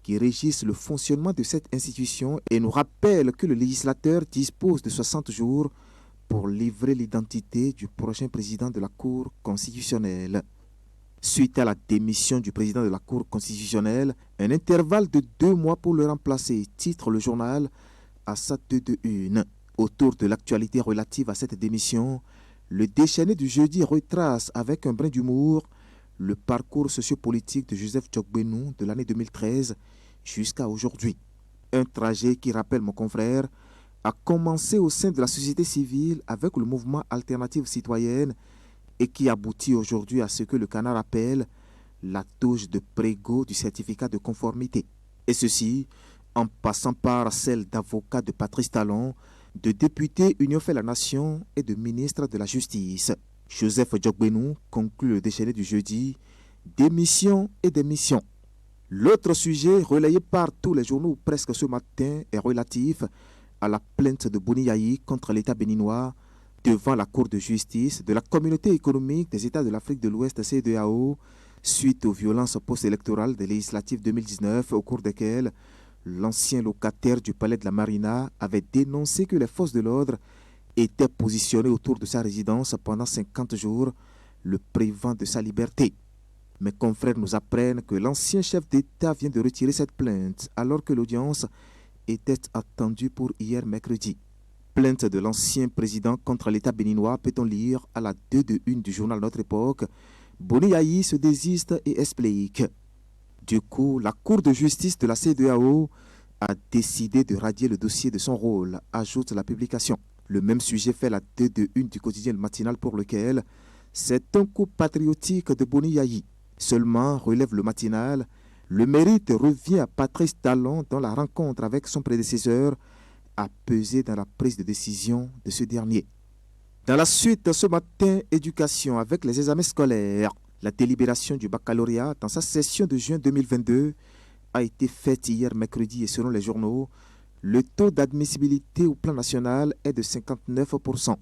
qui régissent le fonctionnement de cette institution et nous rappelle que le législateur dispose de 60 jours pour livrer l'identité du prochain président de la Cour constitutionnelle. Suite à la démission du président de la Cour constitutionnelle, un intervalle de 2 mois pour le remplacer, titre le journal à sa 2-1. Autour de l'actualité relative à cette démission, le déchaîné du jeudi retrace avec un brin d'humour le parcours sociopolitique de Joseph Djokbenou de l'année 2013 jusqu'à aujourd'hui. Un trajet qui, rappelle mon confrère, a commencé au sein de la société civile avec le mouvement Alternative Citoyenne et qui aboutit aujourd'hui à ce que le canard appelle la touche de prégo du certificat de conformité. Et ceci en passant par celle d'avocat de Patrice Talon, de député Union fait la Nation et de ministre de la Justice. Joseph Djokbenou conclut le déchaîné du jeudi, démission et démission. L'autre sujet relayé par tous les journaux presque ce matin est relatif à la plainte de Boni Yayi contre l'État béninois devant la Cour de justice de la Communauté économique des États de l'Afrique de l'Ouest CEDEAO suite aux violences post-électorales des législatives 2019 au cours desquelles l'ancien locataire du palais de la Marina avait dénoncé que les forces de l'ordre étaient positionnées autour de sa résidence pendant 50 jours, le privant de sa liberté. Mes confrères nous apprennent que l'ancien chef d'État vient de retirer cette plainte alors que l'audience était attendue pour hier mercredi. Plainte de l'ancien président contre l'État béninois, peut-on lire à la 2-1 du journal Notre Époque. Boni Yayi se désiste et explique. Du coup, la Cour de justice de la CEDEAO a décidé de radier le dossier de son rôle, ajoute la publication. Le même sujet fait la 2-1 du quotidien matinal pour lequel c'est un coup patriotique de Boni Yayi. Seulement, relève le matinal, le mérite revient à Patrice Talon dont la rencontre avec son prédécesseur a pesé dans la prise de décision de ce dernier. Dans la suite, ce matin, éducation avec les examens scolaires. La délibération du baccalauréat dans sa session de juin 2022 a été faite hier mercredi et selon les journaux, le taux d'admissibilité au plan national est de 59%.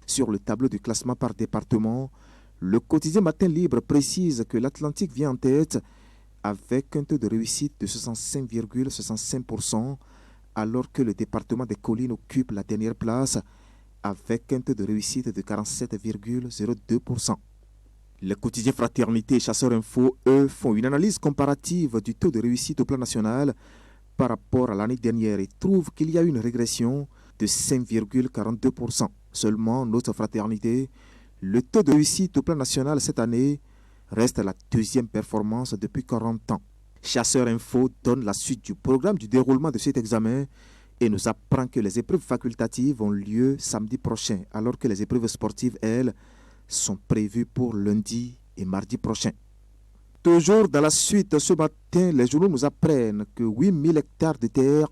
Sur le tableau de classement par département, le quotidien Matin Libre précise que l'Atlantique vient en tête avec un taux de réussite de 65,65%, alors que le département des Collines occupe la dernière place avec un taux de réussite de 47,02%. Les quotidiens Fraternité et Chasseurs Info, eux, font une analyse comparative du taux de réussite au plan national par rapport à l'année dernière et trouvent qu'il y a une régression de 5,42%. Seulement, notre Fraternité, le taux de réussite au plan national cette année reste la deuxième performance depuis 40 ans. Chasseurs Info donne la suite du programme du déroulement de cet examen et nous apprend que les épreuves facultatives ont lieu samedi prochain, alors que les épreuves sportives, elles, sont prévues pour lundi et mardi prochain. Toujours dans la suite, ce matin, les journaux nous apprennent que 8000 hectares de terre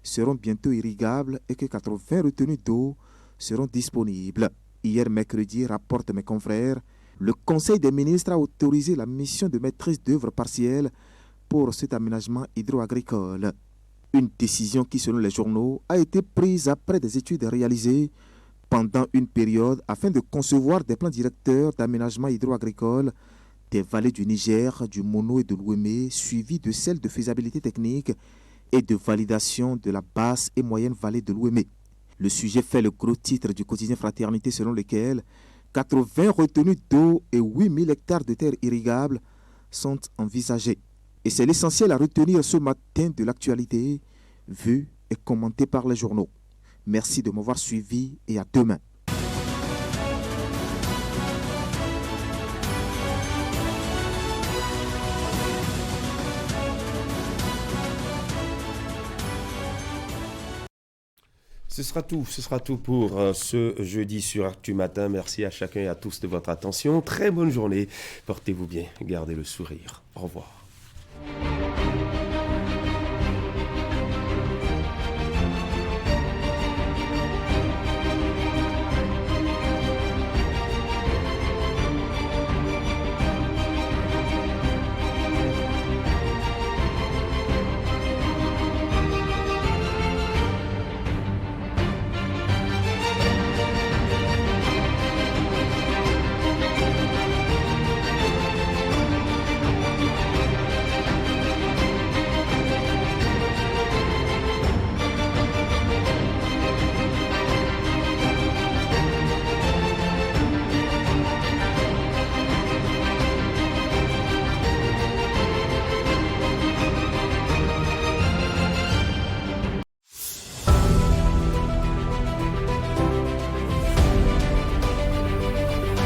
seront bientôt irrigables et que 80 retenues d'eau seront disponibles. Hier mercredi, rapportent mes confrères, le Conseil des ministres a autorisé la mission de maîtrise d'œuvre partielle pour cet aménagement hydro-agricole. Une décision qui, selon les journaux, a été prise après des études réalisées pendant une période afin de concevoir des plans directeurs d'aménagement hydro-agricole des vallées du Niger, du Mono et de l'Ouémé, suivis de celles de faisabilité technique et de validation de la basse et moyenne vallée de l'Ouémé. Le sujet fait le gros titre du quotidien Fraternité selon lequel 80 retenues d'eau et 8000 hectares de terres irrigables sont envisagés. Et c'est l'essentiel à retenir ce matin de l'actualité, vu et commenté par les journaux. Merci de m'avoir suivi et à demain. Ce sera tout pour ce jeudi sur Actu Matin. Merci à chacun et à tous de votre attention. Très bonne journée. Portez-vous bien. Gardez le sourire. Au revoir.